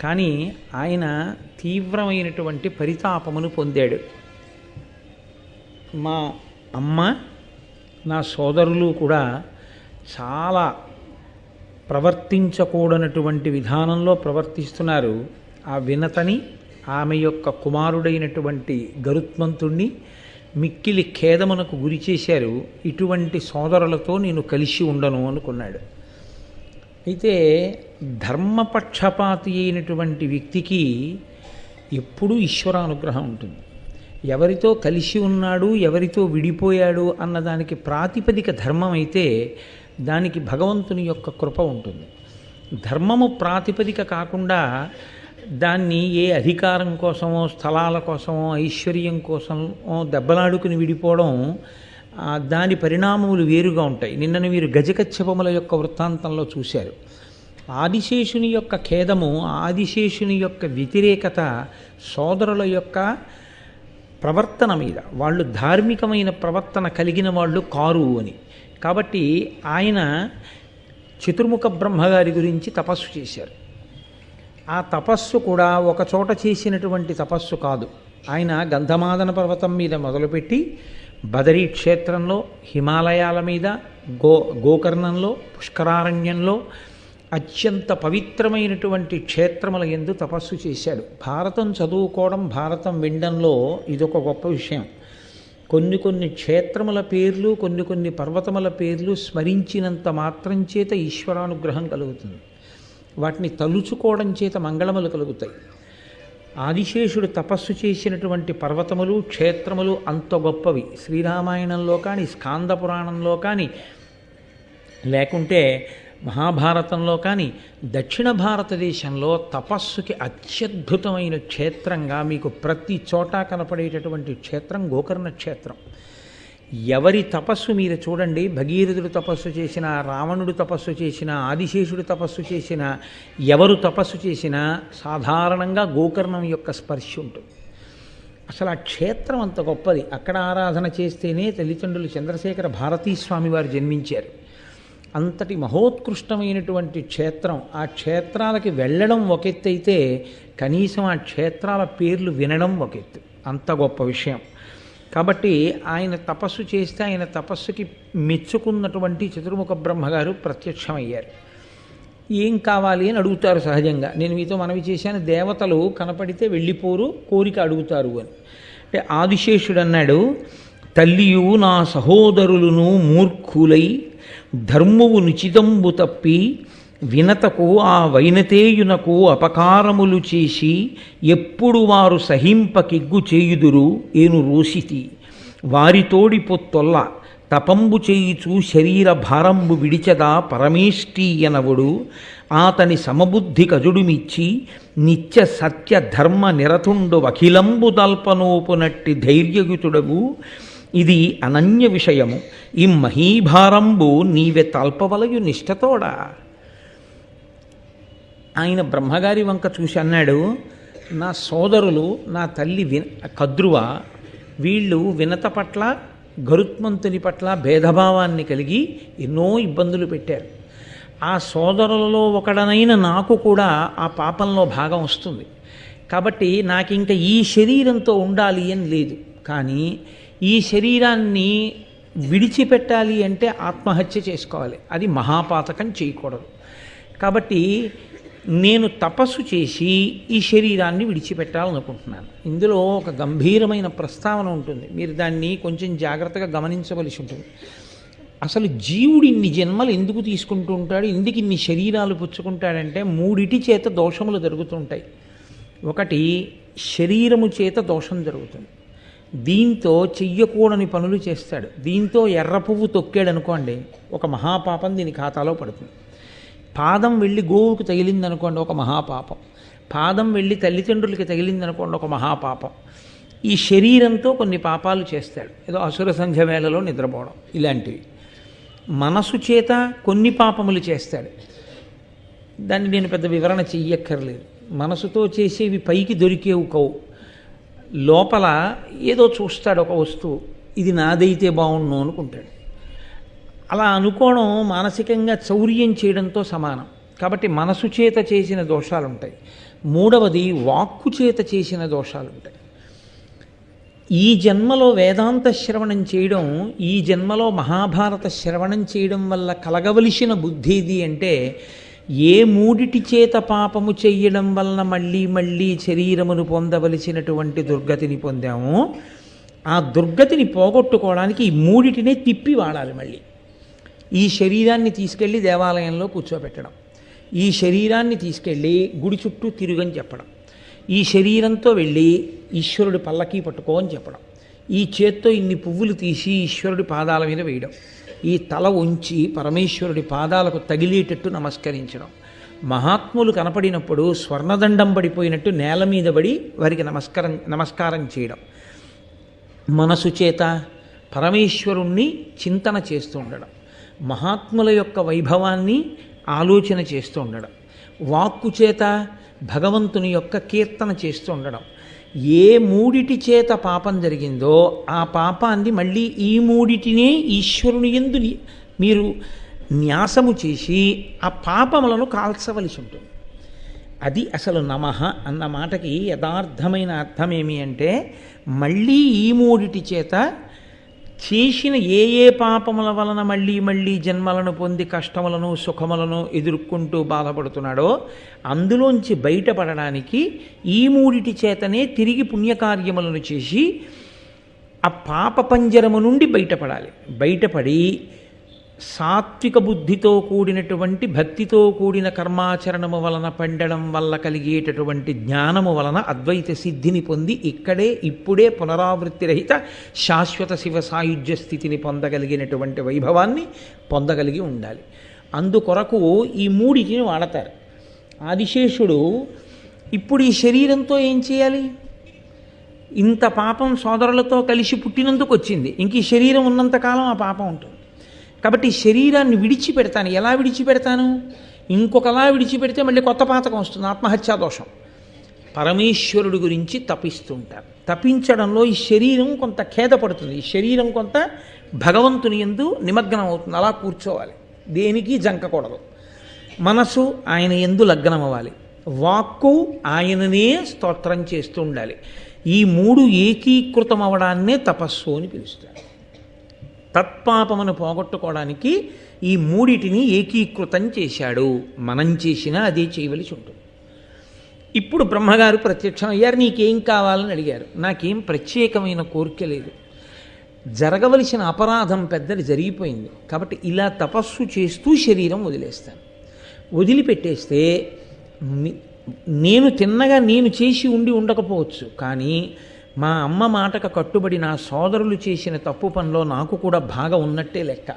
కానీ ఆయన తీవ్రమైనటువంటి పరితాపమును పొందాడు. మా అమ్మ నా సోదరులు కూడా చాలా ప్రవర్తించకూడనటువంటి విధానంలో ప్రవర్తిస్తున్నారు. ఆ వినతని, ఆమె యొక్క కుమారుడైనటువంటి గరుత్మంతుణ్ణి మిక్కిలి ఖేదమునకు గురి చేశారు. ఇటువంటి సోదరులతో నేను కలిసి ఉండను అనుకున్నాడు. అయితే ధర్మపక్షపాతి అయినటువంటి వ్యక్తికి ఎప్పుడూ ఈశ్వరానుగ్రహం ఉంటుంది. ఎవరితో కలిసి ఉన్నాడు, ఎవరితో విడిపోయాడు అన్నదానికి ప్రాతిపదిక ధర్మం అయితే దానికి భగవంతుని యొక్క కృప ఉంటుంది. ధర్మము ప్రాతిపదిక కాకుండా దాన్ని ఏ అధికారం కోసమో, స్థలాల కోసమో, ఐశ్వర్యం కోసమో దెబ్బలాడుకుని విడిపోవడం, దాని పరిణామములు వేరుగా ఉంటాయి. నిన్నను మీరు గజకచ్చపముల యొక్క వృత్తాంతంలో చూశారు. ఆదిశేషుని యొక్క ఖేదము, ఆదిశేషుని యొక్క వ్యతిరేకత సోదరుల యొక్క ప్రవర్తన మీద, వాళ్ళు ధార్మికమైన ప్రవర్తన కలిగిన వాళ్ళు కారు అని. కాబట్టి ఆయన చతుర్ముఖ బ్రహ్మగారి గురించి తపస్సు చేశారు. ఆ తపస్సు కూడా ఒక చోట చేసినటువంటి తపస్సు కాదు. ఆయన గంధమాదన పర్వతం మీద మొదలుపెట్టి బదరీ క్షేత్రంలో, హిమాలయాల మీద, గోకర్ణంలో, పుష్కరారణ్యంలో అత్యంత పవిత్రమైనటువంటి క్షేత్రముల యందు తపస్సు చేశాడు. భారతం చదువుకోవడం, భారతం వినడంలో ఇదొక గొప్ప విషయం. కొన్ని క్షేత్రముల పేర్లు, కొన్ని పర్వతముల పేర్లు స్మరించినంత మాత్రం చేత ఈశ్వరానుగ్రహం కలుగుతుంది. వాటిని తలుచుకోవడం చేత మంగళములు కలుగుతాయి. ఆదిశేషుడు తపస్సు చేసినటువంటి పర్వతములు, క్షేత్రములు అంత గొప్పవి. శ్రీరామాయణంలో కానీ, స్కాంద పురాణంలో కానీ, లేకుంటే మహాభారతంలో కానీ, దక్షిణ భారతదేశంలో తపస్సుకి అత్యద్భుతమైన క్షేత్రంగా మీకు ప్రతి చోట కనపడేటటువంటి క్షేత్రం గోకర్ణ క్షేత్రం. ఎవరి తపస్సు మీరు చూడండి, భగీరథుడు తపస్సు చేసిన, రావణుడు తపస్సు చేసిన, ఆదిశేషుడు తపస్సు చేసిన, ఎవరు తపస్సు చేసినా సాధారణంగా గోకర్ణం యొక్క స్పర్శ ఉంటుంది. అసలు ఆ క్షేత్రం అంత గొప్పది. అక్కడ ఆరాధన చేస్తేనే తల్లిదండ్రులు చంద్రశేఖర భారతీస్వామి వారు జన్మించారు. అంతటి మహోత్కృష్టమైనటువంటి క్షేత్రం. ఆ క్షేత్రాలకి వెళ్ళడం ఒక ఎత్తు అయితే, కనీసం ఆ క్షేత్రాల పేర్లు వినడం ఒక ఎత్తు. అంత గొప్ప విషయం. కాబట్టి ఆయన తపస్సు చేస్తే ఆయన తపస్సుకి మెచ్చుకున్నటువంటి చతుర్ముఖ బ్రహ్మగారు ప్రత్యక్షమయ్యారు. ఏం కావాలి అని అడుగుతారు సహజంగా. నేను మీతో మనవి చేశాను, దేవతలు కనపడితే వెళ్ళిపోరు, కోరిక అడుగుతారు అని. అంటే ఆదిశేషుడు అన్నాడు, తల్లియు నా సహోదరులను మూర్ఖులై ధర్మువు నిచితంబు తప్పి వినతకు ఆ వైనతేయునకు అపకారములు చేసి ఎప్పుడు వారు సహింపకిగ్గు చేయుదురు ఏను రోసితి వారితోడి పొత్తొల్ల తపంబు చేయుచు శరీర భారంబు విడిచదా పరమేష్టీయనవుడు ఆతని సమబుద్ధి కజుడుమిచ్చి నిత్య సత్య ధర్మ నిరతుండు అఖిలంబు దల్పనోపునట్టి ధైర్యయుతుడవు ఇది అనన్య విషయము ఈ మహీభారంబు నీవె తల్పవలయు నిష్ఠతోడా. ఆయన బ్రహ్మగారి వంక చూసి అన్నాడు, నా సోదరులు, నా తల్లి కద్రువ, వీళ్ళు వినత పట్ల, గరుత్మంతుని పట్ల భేదభావాన్ని కలిగి ఎన్నో ఇబ్బందులు పెట్టారు. ఆ సోదరులలో ఒకడనైన నాకు కూడా ఆ పాపంలో భాగం వస్తుంది. కాబట్టి నాకు ఇంకా ఈ శరీరంతో ఉండాలి అని లేదు. కానీ ఈ శరీరాన్ని విడిచిపెట్టాలి అంటే ఆత్మహత్య చేసుకోవాలి. అది మహాపాతకం చేయకూడదు. కాబట్టి నేను తపస్సు చేసి ఈ శరీరాన్ని విడిచిపెట్టాలనుకుంటున్నాను. ఇందులో ఒక గంభీరమైన ప్రస్తావన ఉంటుంది. మీరు దాన్ని కొంచెం జాగ్రత్తగా గమనించవలసి ఉంటుంది. అసలు జీవుడు ఇన్ని జన్మలు ఎందుకు తీసుకుంటూ ఉంటాడు, ఎందుకు ఇన్ని శరీరాలు పుచ్చుకుంటాడంటే మూడిటి చేత దోషములు జరుగుతుంటాయి. ఒకటి, శరీరము చేత దోషం జరుగుతుంది. దీంతో చెయ్యకూడని పనులు చేస్తాడు. దీంతో ఎర్ర పువ్వు తొక్కాడనుకోండి, ఒక మహాపాపం దీని ఖాతాలో పడుతుంది. పాదం వెళ్ళి గోవుకు తగిలిందనుకోండి, ఒక మహాపాపం. పాదం వెళ్ళి తల్లిదండ్రులకి తగిలిందనుకోండి, ఒక మహాపాపం. ఈ శరీరంతో కొన్ని పాపాలు చేస్తాడు. ఏదో అసుర సంధ్య వేళలో నిద్రపోవడం ఇలాంటివి. మనసు చేత కొన్ని పాపములు చేస్తాడు. దాన్ని నేను పెద్ద వివరణ చెయ్యక్కర్లేదు. మనసుతో చేసేవి పైకి దొరికేవు కవు. లోపల ఏదో చూస్తాడు, ఒక వస్తువు, ఇది నాదైతే బాగుండు అనుకుంటాడు. అలా అనుకోవడం మానసికంగా చౌర్యం చేయడంతో సమానం. కాబట్టి మనసు చేత చేసిన దోషాలు ఉంటాయి. మూడవది వాక్కు చేత చేసిన దోషాలు ఉంటాయి. ఈ జన్మలో వేదాంత శ్రవణం చేయడం, ఈ జన్మలో మహాభారత శ్రవణం చేయడం వల్ల కలగవలసిన బుద్ధి ఏది అంటే, ఏ మూడిటి చేత పాపము చెయ్యడం వలన మళ్ళీ మళ్ళీ శరీరమును పొందవలసినటువంటి దుర్గతిని పొందామో ఆ దుర్గతిని పోగొట్టుకోవడానికి ఈ మూడిటినే తిప్పి వాడాలి. మళ్ళీ ఈ శరీరాన్ని తీసుకెళ్ళి దేవాలయంలో కూర్చోబెట్టడం, ఈ శరీరాన్ని తీసుకెళ్ళి గుడి చుట్టూ తిరుగని చెప్పడం, ఈ శరీరంతో వెళ్ళి ఈశ్వరుడి పల్లకీ పట్టుకో అని చెప్పడం, ఈ చేత్తో ఇన్ని పువ్వులు తీసి ఈశ్వరుడి పాదాల మీద వేయడం, ఈ తల ఉంచి పరమేశ్వరుడి పాదాలకు తగిలేటట్టు నమస్కరించడం, మహాత్ములు కనపడినప్పుడు స్వర్ణదండం పడిపోయినట్టు నేల మీద పడి వారికి నమస్కారం చేయడం, మనసు చేత పరమేశ్వరుణ్ణి చింతన చేస్తూ ఉండడం, మహాత్ముల యొక్క వైభవాన్ని ఆలోచన చేస్తూ ఉండడం, వాక్కు చేత భగవంతుని యొక్క కీర్తన చేస్తూ ఉండడం. ఏ మూడిటి చేత పాపం జరిగిందో ఆ పాపాన్ని మళ్ళీ ఈ మూడిటినే ఈశ్వరుని యందు మీరు న్యాసము చేసి ఆ పాపములను కాల్చవలసి ఉంటుంది. అది అసలు నమః అన్న మాటకి యథార్థమైన అర్థం ఏమి అంటే, మళ్ళీ ఈ మూడిటి చేత చేసిన ఏ ఏ పాపముల వలన మళ్ళీ మళ్ళీ జన్మలను పొంది కష్టములను సుఖములను ఎదుర్కొంటూ బాధపడుతున్నాడో అందులోంచి బయటపడడానికి ఈ మూడిటి చేతనే తిరిగి పుణ్యకార్యములను చేసి ఆ పాప పంజరము నుండి బయటపడాలి. బయటపడి సాత్విక బుద్ధితో కూడినటువంటి భక్తితో కూడిన కర్మాచరణము వలన పండడం వల్ల కలిగేటటువంటి జ్ఞానము వలన అద్వైత సిద్ధిని పొంది ఇక్కడే ఇప్పుడే పునరావృత్తి రహిత శాశ్వత శివ సాయుధ్య స్థితిని పొందగలిగినటువంటి వైభవాన్ని పొందగలిగి ఉండాలి. అందుకొరకు ఈ మూడిటిని వాడతారు. ఆదిశేషుడు ఇప్పుడు ఈ శరీరంతో ఏం చేయాలి? ఇంత పాపం సోదరులతో కలిసి పుట్టినందుకు వచ్చింది, ఇంక ఈ శరీరం ఉన్నంతకాలం ఆ పాపం ఉంటుంది. కాబట్టి శరీరాన్ని విడిచిపెడతాను. ఎలా విడిచిపెడతాను? ఇంకొకలా విడిచిపెడితే మళ్ళీ కొత్త పాతకం వస్తుంది, ఆత్మహత్యా దోషం. పరమేశ్వరుడు గురించి తపిస్తుంటారు. తపించడంలో ఈ శరీరం కొంత ఖేదపడుతుంది, ఈ శరీరం కొంత భగవంతుని యందు నిమగ్నం అవుతుంది. అలా కూర్చోవాలి, దేనికి జంకకూడదు. మనసు ఆయన యందు లగ్నం అవ్వాలి, వాక్కు ఆయననే స్తోత్రం చేస్తూ ఉండాలి. ఈ మూడు ఏకీకృతం అవడాన్నే తపస్సు అని పిలుస్తారు. తత్పాపమును పోగొట్టుకోవడానికి ఈ మూడిటిని ఏకీకృతం చేశాడు. మనం చేసినా అదే చేయవలసి ఉంటుంది. ఇప్పుడు బ్రహ్మగారు ప్రత్యక్షం అయ్యారు. నీకేం కావాలని అడిగారు. నాకేం ప్రత్యేకమైన కోరిక లేదు, జరగవలసిన అపరాధం పెద్దది జరిగిపోయింది, కాబట్టి ఇలా తపస్సు చేస్తూ శరీరం వదిలేస్తాను. వదిలిపెట్టేస్తే నేను తిన్నగా నేను చేసి ఉండకపోవచ్చు, కానీ మా అమ్మ మాటకు కట్టుబడి నా సోదరులు చేసిన తప్పు పనిలో నాకు కూడా భాగం ఉన్నట్టే లెక్క.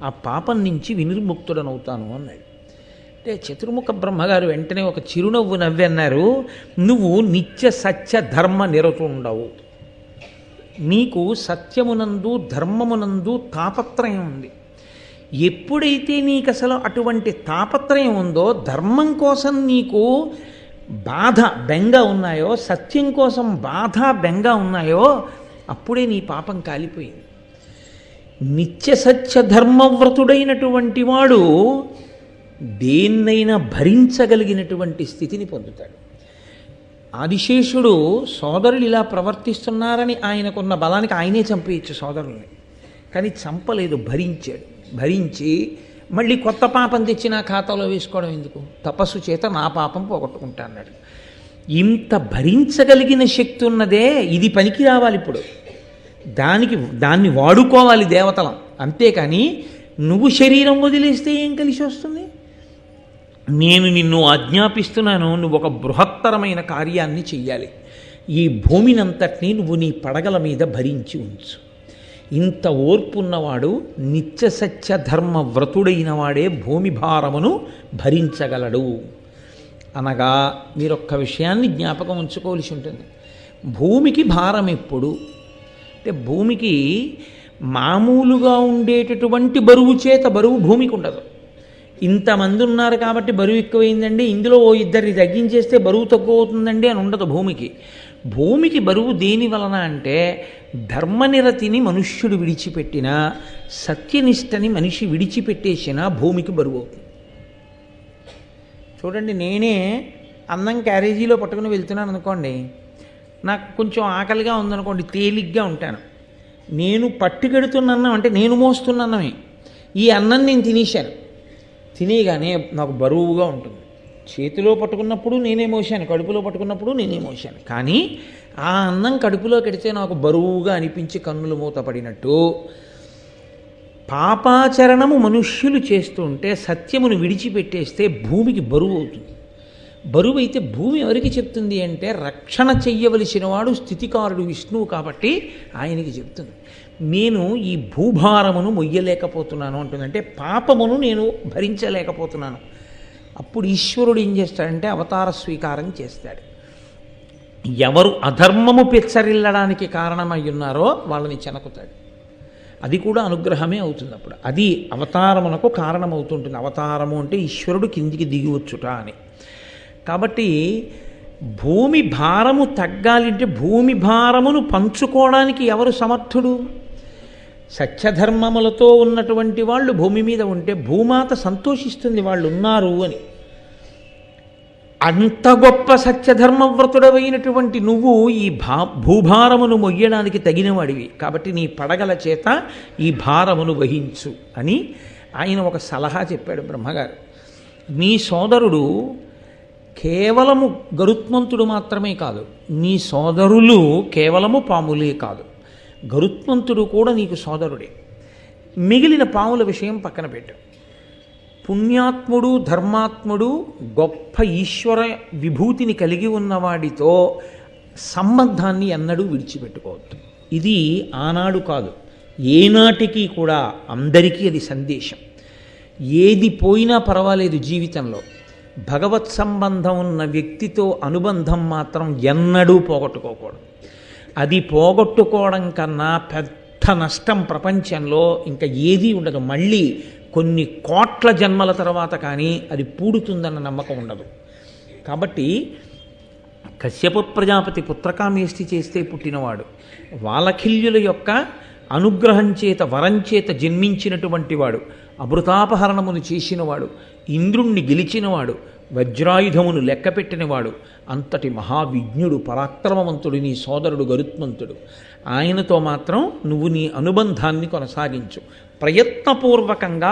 ఆ పాపం నుంచి వినిర్ముక్తుడనవుతాను అన్నాడు. అంటే చతుర్ముఖ బ్రహ్మగారు వెంటనే ఒక చిరునవ్వు నవ్వి అన్నారు, నువ్వు నిత్య సత్య ధర్మ నిరతుండవు. నీకు సత్యమునందు ధర్మమునందు తాపత్రయం ఉంది. ఎప్పుడైతే నీకు అసలు అటువంటి తాపత్రయం ఉందో, ధర్మం కోసం నీకు బాధ బెంగ ఉన్నాయో, సత్యం కోసం బాధ బెంగ ఉన్నాయో, అప్పుడే నీ పాపం కాలిపోయింది. నిత్య సత్య ధర్మవ్రతుడైనటువంటి వాడు దేన్నైనా భరించగలిగినటువంటి స్థితిని పొందుతాడు. ఆదిశేషుడు సోదరులు ఇలా ప్రవర్తిస్తున్నారని ఆయనకున్న బలానికి ఆయనే చంపేయచ్చు సోదరుల్ని, కానీ చంపలేదు, భరించాడు. భరించి మళ్ళీ కొత్త పాపం తెచ్చి నా ఖాతాలో వేసుకోవడం ఎందుకు? తపస్సు చేత నా పాపం పోగొట్టుకుంటా అన్నాడు. ఇంత భరించగలిగిన శక్తి ఉన్నదే, ఇది పనికి రావాలి. ఇప్పుడు దాన్ని వాడుకోవాలి దేవతలం. అంతేకాని నువ్వు శరీరం వదిలేస్తే ఏం కలిసి వస్తుంది? నేను నిన్ను ఆజ్ఞాపిస్తున్నాను, నువ్వు ఒక బృహత్తరమైన కార్యాన్ని చెయ్యాలి. ఈ భూమినంతటినీ నువ్వు నీ పడగల మీద భరించి ఉంచు. ఇంత ఓర్పున్నవాడు నిత్య సత్య ధర్మ వ్రతుడైన వాడే భూమి భారమును భరించగలడు అనగా, మీరొక్క విషయాన్ని జ్ఞాపకం ఉంచుకోవలసి ఉంటుంది. భూమికి భారం ఎప్పుడు అంటే, భూమికి మామూలుగా ఉండేటటువంటి బరువు చేత బరువు భూమికి ఉండదు. ఇంతమంది ఉన్నారు కాబట్టి బరువు ఎక్కువైందండి, ఇందులో ఓ ఇద్దరిని తగ్గించేస్తే బరువు తక్కువ అవుతుందండి అని ఉండదు భూమికి. భూమికి బరువు దేని వలన అంటే, ధర్మనిరతిని మనుష్యుడు విడిచిపెట్టినా, సత్యనిష్టని మనిషి విడిచిపెట్టేసినా భూమికి బరువు అవుతుంది. చూడండి, నేనే అన్నం క్యారేజీలో పట్టుకుని వెళ్తున్నాను అనుకోండి, నాకు కొంచెం ఆకలిగా ఉందనుకోండి, తేలిగ్గా ఉంటాను. నేను పట్టుకెడుతున్న అన్నం అంటే నేను మోస్తున్న అన్నమే. ఈ అన్నం నేను తినేశాను, తినేగానే నాకు బరువుగా ఉంటుంది. చేతిలో పట్టుకున్నప్పుడు నేనే మోసాను, కడుపులో పట్టుకున్నప్పుడు నేనే మోసాను. కానీ ఆ అన్నం కడుపులో కెడితే నాకు బరువుగా అనిపించి కన్నులు మూతపడినట్టు పాపాచరణము మనుష్యులు చేస్తుంటే సత్యమును విడిచిపెట్టేస్తే భూమికి బరువు అవుతుంది. బరువు అయితే భూమి ఎవరికి చెప్తుంది అంటే రక్షణ చెయ్యవలసిన వాడు స్థితికారుడు విష్ణువు కాబట్టి ఆయనకి చెప్తుంది. నేను ఈ భూభారమును మొయ్యలేకపోతున్నాను అంటుందంటే పాపమును నేను భరించలేకపోతున్నాను. అప్పుడు ఈశ్వరుడు ఏం చేస్తాడంటే అవతార స్వీకారం చేస్తాడు. ఎవరు అధర్మము పెచ్చరిల్లడానికి కారణమై ఉన్నారో వాళ్ళని చెనకుతాడు. అది కూడా అనుగ్రహమే అవుతుంది. అప్పుడు అది అవతారమునకు కారణమవుతుంటుంది. అవతారము అంటే ఈశ్వరుడు కిందికి దిగివచ్చుట అని. కాబట్టి భూమి భారము తగ్గాలంటే భూమి భారమును పంచుకోవడానికి ఎవరు సమర్థుడు? సత్యధర్మములతో ఉన్నటువంటి వాళ్ళు భూమి మీద ఉంటే భూమాత సంతోషిస్తుంది వాళ్ళు ఉన్నారు అని. అంత గొప్ప సత్యధర్మవ్రతుడవైనటువంటి నువ్వు ఈ భూభారమును మొయ్యడానికి తగినవాడివి కాబట్టి నీ పడగల చేత ఈ భారమును వహించు అని ఆయన ఒక సలహా చెప్పాడు బ్రహ్మగారు. నీ సోదరుడు కేవలము గరుత్మంతుడు మాత్రమే కాదు, నీ సోదరులు కేవలము పాములే కాదు, గరుత్మంతుడు కూడా నీకు సోదరుడే. మిగిలిన పాముల విషయం పక్కన పెట్టు. పుణ్యాత్ముడు ధర్మాత్ముడు గొప్ప ఈశ్వర విభూతిని కలిగి ఉన్నవాడితో సంబంధాన్ని ఎన్నడూ విడిచిపెట్టుకోవద్దు. ఇది ఆనాడు కాదు, ఏనాటికి కూడా అందరికీ అది సందేశం. ఏది పోయినా పర్వాలేదు జీవితంలో, భగవత్ సంబంధం ఉన్న వ్యక్తితో అనుబంధం మాత్రం ఎన్నడూ పోగొట్టుకోకూడదు. అది పోగొట్టుకోవడం కన్నా పెద్ద నష్టం ప్రపంచంలో ఇంకా ఏదీ ఉండదు. మళ్ళీ కొన్ని కోట్ల జన్మల తర్వాత కానీ అది పూడుతుందన్న నమ్మకం ఉండదు. కాబట్టి కశ్యప ప్రజాపతి పుత్రకామేష్టి చేస్తే పుట్టినవాడు, వాలఖిల్యుల యొక్క అనుగ్రహం చేత వరంచేత జన్మించినటువంటి వాడు, అమృతాపహరణమును చేసినవాడు, ఇంద్రుణ్ణి గెలిచినవాడు, వజ్రాయుధమును లెక్కపెట్టినవాడు, అంతటి మహావిజ్ఞుడు పరాక్రమవంతుడు నీ సోదరుడు గరుత్మంతుడు. ఆయనతో మాత్రం నువ్వు నీ అనుబంధాన్ని కొనసాగించు. ప్రయత్నపూర్వకంగా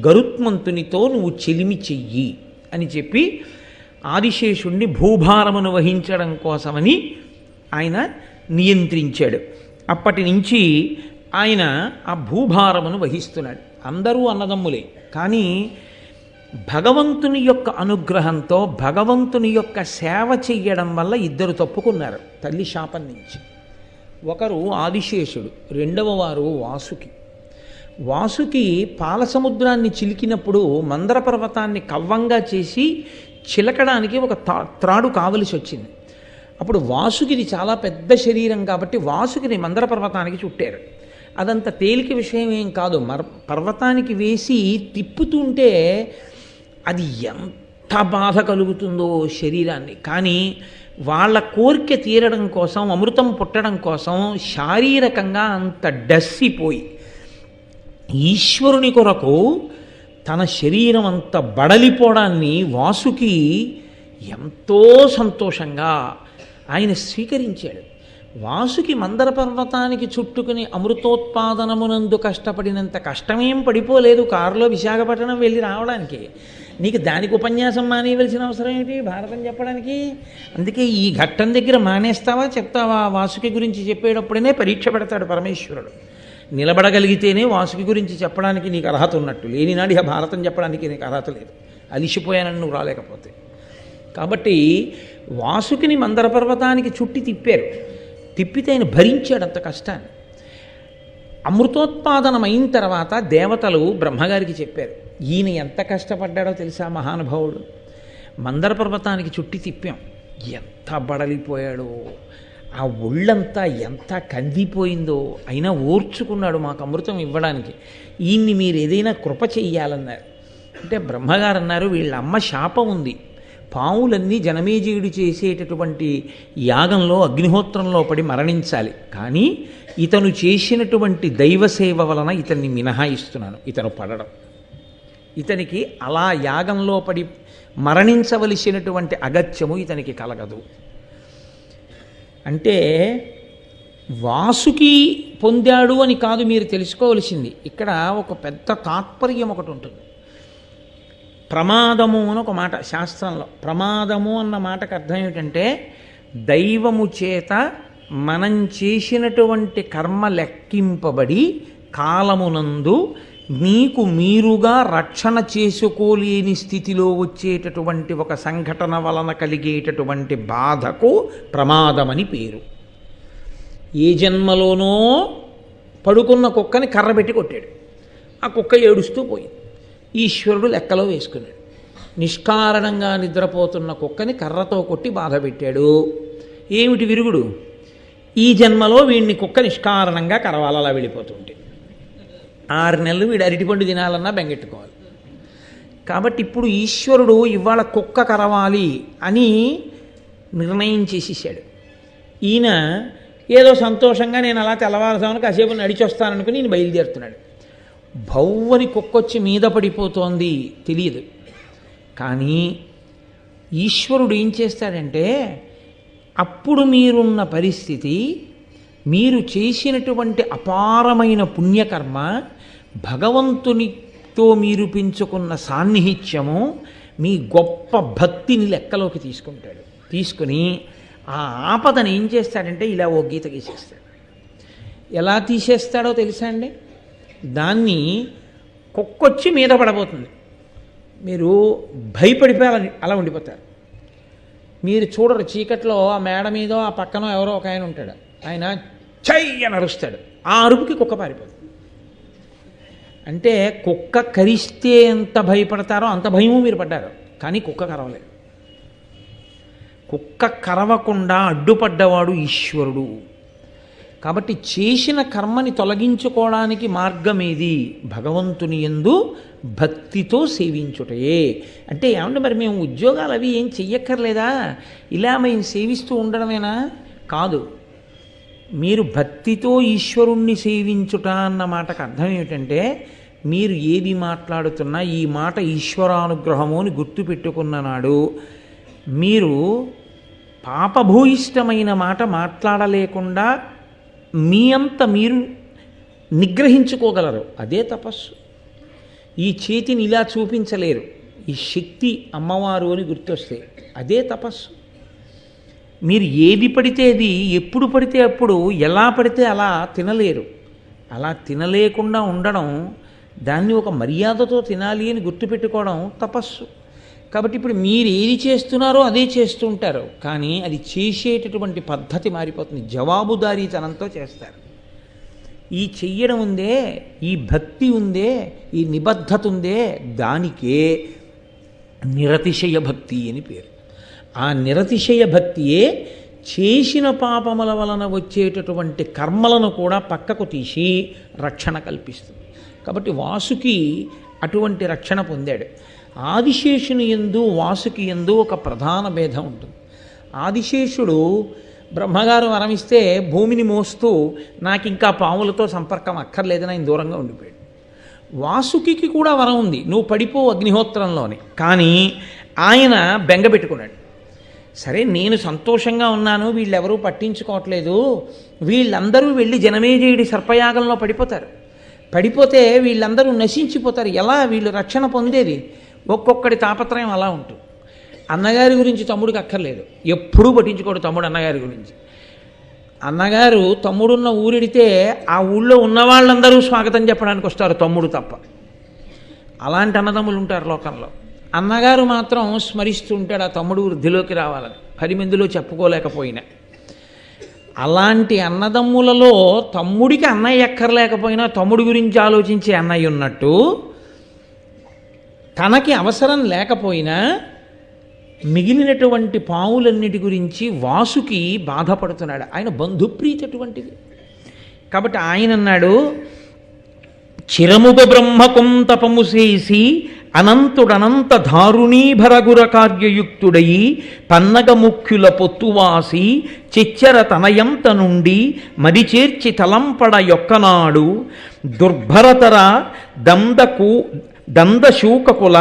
గరుత్మంతునితో నువ్వు చెలిమి చెయ్యి అని చెప్పి ఆదిశేషుణ్ణి భూభారమును వహించడం కోసమని ఆయన నియంత్రించాడు. అప్పటి నుంచి ఆయన ఆ భూభారమును వహిస్తున్నాడు. అందరూ అన్నదమ్ములే, కానీ భగవంతుని యొక్క అనుగ్రహంతో భగవంతుని యొక్క సేవ చెయ్యడం వల్ల ఇద్దరు తప్పుకున్నారు తల్లి శాపం నుంచి. ఒకరు ఆదిశేషుడు, రెండవ వారు వాసుకి. వాసుకి పాలసముద్రాన్ని చిలికినప్పుడు మందర పర్వతాన్ని కవ్వంగా చేసి చిలకడానికి ఒక త్రాడు కావలసి వచ్చింది. అప్పుడు వాసుకిది చాలా పెద్ద శరీరం కాబట్టి వాసుకిని మందర పర్వతానికి చుట్టారు. అదంత తేలిక విషయం ఏం కాదు. పర్వతానికి వేసి తిప్పుతుంటే అది ఎంత బాధ కలుగుతుందో శరీరాన్ని. కానీ వాళ్ళ కోరిక తీరడం కోసం, అమృతం పుట్టడం కోసం శారీరకంగా అంత డస్సిపోయి ఈశ్వరుని కొరకు తన శరీరం అంత బడలిపోవడాన్ని వాసుకి ఎంతో సంతోషంగా ఆయన స్వీకరించాడు. వాసుకి మందర పర్వతానికి చుట్టుకుని అమృతోత్పాదనమునందు కష్టపడినంత కష్టమేం పడిపోలేదు కారులో విశాఖపట్నం వెళ్ళి రావడానికి. నీకు దానికి ఉపన్యాసం మానేయవలసిన అవసరం ఏంటి భారతం చెప్పడానికి? అందుకే ఈ ఘట్టం దగ్గర మానేస్తావా చెప్తావా? వాసుకి గురించి చెప్పేటప్పుడనే పరీక్ష పెడతాడు పరమేశ్వరుడు. నిలబడగలిగితేనే వాసుకి గురించి చెప్పడానికి నీకు అర్హత ఉన్నట్టు, లేనినాడు ఇక భారతం చెప్పడానికి నీకు అర్హత లేదు, అలిసిపోయానని నువ్వు రాలేకపోతే. కాబట్టి వాసుకిని మందర పర్వతానికి చుట్టి తిప్పారు. తిప్పితే ఆయన భరించాడు అంత కష్టాన్ని. అమృతోత్పాదనం అయిన తర్వాత దేవతలు బ్రహ్మగారికి చెప్పారు, ఈయన ఎంత కష్టపడ్డాడో తెలుసా మహానుభావుడు. మందర పర్వతానికి చుట్టి తిప్పాం, ఎంత బడలిపోయాడో, ఆ ఒళ్ళంతా ఎంత కందిపోయిందో, అయినా ఓర్చుకున్నాడు మాకు అమృతం ఇవ్వడానికి. ఈయన్ని మీరు ఏదైనా కృప చెయ్యాలన్నారు. అంటే బ్రహ్మగారు అన్నారు, వీళ్ళ అమ్మ శాపం ఉంది, పావులన్నీ జనమేజయుడు చేసేటటువంటి యాగంలో అగ్నిహోత్రంలో పడి మరణించాలి, కానీ ఇతను చేసినటువంటి దైవసేవ వలన ఇతన్ని మినహాయిస్తున్నాను, ఇతను పడడం. ఇతనికి అలా యాగంలో పడి మరణించవలసినటువంటి అగత్యము ఇతనికి కలగదు. అంటే వాసుకి పొందాడు అని కాదు మీరు తెలుసుకోవలసింది. ఇక్కడ ఒక పెద్ద తాత్పర్యం ఒకటి ఉంటుంది. ప్రమాదము అని ఒక మాట శాస్త్రంలో. ప్రమాదము అన్న మాటకు అర్థం ఏమిటంటే దైవము చేత మనం చేసినటువంటి కర్మ లెక్కింపబడి కాలమునందు నీకు మీరుగా రక్షణ చేసుకోలేని స్థితిలో వచ్చేటటువంటి ఒక సంఘటన వలన కలిగేటటువంటి బాధకు ప్రమాదమని పేరు. ఏ జన్మలోనో పడుకున్న కుక్కని కర్రబెట్టి కొట్టాడు, ఆ కుక్క ఏడుస్తూ పోయింది. ఈశ్వరుడు లెక్కలో వేసుకున్నాడు. నిష్కారణంగా నిద్రపోతున్న కుక్కని కర్రతో కొట్టి బాధ పెట్టాడు. ఏమిటి విరుగుడు? ఈ జన్మలో వీడిని కుక్క నిష్కారణంగా కరవాలలా వెళ్ళిపోతుంటే 6 నెలలు వీడు అరటిపండు తినాలన్నా బెంగెట్టుకోవాలి. కాబట్టి ఇప్పుడు ఈశ్వరుడు ఇవాళ కుక్క కరవాలి అని నిర్ణయం చేసేసాడు. ఈయన ఏదో సంతోషంగా నేను అలా తెల్లవారుజామున కాసేపు నడిచొస్తాననుకుని ఈయన బయలుదేరుతున్నాడు. భవ్వని కుక్కొచ్చి మీద పడిపోతోంది, తెలియదు. కానీ ఈశ్వరుడు ఏం చేస్తాడంటే అప్పుడు మీరున్న పరిస్థితి, మీరు చేసినటువంటి అపారమైన పుణ్యకర్మ, భగవంతునితో మీరు పెంచుకున్న సాన్నిహిత్యము, మీ గొప్ప భక్తిని లెక్కలోకి తీసుకుంటాడు. తీసుకుని ఆ ఆపదను ఏం చేస్తాడంటే ఇలా ఓ గీత గీసేస్తాడు. ఎలా తీసేస్తాడో తెలుసా అండి? దాన్ని కుక్కొచ్చి మీద పడబోతుంది, మీరు భయపడిపోయి అలా ఉండిపోతారు. మీరు చూడరు, చీకట్లో ఆ మేడ మీదో ఆ పక్కనో ఎవరో ఒక ఆయన ఉంటాడు, ఆయన చై అని అరుస్తాడు, ఆ అరుపుకి కుక్క పారిపోతుంది. అంటే కుక్క కరిస్తే ఎంత భయపడతారో అంత భయము మీరు పడ్డారు, కానీ కుక్క కరవలేదు. కుక్క కరవకుండా అడ్డుపడ్డవాడు ఈశ్వరుడు. కాబట్టి చేసిన కర్మని తొలగించుకోవడానికి మార్గమేది? భగవంతుని యందు భక్తితో సేవించుటయే. అంటే ఏమంటే మరి మేము ఉద్యోగాలు అవి ఏం చెయ్యక్కర్లేదా, ఇలా మేము సేవిస్తూ ఉండడమేనా? కాదు. మీరు భక్తితో ఈశ్వరుణ్ణి సేవించుట అన్న మాటకు అర్థం ఏమిటంటే మీరు ఏది మాట్లాడుతున్నా ఈ మాట ఈశ్వరానుగ్రహము అని గుర్తుపెట్టుకున్న నాడు మీరు పాపభూయిష్టమైన మాట మాట్లాడలేకుండా మీ అంత మీరు నిగ్రహించుకోగలరు. అదే తపస్సు. ఈ చేతిని ఇలా చూపించలేరు, ఈ శక్తి అమ్మవారు అని గుర్తొస్తే అదే తపస్సు. మీరు ఏది పడితే అది, ఎప్పుడు పడితే అప్పుడు, ఎలా పడితే అలా తినలేరు. అలా తినలేకుండా ఉండడం, దాన్ని ఒక మర్యాదతో తినాలి అని గుర్తుపెట్టుకోవడం తపస్సు. కాబట్టి ఇప్పుడు మీరు ఏది చేస్తున్నారో అదే చేస్తూ ఉంటారు, కానీ అది చేసేటటువంటి పద్ధతి మారిపోతుంది. జవాబుదారీతనంతో చేస్తారు. ఈ చెయ్యడం ఉందే, ఈ భక్తి ఉందే, ఈ నిబద్ధత ఉందే, దానికే నిరతిశయ భక్తి అని పేరు. ఆ నిరతిశయ భక్తియే చేసిన పాపముల వలన వచ్చేటటువంటి కర్మలను కూడా పక్కకు తీసి రక్షణ కల్పిస్తుంది. కాబట్టి వాసుకి అటువంటి రక్షణ పొందాడు. ఆదిశేషుని యందు వాసుకి యందు ఒక ప్రధాన భేదం ఉంటుంది. ఆదిశేషుడు బ్రహ్మగారు వరమిస్తే భూమిని మోస్తూ నాకు ఇంకా పాములతో సంపర్కం అక్కర్లేదని ఆయన దూరంగా ఉండిపోయాడు. వాసుకి కూడా వరం ఉంది, నువ్వు పడిపో అగ్నిహోత్రంలోని, కానీ ఆయన బెంగ పెట్టుకున్నాడు. సరే నేను సంతోషంగా ఉన్నాను, వీళ్ళెవరూ పట్టించుకోవట్లేదు, వీళ్ళందరూ వెళ్ళి జనమేజయుడి సర్పయాగంలో పడిపోతారు, పడిపోతే వీళ్ళందరూ నశించిపోతారు, ఎలా వీళ్ళు రక్షణ పొందేది? ఒక్కొక్కడి తాపత్రయం అలా ఉంటుంది. అన్నగారి గురించి తమ్ముడికి అక్కర్లేదు, ఎప్పుడూ పట్టించుకోడు తమ్ముడు అన్నగారి గురించి. అన్నగారు తమ్ముడున్న ఊరిడితే ఆ ఊళ్ళో ఉన్న వాళ్ళందరూ స్వాగతం చెప్పడానికి వస్తారు, తమ్ముడు తప్ప. అలాంటి అన్నదమ్ములు ఉంటారు లోకంలో. అన్నగారు మాత్రం స్మరిస్తూ ఉంటాడు ఆ తమ్ముడు వృద్ధిలోకి రావాలని, 10 మందిలో చెప్పుకోలేకపోయినా. అలాంటి అన్నదమ్ములలో తమ్ముడికి అన్నయ్య ఎక్కర్లేకపోయినా తమ్ముడి గురించి ఆలోచించే అన్నయ్య ఉన్నట్టు, తనకి అవసరం లేకపోయినా మిగిలినటువంటి పావులన్నిటి గురించి వాసుకి బాధపడుతున్నాడు. ఆయన బంధుప్రీతి అటువంటిది. కాబట్టి ఆయన అన్నాడు, చిరముగ బ్రహ్మకుం తపము చేసి అనంతుడనంత దారుణీభరగుర కార్యయుక్తుడయి పన్నగ ముఖ్యుల పొత్తువాసి చిచ్చర తనయంత నుండి మదిచేర్చి తలంపడ యొక్కనాడు దుర్భరతర దందశూకకుల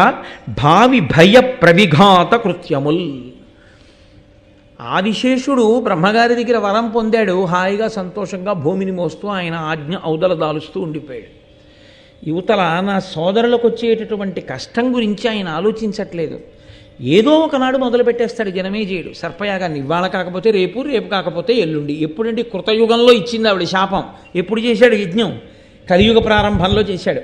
భావి భయ ప్రవిఘాత కృత్యముల్. ఆదిశేషుడు బ్రహ్మగారి దగ్గర వరం పొందాడు, హాయిగా సంతోషంగా భూమిని మోస్తూ ఆయన ఆజ్ఞ ఔదల దాలుస్తూ ఉండిపోయాడు. యువతల నా సోదరులకు వచ్చేటటువంటి కష్టం గురించి ఆయన ఆలోచించట్లేదు. ఏదో ఒకనాడు మొదలు పెట్టేస్తాడు జనమేజయుడు సర్పయాగాన్ని. ఇవాళ కాకపోతే రేపు, రేపు కాకపోతే ఎల్లుండి. ఎప్పుడంటే కృతయుగంలో ఇచ్చింది ఆవిడ శాపం. ఎప్పుడు చేశాడు యజ్ఞం? కలియుగ ప్రారంభంలో చేశాడు.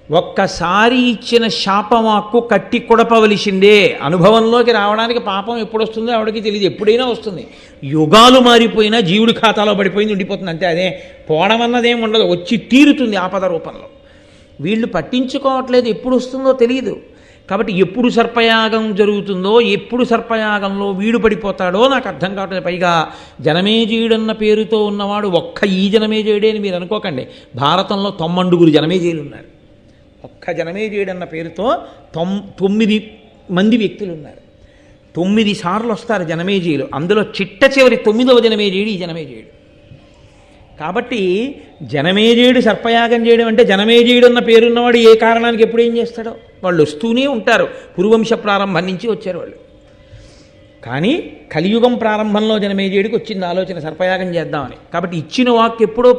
ఒక్కసారి ఇచ్చిన శాపమాక్కు కట్టి కొడపవలసిందే. అనుభవంలోకి రావడానికి పాపం ఎప్పుడు వస్తుందో ఆవిడకి తెలియదు, ఎప్పుడైనా వస్తుంది. యుగాలు మారిపోయినా జీవుడి ఖాతాలో పడిపోయింది ఉండిపోతుంది అంతే. అదే పోవడం అన్నదేం ఉండదు, వచ్చి తీరుతుంది ఆపద రూపంలో. వీళ్ళు పట్టించుకోవట్లేదు, ఎప్పుడు వస్తుందో తెలియదు. కాబట్టి ఎప్పుడు సర్పయాగం జరుగుతుందో, ఎప్పుడు సర్పయాగంలో వీడు పడిపోతాడో నాకు అర్థం కావట్లేదు. పైగా జనమేజయుడన్న పేరుతో ఉన్నవాడు ఒక్క ఈ జనమేజయుడే అని మీరు అనుకోకండి. భారతంలో 90 జనమేజయులు ఉన్నారు. ఒక్క జనమేజయుడన్న పేరుతో 9 మంది వ్యక్తులు ఉన్నారు. 9 సార్లు వస్తారు జనమేజయులు. అందులో చిట్ట చివరి 9వ జనమేజయుడు ఈ జనమేజయుడు. కాబట్టి జనమేజయుడు సర్పయాగం చేయడం అంటే జనమేజయుడు అన్న పేరున్నవాడు ఏ కారణానికి ఎప్పుడు ఏం చేస్తాడో వాళ్ళు వస్తూనే ఉంటారు. పురువంశ ప్రారంభం నుంచి వచ్చారు వాళ్ళు. కానీ కలియుగం ప్రారంభంలో జనమేజయుడికి వచ్చింది ఆలోచన సర్పయాగం చేద్దామని. కాబట్టి ఇచ్చిన వాక్కు ఎప్పుడో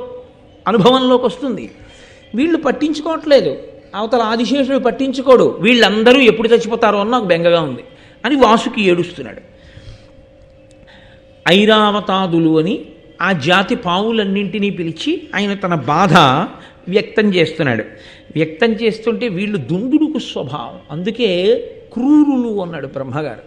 అనుభవంలోకి వస్తుంది. వీళ్ళు పట్టించుకోవట్లేదు, అవతల ఆదిశేషుడు పట్టించుకోడు. వీళ్ళందరూ ఎప్పుడు చచ్చిపోతారో అన్న నాకు బెంగగా ఉంది అని వాసుకి ఏడుస్తున్నాడు. ఐరావతాదులు అని ఆ జాతి పావులన్నింటినీ పిలిచి ఆయన తన బాధ వ్యక్తం చేస్తున్నాడు. వ్యక్తం చేస్తుంటే వీళ్ళు దుందుడుకు స్వభావం, అందుకే క్రూరులు అన్నాడు బ్రహ్మగారు.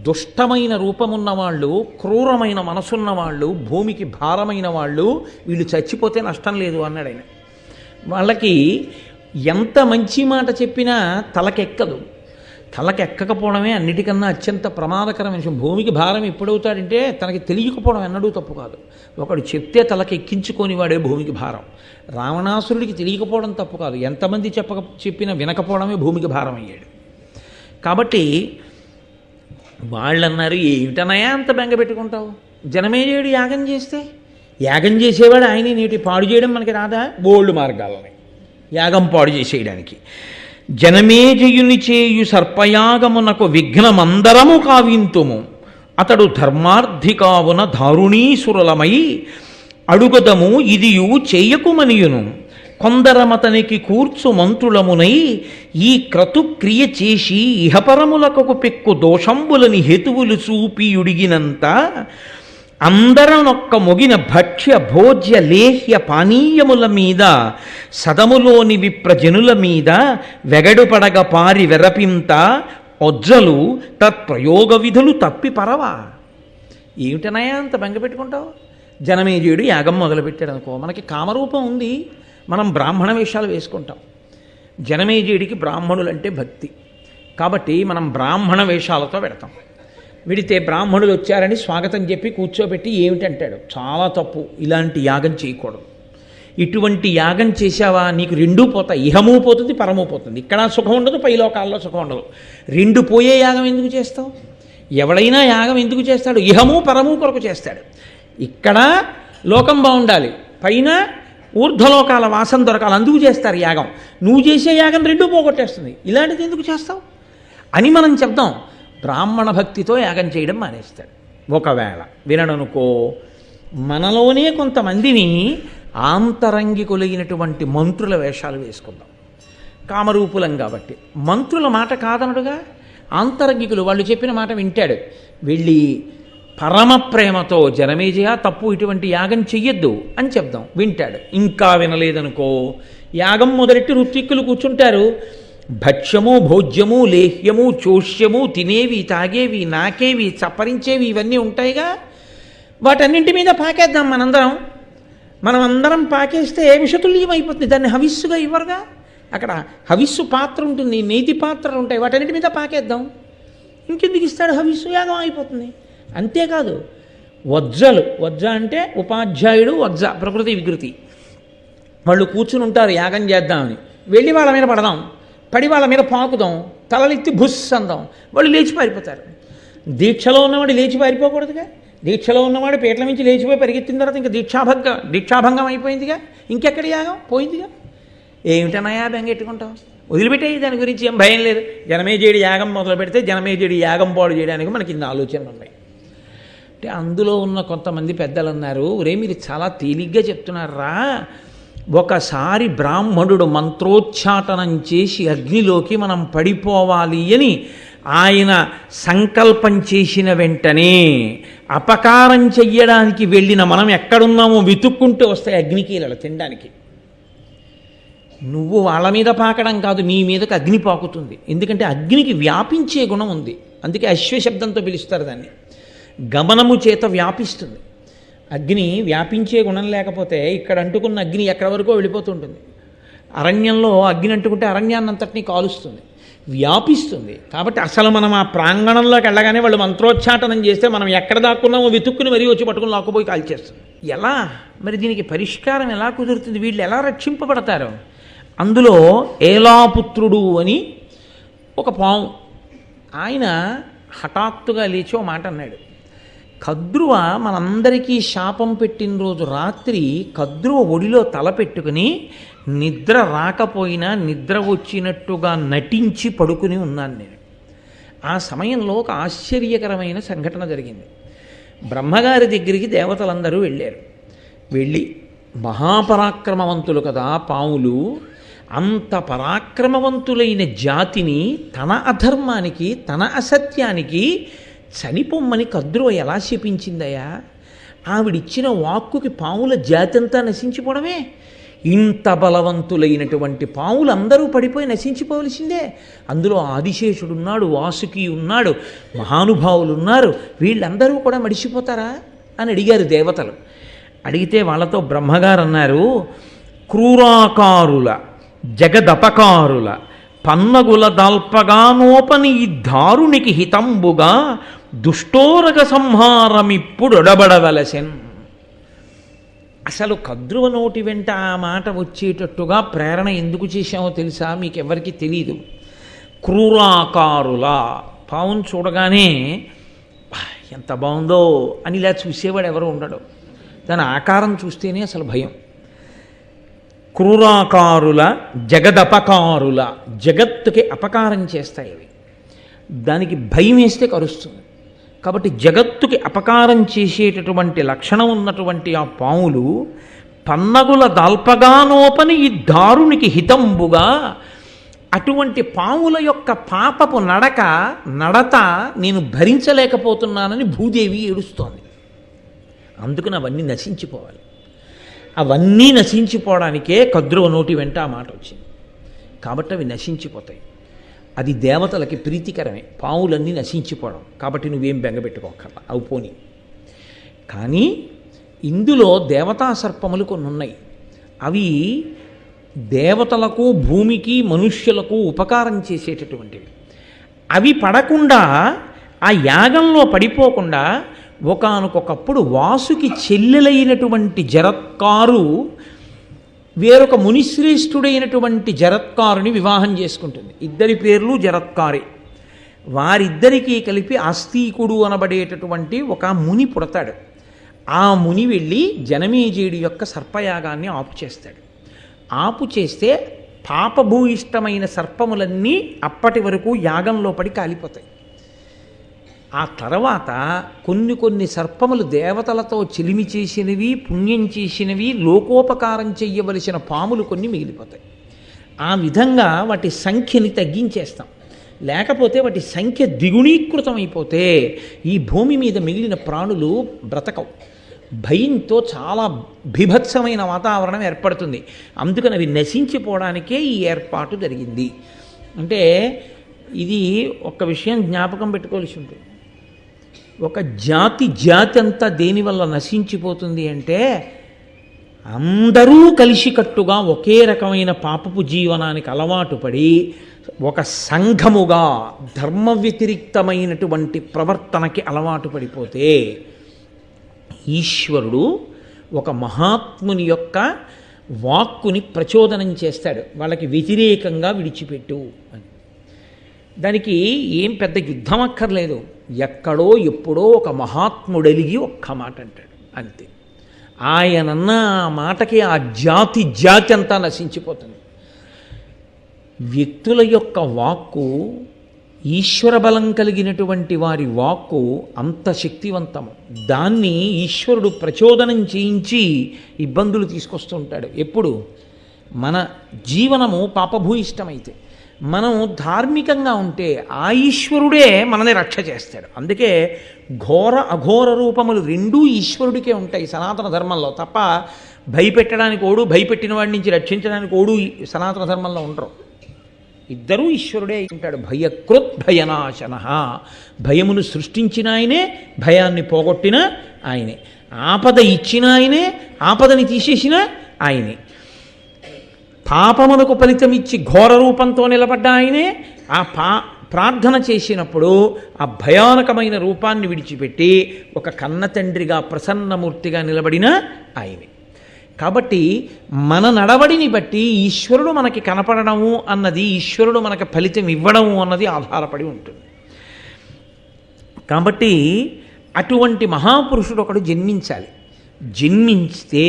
దుష్టమైన రూపమున్న వాళ్ళు, క్రూరమైన మనసున్న వాళ్ళు, భూమికి భారమైన వాళ్ళు, వీళ్ళు చచ్చిపోతే నష్టం లేదు అన్నాడు ఆయన. వాళ్ళకి ఎంత మంచి మాట చెప్పినా తలకెక్కదు. తలకెక్కకపోవడమే అన్నిటికన్నా అత్యంత ప్రమాదకరమైన విషయం. భూమికి భారం ఎప్పుడవుతాడంటే తనకి తెలియకపోవడం ఎన్నడూ తప్పు కాదు. ఒకడు చెప్తే తలకెక్కించుకొని వాడే భూమికి భారం. రావణాసురుడికి తెలియకపోవడం తప్పు కాదు, ఎంతమంది చెప్పినా వినకపోవడమే భూమికి భారం అయ్యాడు. కాబట్టి వాళ్ళన్నారు, ఏమిటనయా అంత బెంగ పెట్టుకుంటావు? జనమేజయుడు యాగం చేస్తే, యాగం చేసేవాడు ఆయనే. నేటి పాడు చేయడం మనకి రాదా? బోల్డ్ మార్గాలని యాగం పాడు చేసేయడానికి. జనమేజయుని చేయు సర్పయాగమునకు విఘ్నమందరము కావింతుము, అతడు ధర్మార్థి కావున దారుణీసురలమై అడుగదము ఇదియు చేయకుమనియును. కొందరమతనికి కూర్చు మంత్రులమునై ఈ క్రతుక్రియ చేసి ఇహపరములకు పెక్కు దోషంబులని హేతువులు చూపియుడిగినంత అందరనొక్క మొగిన భక్ష్య భోజ్య లేహ్య పానీయముల మీద సదములోని విప్రజనుల మీద వెగడుపడగ పారి వెరపింత ఒజ్జలు తత్ప్రయోగ విధులు తప్పి పరవా. ఏమిటనయా అంత బెంగ పెట్టుకుంటావు? జనమేజయుడు యాగం మొదలుపెట్టాడు అనుకో, మనకి కామరూపం ఉంది, మనం బ్రాహ్మణ వేషాలు వేసుకుంటాం. జనమేజయుడికి బ్రాహ్మణులంటే భక్తి కాబట్టి మనం బ్రాహ్మణ వేషాలతో పెడతాం. విడితే బ్రాహ్మణులు వచ్చారని స్వాగతం చెప్పి కూర్చోబెట్టి ఏమిటంటాడు, చాలా తప్పు, ఇలాంటి యాగం చేయకూడదు. ఇటువంటి యాగం చేశావా నీకు రెండూ పోతాయి, ఇహము పోతుంది, పరము పోతుంది. ఇక్కడ సుఖం ఉండదు, పైలోకాల్లో సుఖం ఉండదు. రెండు పోయే యాగం ఎందుకు చేస్తావు? ఎవడైనా యాగం ఎందుకు చేస్తాడు? ఇహము పరము కొరకు చేస్తాడు. ఇక్కడ లోకం బాగుండాలి, పైన ఊర్ధ్వలోకాల వాసం దొరకాలి, అందుకు చేస్తారు యాగం. నువ్వు చేసే యాగం రెండూ పోగొట్టేస్తుంది, ఇలాంటిది ఎందుకు చేస్తావు అని మనం చెప్దాం. బ్రాహ్మణ భక్తితో యాగం చేయడం మానేస్తాడు. ఒకవేళ వినడనుకో, మనలోనే కొంతమందిని ఆంతరంగికులైనటువంటి మంత్రుల వేషాలు వేసుకుందాం. కామరూపులం కాబట్టి మంత్రుల మాట కాదనడుగా, ఆంతరంగికులు వాళ్ళు చెప్పిన మాట వింటాడు. వెళ్ళి పరమ ప్రేమతో జనమేజయ తప్పు, ఇటువంటి యాగం చెయ్యొద్దు అని చెప్దాం. వింటాడు. ఇంకా వినలేదనుకో, యాగం మొదలెట్టి ఋత్విక్కులు కూర్చుంటారు. భక్ష్యము భోజ్యము లేహ్యము చోష్యము, తినేవి తాగేవి నాకేవి చప్పరించేవి ఇవన్నీ ఉంటాయిగా, వాటన్నింటి మీద పాకేద్దాం మనం అందరం పాకేస్తే విషతుల్యం అయిపోతుంది. దాన్ని హవిస్సుగా ఇవ్వరుగా, అక్కడ హవిస్సు పాత్ర ఉంటుంది, నేతి పాత్రలు ఉంటాయి, వాటన్నిటి మీద పాకేద్దాం. ఇంకెందుకు ఇస్తాడు హవిస్సు? యాగం అయిపోతుంది. అంతేకాదు వజ్జలు, వజ్జ అంటే ఉపాధ్యాయుడు, వజ్జ ప్రకృతి వికృతి, వాళ్ళు కూర్చుని ఉంటారు యాగం చేద్దామని. వెళ్ళి వాళ్ళ మీద పడదాం, పడి వాళ్ళ మీద పాకుదాం, తలలెత్తి బుస్ అందాం, వాళ్ళు లేచి పారిపోతారు. దీక్షలో ఉన్నవాడు లేచి పారిపోకూడదుగా. దీక్షలో ఉన్నవాడు పీటల నుంచి లేచిపోయి పరిగెత్తిన తర్వాత ఇంకా దీక్షాభంగం అయిపోయిందిగా, ఇంకెక్కడి యాగం పోయిందిగా. ఏమిటనయా బెంగెట్టుకుంటావు? వదిలిపెట్టే దాని గురించి ఏం భయం లేదు. జనమేజయుడి యాగం మొదలు పెడితే జనమేజయుడి యాగం పాడు చేయడానికి మనకి ఇన్ని ఆలోచనలు ఉన్నాయి. అంటే అందులో ఉన్న కొంతమంది పెద్దలు అన్నారు, ఒరే మీరు చాలా తేలిగ్గా చెప్తున్నారా, ఒకసారి బ్రాహ్మణుడు మంత్రోచ్చాటనం చేసి అగ్నిలోకి మనం పడిపోవాలి అని ఆయన సంకల్పం చేసిన వెంటనే అపకారం చెయ్యడానికి వెళ్ళిన మనం ఎక్కడున్నామో వెతుక్కుంటూ వస్తాయి అగ్నికీలలు తినడానికి. నువ్వు వాళ్ళ మీద పాకడం కాదు, నీ మీదకి అగ్ని పాకుతుంది. ఎందుకంటే అగ్నికి వ్యాపించే గుణం ఉంది. అందుకే అశ్వశబ్దంతో పిలుస్తారు దాన్ని. గమనము చేత వ్యాపిస్తుంది అగ్ని. వ్యాపించే గుణం లేకపోతే ఇక్కడ అంటుకున్న అగ్ని ఎక్కడి వరకు వెళ్ళిపోతుంటుంది. అరణ్యంలో అగ్ని అంటుకుంటే అరణ్యాన్నంతటినీ కాలుస్తుంది, వ్యాపిస్తుంది. కాబట్టి అసలు మనం ఆ ప్రాంగణంలోకి వెళ్ళగానే వాళ్ళు మంత్రోచ్చాటనం చేస్తే మనం ఎక్కడ దాక్కున్నామో వెతుక్కుని మరీ వచ్చి పట్టుకుని లాక్కుపోయి కాల్చేస్తుంది. ఎలా మరి దీనికి పరిష్కారం ఎలా కుదురుతుంది? వీళ్ళు ఎలా రక్షింపబడతారు? అందులో ఏలాపుత్రుడు అని ఒక పాము, ఆయన హఠాత్తుగా లేచి ఓ మాట అన్నాడు. కద్రువ మనందరికీ శాపం పెట్టిన రోజు రాత్రి కద్రువ ఒడిలో తల పెట్టుకుని నిద్ర రాకపోయినా నిద్ర వచ్చినట్టుగా నటించి పడుకుని ఉన్నాను నేను. ఆ సమయంలో ఒక ఆశ్చర్యకరమైన సంఘటన జరిగింది. బ్రహ్మగారి దగ్గరికి దేవతలందరూ వెళ్ళారు. వెళ్ళి మహాపరాక్రమవంతులు కదా పాములు, అంత పరాక్రమవంతులైన జాతిని తన అధర్మానికి తన అసత్యానికి చనిపోమ్మని కద్రువ ఎలా శపించిందయ్యా? ఆవిడిచ్చిన వాక్కుకి పాముల జాతి అంతా నశించిపోవడమే. ఇంత బలవంతులైనటువంటి పాములు అందరూ పడిపోయి నశించిపోవలసిందే. అందులో ఆదిశేషుడున్నాడు, వాసుకి ఉన్నాడు, మహానుభావులు ఉన్నారు. వీళ్ళందరూ కూడా మడిసిపోతారా అని అడిగారు దేవతలు. అడిగితే వాళ్ళతో బ్రహ్మగారు అన్నారు, క్రూరాకారుల జగదపకారుల పన్నగుల దల్పగానోపని ఈ దారునికి హితంబుగా దుష్టోరగ సంహారమిప్పుడొడబడవలసెన్. అసలు కద్రువ నోటి వెంట ఆ మాట వచ్చేటట్టుగా ప్రేరణ ఎందుకు చేశామో తెలుసా? మీకెవరికి తెలీదు. క్రూరాకారుల పావును చూడగానే ఎంత బాగుందో అని ఇలా చూసేవాడు ఎవరు ఉండడు. దాని ఆకారం చూస్తేనే అసలు భయం. క్రూరాకారుల జగదపకారుల, జగత్తుకి అపకారం చేస్తాయి అవి. దానికి భయం వేస్తే కరుస్తుంది. కాబట్టి జగత్తుకి అపకారం చేసేటటువంటి లక్షణం ఉన్నటువంటి ఆ పాములు పన్నగుల దల్పగానోపని ఈ దారునికి హితంబుగా, అటువంటి పాముల యొక్క పాపపు నడత నేను భరించలేకపోతున్నానని భూదేవి ఏడుస్తోంది. అందుకని అవన్నీ నశించిపోవాలి. అవన్నీ నశించిపోవడానికే కద్రువ నోటి వెంట ఆ మాట వచ్చింది. కాబట్టి అవి నశించిపోతాయి. అది దేవతలకి ప్రీతికరమే, పావులన్నీ నశించిపోవడం. కాబట్టి నువ్వేం బెంగపెట్టుకోకర్లా, అవి పోని. కానీ ఇందులో దేవతా సర్పములు కొన్ని ఉన్నాయి. అవి దేవతలకు, భూమికి, మనుష్యులకు ఉపకారం చేసేటటువంటివి. అవి పడకుండా, ఆ యాగంలో పడిపోకుండా ఒకానొకప్పుడు వాసుకి చెల్లెలైనటువంటి జరత్కారు వేరొక మునిశ్రేష్ఠుడైనటువంటి జరత్కారుని వివాహం చేసుకుంటుంది. ఇద్దరి పేర్లు జరత్కారే. వారిద్దరికీ కలిపి ఆస్తికుడు అనబడేటటువంటి ఒక ముని పుడతాడు. ఆ ముని వెళ్ళి జనమేజయుడి యొక్క సర్పయాగాన్ని ఆపు చేస్తాడు. ఆపు చేస్తే పాపభూయిష్టమైన సర్పములన్నీ అప్పటి వరకు యాగంలో పడి కాలిపోతాయి. ఆ తర్వాత కొన్ని సర్పములు దేవతలతో చెలిమి చేసినవి, పుణ్యం చేసినవి, లోకోపకారం చెయ్యవలసిన పాములు కొన్ని మిగిలిపోతాయి. ఆ విధంగా వాటి సంఖ్యని తగ్గించేస్తాం. లేకపోతే వాటి సంఖ్య ద్విగుణీకృతం అయిపోతే ఈ భూమి మీద మిగిలిన ప్రాణులు బ్రతకవు. భయంతో చాలా బీభత్సమైన వాతావరణం ఏర్పడుతుంది. అందుకని అవి నశించిపోవడానికే ఈ ఏర్పాటు జరిగింది. అంటే ఇది ఒక విషయం జ్ఞాపకం పెట్టుకోవాల్సి ఉంటుంది. ఒక జాతి అంతా దేనివల్ల నశించిపోతుంది అంటే, అందరూ కలిసికట్టుగా ఒకే రకమైన పాపపు జీవనానికి అలవాటు పడి ఒక సంఘముగా ధర్మ వ్యతిరిక్తమైనటువంటి ప్రవర్తనకి అలవాటు పడిపోతే ఈశ్వరుడు ఒక మహాత్ముని యొక్క వాక్కుని ప్రచోదనం చేస్తాడు, వాళ్ళకి వ్యతిరేకంగా విడిచిపెట్టు అని. దానికి ఏం పెద్ద యుద్ధం అక్కర్లేదు. ఎక్కడో ఎప్పుడో ఒక మహాత్ముడలిగి ఒక్క మాట అంటాడు అంతే. ఆయనన్న ఆ మాటకి ఆ జాతి అంతా నశించిపోతుంది. వ్యక్తుల యొక్క వాక్కు, ఈశ్వర బలం కలిగినటువంటి వారి వాక్కు అంత శక్తివంతము. దాన్ని ఈశ్వరుడు ప్రచోదనం చేయించి ఇబ్బందులు తీసుకొస్తూ ఉంటాడు. ఎప్పుడు మన జీవనము పాపభూయిష్టమైతే, మనం ధార్మికంగా ఉంటే ఆ ఈశ్వరుడే మనని రక్ష చేస్తాడు. అందుకే ఘోర అఘోర రూపములు రెండూ ఈశ్వరుడికే ఉంటాయి సనాతన ధర్మంలో. తప్ప భయపెట్టడానికి ఓడు, భయపెట్టిన వాడి నుంచి రక్షించడానికి ఓడు సనాతన ధర్మంలో ఉండరు. ఇద్దరూ ఈశ్వరుడే ఉంటాడు. భయకృత్ భయనాశన, భయమును సృష్టించిన ఆయనే, భయాన్ని పోగొట్టిన ఆయనే, ఆపద ఇచ్చిన ఆయనే, ఆపదని తీసేసిన ఆయనే, పాపమునకు ఫలితమిచ్చి ఘోర రూపంతో నిలబడ్డ ఆయనే, ఆ ప్రార్థన చేసినప్పుడు ఆ భయానకమైన రూపాన్ని విడిచిపెట్టి ఒక కన్న తండ్రిగా ప్రసన్నమూర్తిగా నిలబడిన ఆయనే. కాబట్టి మన నడవడిని బట్టి ఈశ్వరుడు మనకి కనపడము అన్నది, ఈశ్వరుడు మనకు ఫలితం ఇవ్వడము అన్నది ఆధారపడి ఉంటుంది. కాబట్టి అటువంటి మహాపురుషుడు ఒకడు జన్మించాలి. జన్మించితే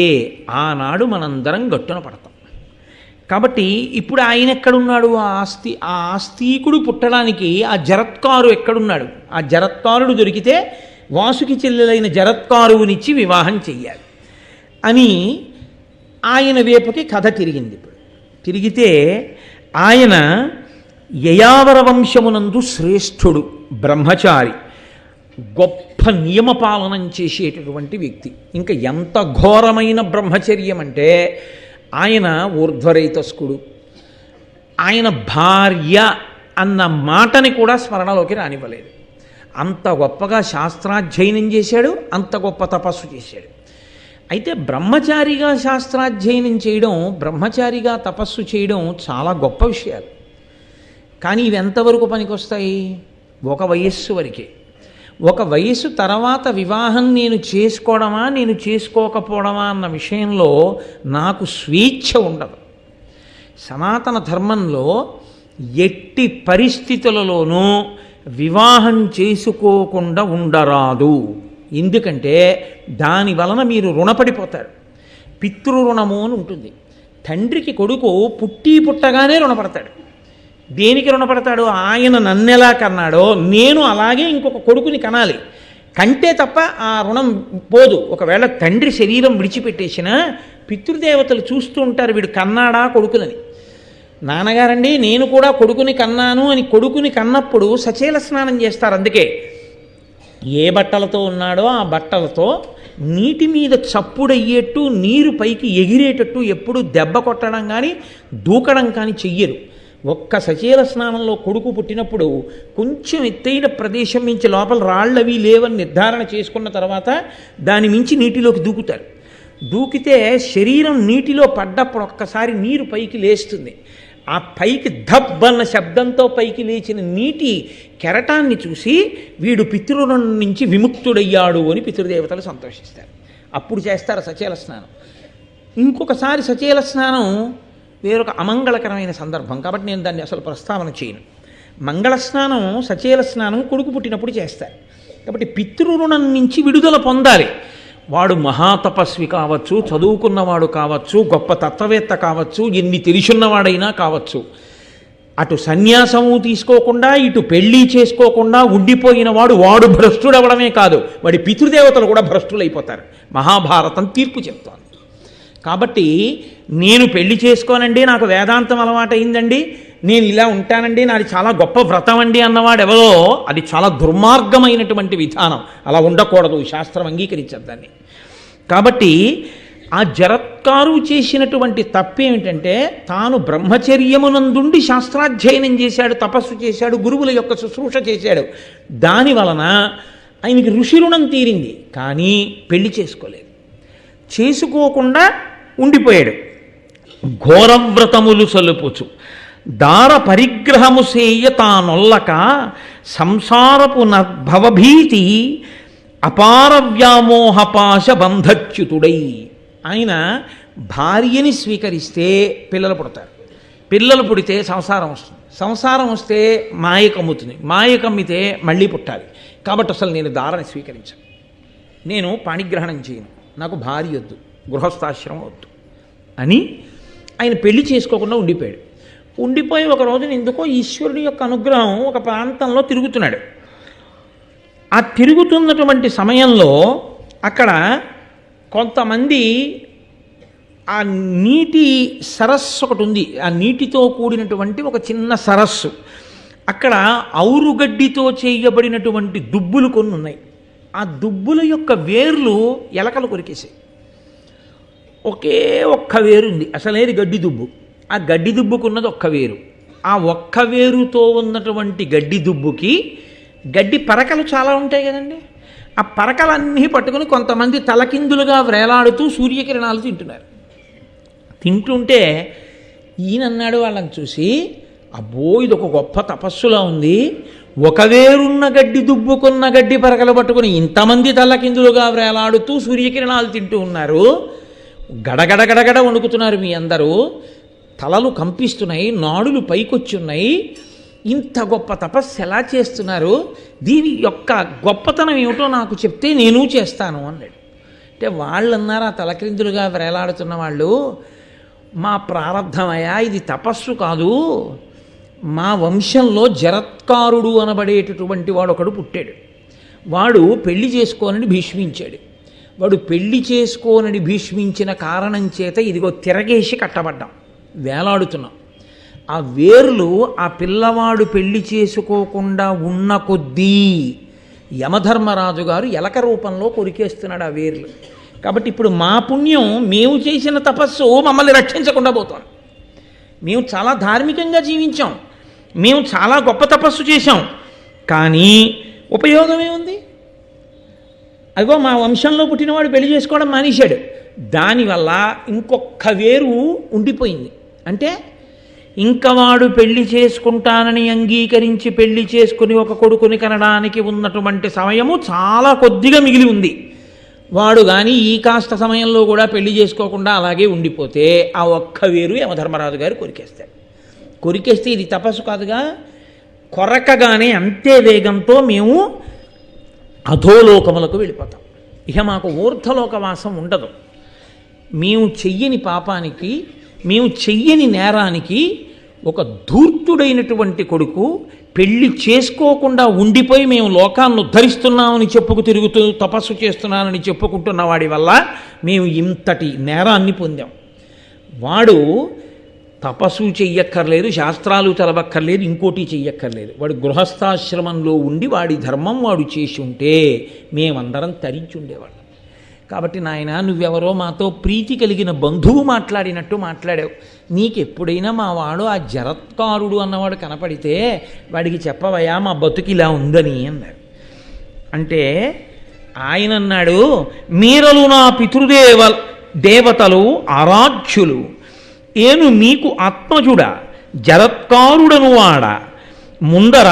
ఆనాడు మనందరం గట్టున పడతాం. కాబట్టి ఇప్పుడు ఆయన ఎక్కడున్నాడు? ఆ ఆస్తికుడు పుట్టడానికి ఆ జరత్కారు ఎక్కడున్నాడు? ఆ జరత్కారుడు దొరికితే వాసుకి చెల్లెలైన జరత్కారువునిచ్చి వివాహం చెయ్యాలి అని ఆయన వైపుకి కథ తిరిగింది. ఇప్పుడు తిరిగితే ఆయన యయావర వంశమునందు శ్రేష్ఠుడు, బ్రహ్మచారి, గొప్ప నియమపాలనం చేసేటటువంటి వ్యక్తి. ఇంకా ఎంత ఘోరమైన బ్రహ్మచర్యం అంటే ఆయన ఊర్ధ్వరైతస్కుడు. ఆయన భార్య అన్న మాటని కూడా స్మరణలోకి రానివ్వలేదు. అంత గొప్పగా శాస్త్రాధ్యయనం చేశాడు, అంత గొప్ప తపస్సు చేశాడు. అయితే బ్రహ్మచారిగా శాస్త్రాధ్యయనం చేయడం, బ్రహ్మచారిగా తపస్సు చేయడం చాలా గొప్ప విషయాలు. కానీ ఇవి ఎంతవరకు పనికొస్తాయి? ఒక వయస్సు వరకే. ఒక వయస్సు తర్వాత వివాహం నేను చేసుకోవడమా నేను చేసుకోకపోవడమా అన్న విషయంలో నాకు స్వేచ్ఛ ఉండదు. సనాతన ధర్మంలో ఎట్టి పరిస్థితులలోనూ వివాహం చేసుకోకుండా ఉండరాదు. ఎందుకంటే దాని వలన మీరు రుణపడిపోతారు. పితృరుణము అని ఉంటుంది. తండ్రికి కొడుకు పుట్టగానే రుణపడతాడు. దేనికి రుణపడతాడు? ఆయన నన్నెలా కన్నాడో నేను అలాగే ఇంకొక కొడుకుని కనాలి. కంటే తప్ప ఆ రుణం పోదు. ఒకవేళ తండ్రి శరీరం విడిచిపెట్టేసినా పితృదేవతలు చూస్తూ ఉంటారు, వీడు కన్నాడా కొడుకులని. నాన్నగారండి నేను కూడా కొడుకుని కన్నాను అని కొడుకుని కన్నప్పుడు సచేల స్నానం చేస్తారు. అందుకే ఏ బట్టలతో ఉన్నాడో ఆ బట్టలతో నీటి మీద చప్పుడయ్యేట్టు, నీరు పైకి ఎగిరేటట్టు ఎప్పుడు దెబ్బ కొట్టడం కానీ దూకడం కానీ చెయ్యరు. ఒక్క సచేల స్నానంలో కొడుకు పుట్టినప్పుడు కొంచెం ఎత్తైన ప్రదేశం నుంచి లోపల రాళ్ళవి లేవని నిర్ధారణ చేసుకున్న తర్వాత దాని మించి నీటిలోకి దూకుతారు. దూకితే శరీరం నీటిలో పడ్డప్పుడు ఒక్కసారి నీరు పైకి లేస్తుంది. ఆ పైకి ధబ్ అన్న శబ్దంతో పైకి లేచిన నీటి కెరటాన్ని చూసి వీడు పితృరుణం నుంచి విముక్తుడయ్యాడు అని పితృదేవతలు సంతోషిస్తారు. అప్పుడు చేస్తారు సచేల స్నానం. ఇంకొకసారి సచేల స్నానం వేరొక అమంగళకరమైన సందర్భం కాబట్టి నేను దాన్ని అసలు ప్రస్తావన చేయను. మంగళ స్నానం, సచేల స్నానం కొడుకు పుట్టినప్పుడు చేస్తారు. కాబట్టి పితృరుణం నుంచి విడుదల పొందాలి. వాడు మహాతపస్వి కావచ్చు, చదువుకున్నవాడు కావచ్చు, గొప్ప తత్వవేత్త కావచ్చు, ఎన్ని తెలిసున్నవాడైనా కావచ్చు, అటు సన్యాసము తీసుకోకుండా ఇటు పెళ్ళి చేసుకోకుండా ఉండిపోయిన వాడు భ్రష్టుడవడమే కాదు, వాడి పితృదేవతలు కూడా భ్రష్టులైపోతారు. మహాభారతం తీర్పు చెప్తోంది. కాబట్టి నేను పెళ్లి చేసుకోనండి, నాకు వేదాంతం అలవాటైందండి, నేను ఇలా ఉంటానండి, నాది చాలా గొప్ప వ్రతం అండి అన్నవాడెవరో అది చాలా దుర్మార్గమైనటువంటి విధానం. అలా ఉండకూడదు, శాస్త్రం అంగీకరించదు దాన్ని. కాబట్టి ఆ జరత్కారు చేసినటువంటి తప్పేమిటంటే తాను బ్రహ్మచర్యమునందుండి శాస్త్రాధ్యయనం చేశాడు, తపస్సు చేశాడు, గురువుల యొక్క శుశ్రూష చేశాడు. దాని వలన ఆయనకి ఋషి రుణం తీరింది. కానీ పెళ్లి చేసుకోలేదు, చేసుకోకుండా ఉండిపోయాడు. ఘోరవ్రతములు సలుపుచు దార పరిగ్రహము సేయ తానొల్లక సంసారపు భవభీతి అపార వ్యామోహపాశ బంధచ్యుతుడై. ఆయన భార్యని స్వీకరిస్తే పిల్లలు పుడతారు, పిల్లలు పుడితే సంసారం వస్తుంది, సంసారం వస్తే మాయ కమ్ముతుంది, మాయ కమ్మితే మళ్ళీ పుట్టాలి. కాబట్టి అసలు నేను దారని స్వీకరించను, నేను పాణిగ్రహణం చేయను, నాకు భార్య వద్దు, గృహస్థాశ్రమం వద్దు అని ఆయన పెళ్లి చేసుకోకుండా ఉండిపోయాడు. ఉండిపోయి ఒక రోజున ఎందుకో ఈశ్వరుని యొక్క అనుగ్రహం ఒక ప్రాంతంలో తిరుగుతున్నాడు. ఆ తిరుగుతున్నటువంటి సమయంలో అక్కడ కొంతమంది ఆ నీటి సరస్సు ఒకటి ఉంది, ఆ నీటితో కూడినటువంటి ఒక చిన్న సరస్సు, అక్కడ ఔరుగడ్డితో చేయబడినటువంటి దుబ్బులు కొన్ని ఉన్నాయి. ఆ దుబ్బుల యొక్క వేర్లు ఎలకలు కొరికేసాయి. ఒకే ఒక్క వేరు ఉంది, అసలేది గడ్డి దుబ్బు. ఆ గడ్డి దుబ్బుకున్నది ఒక్క వేరు. ఆ ఒక్క వేరుతో ఉన్నటువంటి గడ్డి దుబ్బుకి గడ్డి పరకలు చాలా ఉంటాయి కదండి, ఆ పరకలన్నీ పట్టుకుని కొంతమంది తలకిందులుగా వ్రేలాడుతూ సూర్యకిరణాలు తింటున్నారు. తింటుంటే ఈయనన్నాడు వాళ్ళని చూసి, అబ్బో ఇది ఒక గొప్ప తపస్సులా ఉంది, ఒక వేరున్న గడ్డి దుబ్బుకున్న గడ్డి పరకలు పట్టుకుని ఇంతమంది తలకిందులుగా వ్రేలాడుతూ సూర్యకిరణాలు తింటూ ఉన్నారు, గడగడ గడగడ వణుకుతున్నారు మీ అందరూ, తలలు కంపిస్తున్నాయి, నాడులు పైకొచ్చున్నాయి, ఇంత గొప్ప తపస్సు ఎలా చేస్తున్నారు, దీని యొక్క గొప్పతనం ఏమిటో నాకు చెప్తే నేను చేస్తాను అన్నాడు. అంటే వాళ్ళు అన్నారు, ఆ తలక్రిందులుగా వేలాడుతున్న వాళ్ళు, మా ప్రారంధమయ్యా, ఇది తపస్సు కాదు, మా వంశంలో జరత్కారుడు అనబడేటటువంటి వాడు ఒకడు పుట్టాడు. వాడు పెళ్లి చేసుకోనని భీష్మించాడు. వాడు పెళ్లి చేసుకోనని భీష్మించిన కారణం చేత ఇదిగో తిరగేసి కట్టబడ్డాం, వేలాడుతున్నాం. ఆ వేర్లు ఆ పిల్లవాడు పెళ్లి చేసుకోకుండా ఉన్న కొద్దీ యమధర్మరాజు గారు ఎలక రూపంలో కొరికేస్తున్నాడు ఆ వేర్లు. కాబట్టి ఇప్పుడు మా పుణ్యం, మేము చేసిన తపస్సు మమ్మల్ని రక్షించకుండా పోతాం. మేము చాలా ధార్మికంగా జీవించాం, మేము చాలా గొప్ప తపస్సు చేశాం, కానీ ఉపయోగమే ఉంది. అదిగో మా వంశంలో పుట్టినవాడు పెళ్లి చేసుకోవడం మానేశాడు, దానివల్ల ఇంకొక వేరు ఉండిపోయింది. అంటే ఇంకా వాడు పెళ్లి చేసుకుంటానని అంగీకరించి పెళ్లి చేసుకుని ఒక కొడుకుని కనడానికి ఉన్నటువంటి సమయము చాలా కొద్దిగా మిగిలి ఉంది. వాడు కానీ ఈ కాస్త సమయంలో కూడా పెళ్లి చేసుకోకుండా అలాగే ఉండిపోతే ఆ ఒక్క వేరు యమధర్మరాజు గారు కొరికేస్తాడు. కొరికేస్తే ఇది తపస్సు కాదుగా, కొరకగానే అంతే వేగంతో మేము అధోలోకములకు వెళ్ళిపోతాం. ఇక మాకు ఊర్ధ్వలోకవాసం ఉండదు. మేము చెయ్యని పాపానికి, మేము చెయ్యని నేరానికి ఒక ధూర్తుడైనటువంటి కొడుకు పెళ్లి చేసుకోకుండా ఉండిపోయి మేము లోకాన్ని ఉద్ధరిస్తున్నామని చెప్పుకు తిరుగుతూ తపస్సు చేస్తున్నానని చెప్పుకుంటున్న వాడి వల్ల మేము ఇంతటి నేరాన్ని పొందాం. వాడు తపస్సు చెయ్యక్కర్లేదు, శాస్త్రాలు చదవక్కర్లేదు, ఇంకోటి చెయ్యక్కర్లేదు. వాడు గృహస్థాశ్రమంలో ఉండి వాడి ధర్మం వాడు చేసి ఉంటే మేమందరం తరించి ఉండేవాళ్ళం. కాబట్టి నాయన, నువ్వెవరో మాతో ప్రీతి కలిగిన బంధువు మాట్లాడినట్టు మాట్లాడావు. నీకెప్పుడైనా మా వాడు ఆ జరత్కారుడు అన్నవాడు కనపడితే వాడికి చెప్పవయ్యా మా బతుకి ఇలా ఉందని అన్నాడు. అంటే ఆయన అన్నాడు, మీరలు నా దేవతలు ఆరాధ్యులు, ఏను మీకు ఆత్మజుడ జరత్కారుడను వాడ, ముందర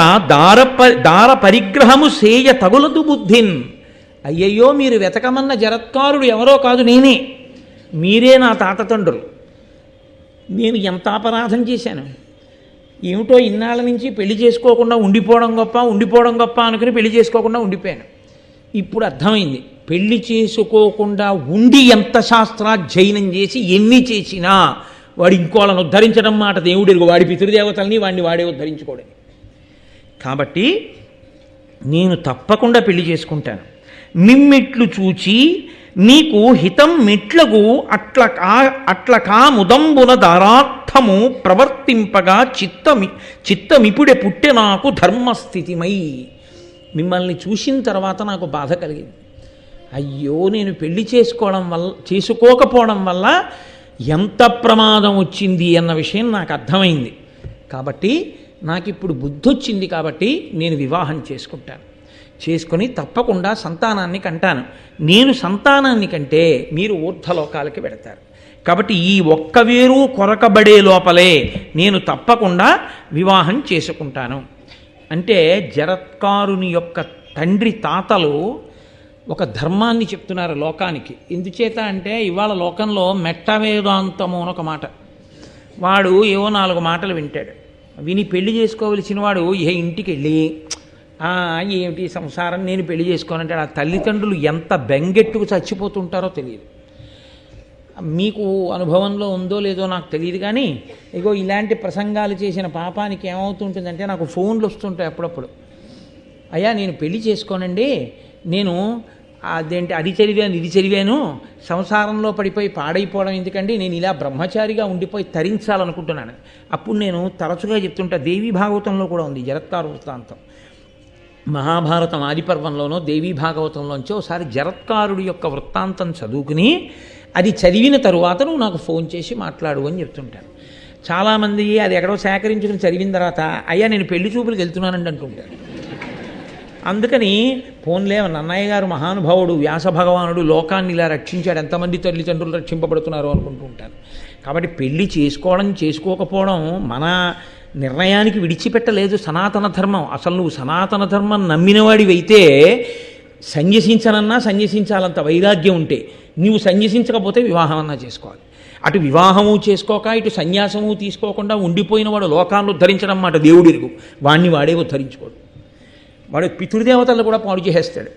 దార పరిగ్రహము సేయ తగులదు బుద్ధిన్. అయ్యయ్యో, మీరు వెతకమన్న జరత్కారుడు ఎవరో కాదు, నేనే. మీరే నా తాత తండ్రులు. నేను ఎంత అపరాధం చేశాను ఏమిటో, ఇన్నాళ్ళ నుంచి పెళ్లి చేసుకోకుండా ఉండిపోవడం గొప్ప అనుకుని పెళ్లి చేసుకోకుండా ఉండిపోయాను. ఇప్పుడు అర్థమైంది, పెళ్లి చేసుకోకుండా ఉండి ఎంత శాస్త్రాధ్యయనం చేసి ఎన్ని చేసినా వాడు ఇంకోళ్ళని ఉద్ధరించడం మాట దేవుడు, వాడి పితృదేవతల్ని వాడే ఉద్ధరించుకోవడం. కాబట్టి నేను తప్పకుండా పెళ్లి చేసుకుంటాను. మిమ్మిట్లు చూచి నీకు హితం మెట్లగు అట్లకా ముదంబున దారార్థము ప్రవర్తింపగా చిత్తమిపుడే పుట్టె నాకు ధర్మస్థితిమై. మిమ్మల్ని చూసిన తర్వాత నాకు బాధ కలిగింది. అయ్యో, నేను పెళ్లి చేసుకోకపోవడం వల్ల ఎంత ప్రమాదం వచ్చింది అన్న విషయం నాకు అర్థమైంది. కాబట్టి నాకు ఇప్పుడు బుద్ధి వచ్చింది, కాబట్టి నేను వివాహం చేసుకుని తప్పకుండా సంతానాన్ని కంటాను. నేను సంతానాన్ని కంటే మీరు ఊర్ధ్వలోకాలకి వెడతారు. కాబట్టి ఈ ఒక్క వేరు కొరకబడే లోపలే నేను తప్పకుండా వివాహం చేసుకుంటాను. అంటే జరత్కారుని యొక్క తండ్రి తాతలు ఒక ధర్మాన్ని చెప్తున్నారు లోకానికి. ఎందుచేత అంటే ఇవాళ లోకంలో మెట్ట వేదాంతము అని ఒక మాట, వాడు ఏవో 4 మాటలు వింటాడు. విని పెళ్లి చేసుకోవలసిన వాడు ఇంటికి వెళ్ళి ఏమిటి సంసారం, నేను పెళ్లి చేసుకోనంటాడు. ఆ తల్లిదండ్రులు ఎంత బెంగెట్టుకు చచ్చిపోతుంటారో తెలియదు. మీకు అనుభవంలో ఉందో లేదో నాకు తెలియదు కానీ ఇగో ఇలాంటి ప్రసంగాలు చేసిన పాపానికి ఏమవుతుంటుందంటే నాకు ఫోన్లు వస్తుంటాయి అప్పుడప్పుడు. అయ్యా నేను పెళ్లి చేసుకోనండి, నేను అదేంటి అది చదివాను ఇది చదివాను, సంసారంలో పడిపోయి పాడైపోవడం ఎందుకండి, నేను ఇలా బ్రహ్మచారిగా ఉండిపోయి తరించాలనుకుంటున్నాను. అప్పుడు నేను తరచుగా చెప్తుంటా, దేవీ భాగవతంలో కూడా ఉంది జరత్కారు వృత్తాంతం. మహాభారతం ఆదిపర్వంలోనో దేవీ భాగవతంలోంచి ఒకసారి జరత్కారుడి యొక్క వృత్తాంతం చదువుకుని అది చదివిన తరువాత నువ్వు నాకు ఫోన్ చేసి మాట్లాడు అని చెప్తుంటాను. చాలామంది అది ఎక్కడో సేకరించుకుని చదివిన తర్వాత అయ్యా నేను పెళ్లి చూపులకు వెళ్తున్నానండి అంటుంటారు. అందుకని ఫోన్లే నన్నయ్య గారు మహానుభావుడు వ్యాస భగవానుడు లోకాన్ని ఇలా రక్షించాడు, ఎంతమంది తల్లిదండ్రులు రక్షింపబడుతున్నారు అనుకుంటూ ఉంటారు. కాబట్టి పెళ్లి చేసుకోవడం చేసుకోకపోవడం మన నిర్ణయానికి విడిచిపెట్టలేదు సనాతన ధర్మం. అసలు నువ్వు సనాతన ధర్మం నమ్మినవాడివైతే సన్యసించనన్నా సన్యసించాలంత వైరాగ్యం ఉంటే, నువ్వు సన్యసించకపోతే వివాహం అన్నా చేసుకోవాలి. అటు వివాహము చేసుకోక ఇటు సన్యాసము తీసుకోకుండా ఉండిపోయిన వాడు లోకాన్ని ఉద్ధరించడం మాట దేవుడిరుగు, వాణ్ణి వాడే ఉద్ధరించుకోడు, వాడు పితృదేవతలు కూడా పాడు చేసేస్తాడు.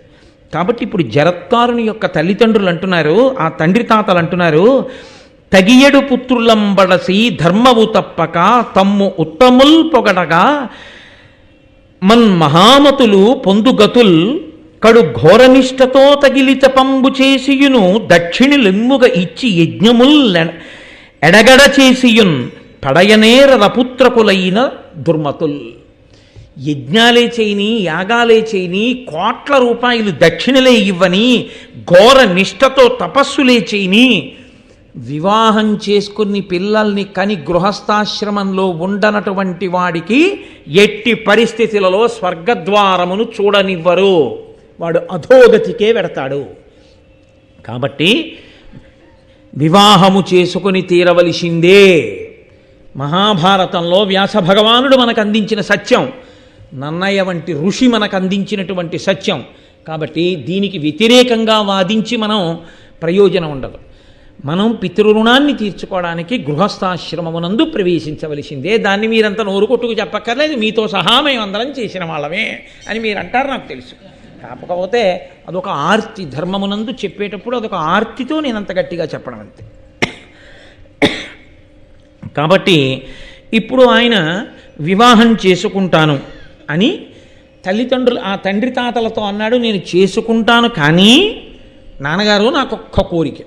కాబట్టి ఇప్పుడు జరత్కారుని యొక్క తల్లిదండ్రులు అంటున్నారు, ఆ తండ్రి తాతలు అంటున్నారు, తగియడు పుత్రులంబడసి ధర్మవు తప్పక తమ్ము ఉత్తముల్ పొగడగా మన్ మహామతులు పొందుగతుల్ కడు ఘోరనిష్టతో తగిలిత పంబు చేసియును దక్షిణి లెమ్ముగా ఇచ్చి యజ్ఞముల్ ఎడగడ చేసియున్ పడయనేర రపుత్రకులైన దుర్మతుల్. యజ్ఞాలే చేయని యాగాలే చేయని కోట్ల రూపాయలు దక్షిణలే ఇవ్వని ఘోర నిష్టతో తపస్సులే చేయని వివాహం చేసుకుని పిల్లల్ని కని గృహస్థాశ్రమంలో ఉండనటువంటి వాడికి ఎట్టి పరిస్థితులలో స్వర్గద్వారమును చూడనివ్వరు, వాడు అధోగతికే వెడతాడు. కాబట్టి వివాహము చేసుకుని తీరవలసిందే. మహాభారతంలో వ్యాస భగవానుడు మనకు అందించిన సత్యం, నన్నయ్య వంటి ఋషి మనకు అందించినటువంటి సత్యం. కాబట్టి దీనికి వ్యతిరేకంగా వాదించి మనం ప్రయోజనం ఉండదు. మనం పితృరుణాన్ని తీర్చుకోవడానికి గృహస్థాశ్రమమునందు ప్రవేశించవలసిందే. దాన్ని మీరంతా నోరు కొట్టుకు చెప్పక్కర్లేదు, మీతో సహా మేమందరం చేసిన వాళ్ళమే అని మీరు అంటారు, నాకు తెలుసు. కాకపోతే అదొక ఆర్తి, ధర్మమునందు చెప్పేటప్పుడు అదొక ఆర్తితో నేను అంత గట్టిగా చెప్పడం అంతే. కాబట్టి ఇప్పుడు ఆయన వివాహం చేసుకుంటాను అని తల్లిదండ్రులు ఆ తండ్రి తాతలతో అన్నాడు, నేను చేసుకుంటాను కానీ నాన్నగారు నాకు ఒక్క కోరిక,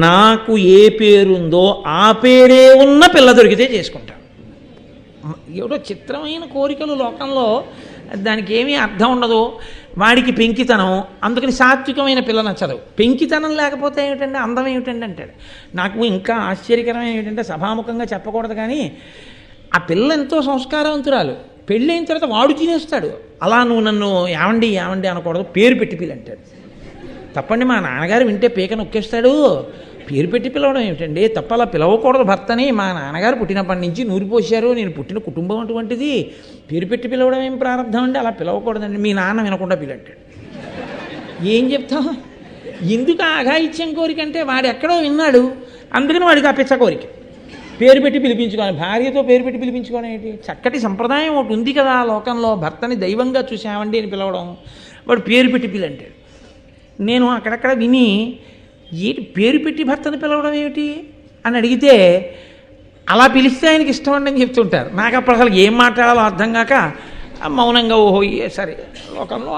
నాకు ఏ పేరుందో ఆ పేరే ఉన్న పిల్ల దొరికితే చేసుకుంటాను. ఏదో చిత్రమైన కోరికలు లోకంలో, దానికి ఏమీ అర్థం ఉండదు. వాడికి పెంకితనం, అందుకని సాత్వికమైన పిల్ల నచ్చదు. పెంకితనం లేకపోతే ఏమిటంటే అందం ఏమిటండి అంటాడు. నాకు ఇంకా ఆశ్చర్యకరమైన ఏమిటంటే సభాముఖంగా చెప్పకూడదు కానీ ఆ పిల్ల ఎంతో సంస్కారవంతురాలు, పెళ్ళైన తర్వాత వాడు తినేస్తాడు. అలా నువ్వు నన్ను ఏమండి ఏమండి అనకూడదు, పేరు పెట్టి పిల్ల అంటాడు. తప్పండి, మా నాన్నగారు వింటే పీక నొక్కేస్తాడు. పేరు పెట్టి పిలవడం ఏమిటండి, తప్ప అలా పిలవకూడదు భర్తని. మా నాన్నగారు పుట్టినప్పటి నుంచి నూరి పోశారు, నేను పుట్టిన కుటుంబం అటువంటిది, పేరు పెట్టి పిలవడం ఏం ప్రారంభం అండి, అలా పిలవకూడదండి, మీ నాన్న వినకుండా పిల్లంటాడు. ఏం చెప్తాం, ఎందుకు ఆఘాయిత్యం కోరిక అంటే వాడు ఎక్కడో విన్నాడు, అందుకని వాడికి ఆ పిచ్చ కోరిక. పేరు పెట్టి పిలిపించుకోవాలి, భార్యతో పేరు పెట్టి పిలిపించుకోవడం ఏంటి? చక్కటి సంప్రదాయం ఒకటి ఉంది కదా లోకంలో, భర్తని దైవంగా చూసామండి అని పిలవడం. వాడు పేరు పెట్టి పిల్లంటాడు. నేను అక్కడక్కడ విని ఏంటి పేరు పెట్టి భర్తను పిలవడం ఏమిటి అని అడిగితే అలా పిలిస్తే ఆయనకి ఇష్టం అండి అని చెప్తుంటారు. నాకు అప్పుడు అసలు ఏం మాట్లాడాలో అర్థం కాక మౌనంగా ఓహో సరే, లోకంలో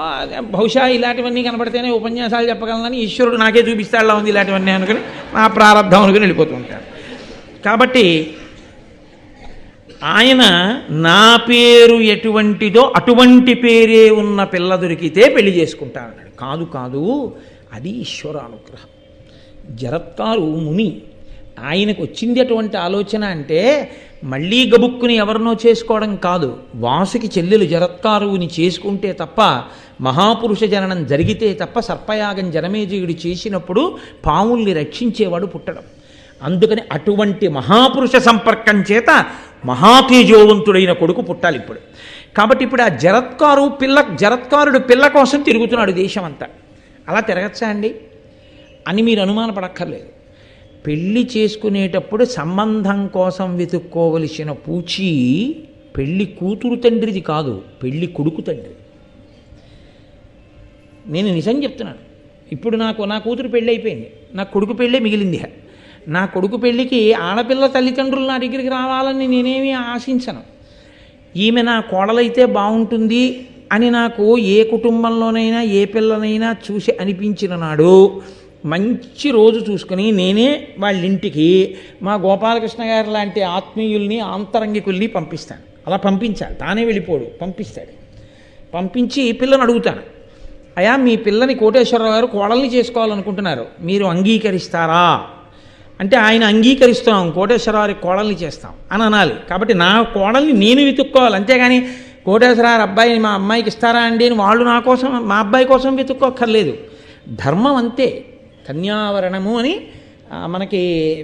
బహుశా ఇలాంటివన్నీ కనబడితేనే ఉపన్యాసాలు చెప్పగలనని ఈశ్వరుడు నాకే చూపిస్తాడులా ఉంది ఇలాంటివన్నీ అనుకుని నా ప్రారంభం అనుకుని వెళ్ళిపోతూ ఉంటారు. కాబట్టి ఆయన నా పేరు ఎటువంటిదో అటువంటి పేరే ఉన్న పిల్ల దొరికితే పెళ్లి చేసుకుంటానన్నాడు. కాదు కాదు, అది ఈశ్వరానుగ్రహం. జరత్కారు ముని, ఆయనకు వచ్చింది అటువంటి ఆలోచన అంటే మళ్ళీ గబుక్కుని ఎవరినో చేసుకోవడం కాదు. వాసుకి చెల్లెలు జరత్కారుని చేసుకుంటే తప్ప, మహాపురుష జననం జరిగితే తప్ప సర్పయాగం జనమేజయుడు చేసినప్పుడు పాముల్ని రక్షించేవాడు పుట్టడం. అందుకని అటువంటి మహాపురుష సంపర్కం చేత మహాతేజోవంతుడైన కొడుకు పుట్టాలి ఇప్పుడు. కాబట్టి ఇప్పుడు ఆ జరత్కారుడు పిల్ల కోసం తిరుగుతున్నాడు దేశం అంతా. అలా తిరగచ్చా అండి అని మీరు అనుమానపడక్కర్లేదు. పెళ్ళి చేసుకునేటప్పుడు సంబంధం కోసం వెతుక్కోవలసిన పూచి పెళ్ళి కూతురు తండ్రిది కాదు, పెళ్ళి కొడుకు తండ్రి. నేను నిజం చెప్తున్నాను. ఇప్పుడు నా కూతురు పెళ్ళి అయిపోయింది, నా కొడుకు పెళ్ళే మిగిలింది. నా కొడుకు పెళ్ళికి ఆడపిల్ల తల్లిదండ్రులు నా దగ్గరికి రావాలని నేనేమీ ఆశించను. ఈమె నా కోడలైతే బాగుంటుంది అని నాకు ఏ కుటుంబంలోనైనా ఏ పిల్లనైనా చూసి అనిపించిన నాడు మంచి రోజు చూసుకుని నేనే వాళ్ళ ఇంటికి మా గోపాలకృష్ణ గారు లాంటి ఆత్మీయుల్ని ఆంతరంగికుల్ని పంపిస్తాను. అలా పంపించాలి, తానే వెళ్ళిపోడు, పంపిస్తాడు. పంపించి పిల్లని అడుగుతాను, అయ్యా మీ పిల్లని కోటేశ్వరరావు గారు కోడల్ని చేసుకోవాలనుకుంటున్నారు, మీరు అంగీకరిస్తారా అంటే ఆయన అంగీకరిస్తాం, కోటేశ్వరరావు కోడల్ని చేస్తాం అని అనాలి. కాబట్టి నా కోడల్ని నేను వెతుక్కోవాలి, అంతేగాని కోటేశ్వరరావు అబ్బాయిని మా అమ్మాయికి ఇస్తారా అండి అని వాళ్ళు నా కోసం మా అబ్బాయి కోసం వెతుక్కోక్కర్లేదు. ధర్మం అంతే. కన్యావరణము అని మనకి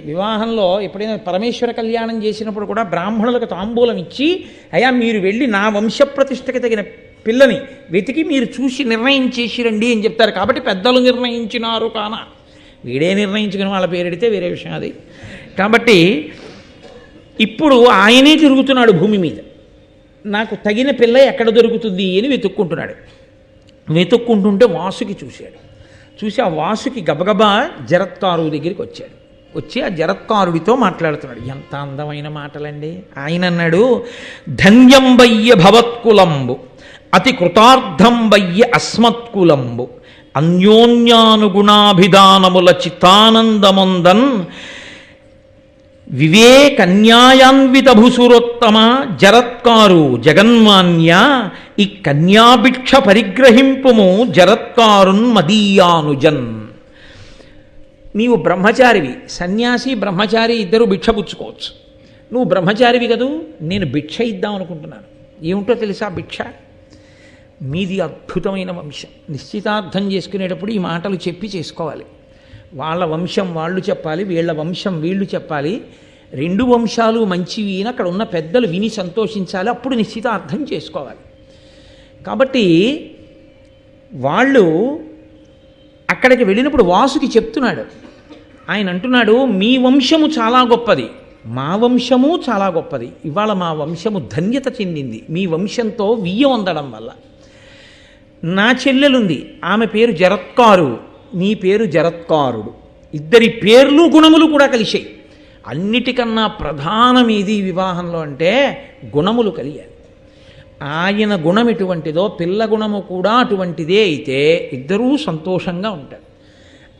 వివాహంలో ఎప్పుడైనా పరమేశ్వర కళ్యాణం చేసినప్పుడు కూడా బ్రాహ్మణులకు తాంబూలం ఇచ్చి, అయ్యా మీరు వెళ్ళి నా వంశప్రతిష్టకి తగిన పిల్లని వెతికి మీరు చూసి నిర్ణయం చేసి రండి అని చెప్తారు. కాబట్టి పెద్దలు నిర్ణయించినారు కాన వీడే నిర్ణయించుకుని వాళ్ళ పేరెడితే వేరే విషయం అది. కాబట్టి ఇప్పుడు ఆయనే తిరుగుతున్నాడు భూమి మీద, నాకు తగిన పిల్ల ఎక్కడ దొరుకుతుంది అని వెతుక్కుంటున్నాడు. వెతుక్కుంటుంటే వాసుకి చూశాడు. చూసి ఆ వాసుకి గబగబా జరత్కారు దగ్గరికి వచ్చాడు. వచ్చి ఆ జరత్కారుడితో మాట్లాడుతున్నాడు. ఎంత అందమైన మాటలండి. ఆయన అన్నాడు, ధన్యం వయ్య భవత్కులంబు అతి కృతార్థం వయ్య అస్మత్కులంబు అన్యోన్యానుగుణాభిధానముల చిత్తానందముందన్ వివేకన్యాయాన్విత భూసురోత్తమ జరత్కారు జగన్మాన్య ఈ కన్యాభిక్ష పరిగ్రహింపుము జరత్కారున్ మదీయానుజన్. నీవు బ్రహ్మచారివి, సన్యాసి బ్రహ్మచారి ఇద్దరు భిక్ష పుచ్చుకోవచ్చు. నువ్వు బ్రహ్మచారివి కదూ, నేను భిక్ష ఇద్దాం అనుకుంటున్నాను. ఏమిటో తెలుసా భిక్ష? మీది అద్భుతమైన వంశం. నిశ్చితార్థం చేసుకునేటప్పుడు ఈ మాటలు చెప్పి చేసుకోవాలి. వాళ్ళ వంశం వాళ్ళు చెప్పాలి, వీళ్ళ వంశం వీళ్ళు చెప్పాలి. రెండు వంశాలు మంచివి అని అక్కడ ఉన్న పెద్దలు విని సంతోషించాలి. అప్పుడు నిశ్చితార్థం చేసుకోవాలి. కాబట్టి వాళ్ళు అక్కడికి వెళ్ళినప్పుడు వాసుకి చెప్తున్నాడు. ఆయన అంటున్నాడు, మీ వంశము చాలా గొప్పది, మా వంశము చాలా గొప్పది. ఇవాళ మా వంశము ధన్యత చెందింది మీ వంశంతో వియ్యం అందడం వల్ల. నా చెల్లెలుంది, ఆమె పేరు జరత్కారు, నీ పేరు జరత్కారుడు. ఇద్దరి పేర్లు గుణములు కూడా కలిశాయి. అన్నిటికన్నా ప్రధానమేది వివాహంలో అంటే గుణములు కలియాలి. ఆయన గుణం ఎటువంటిదో పిల్ల గుణము కూడా అటువంటిదే అయితే ఇద్దరూ సంతోషంగా ఉంటారు.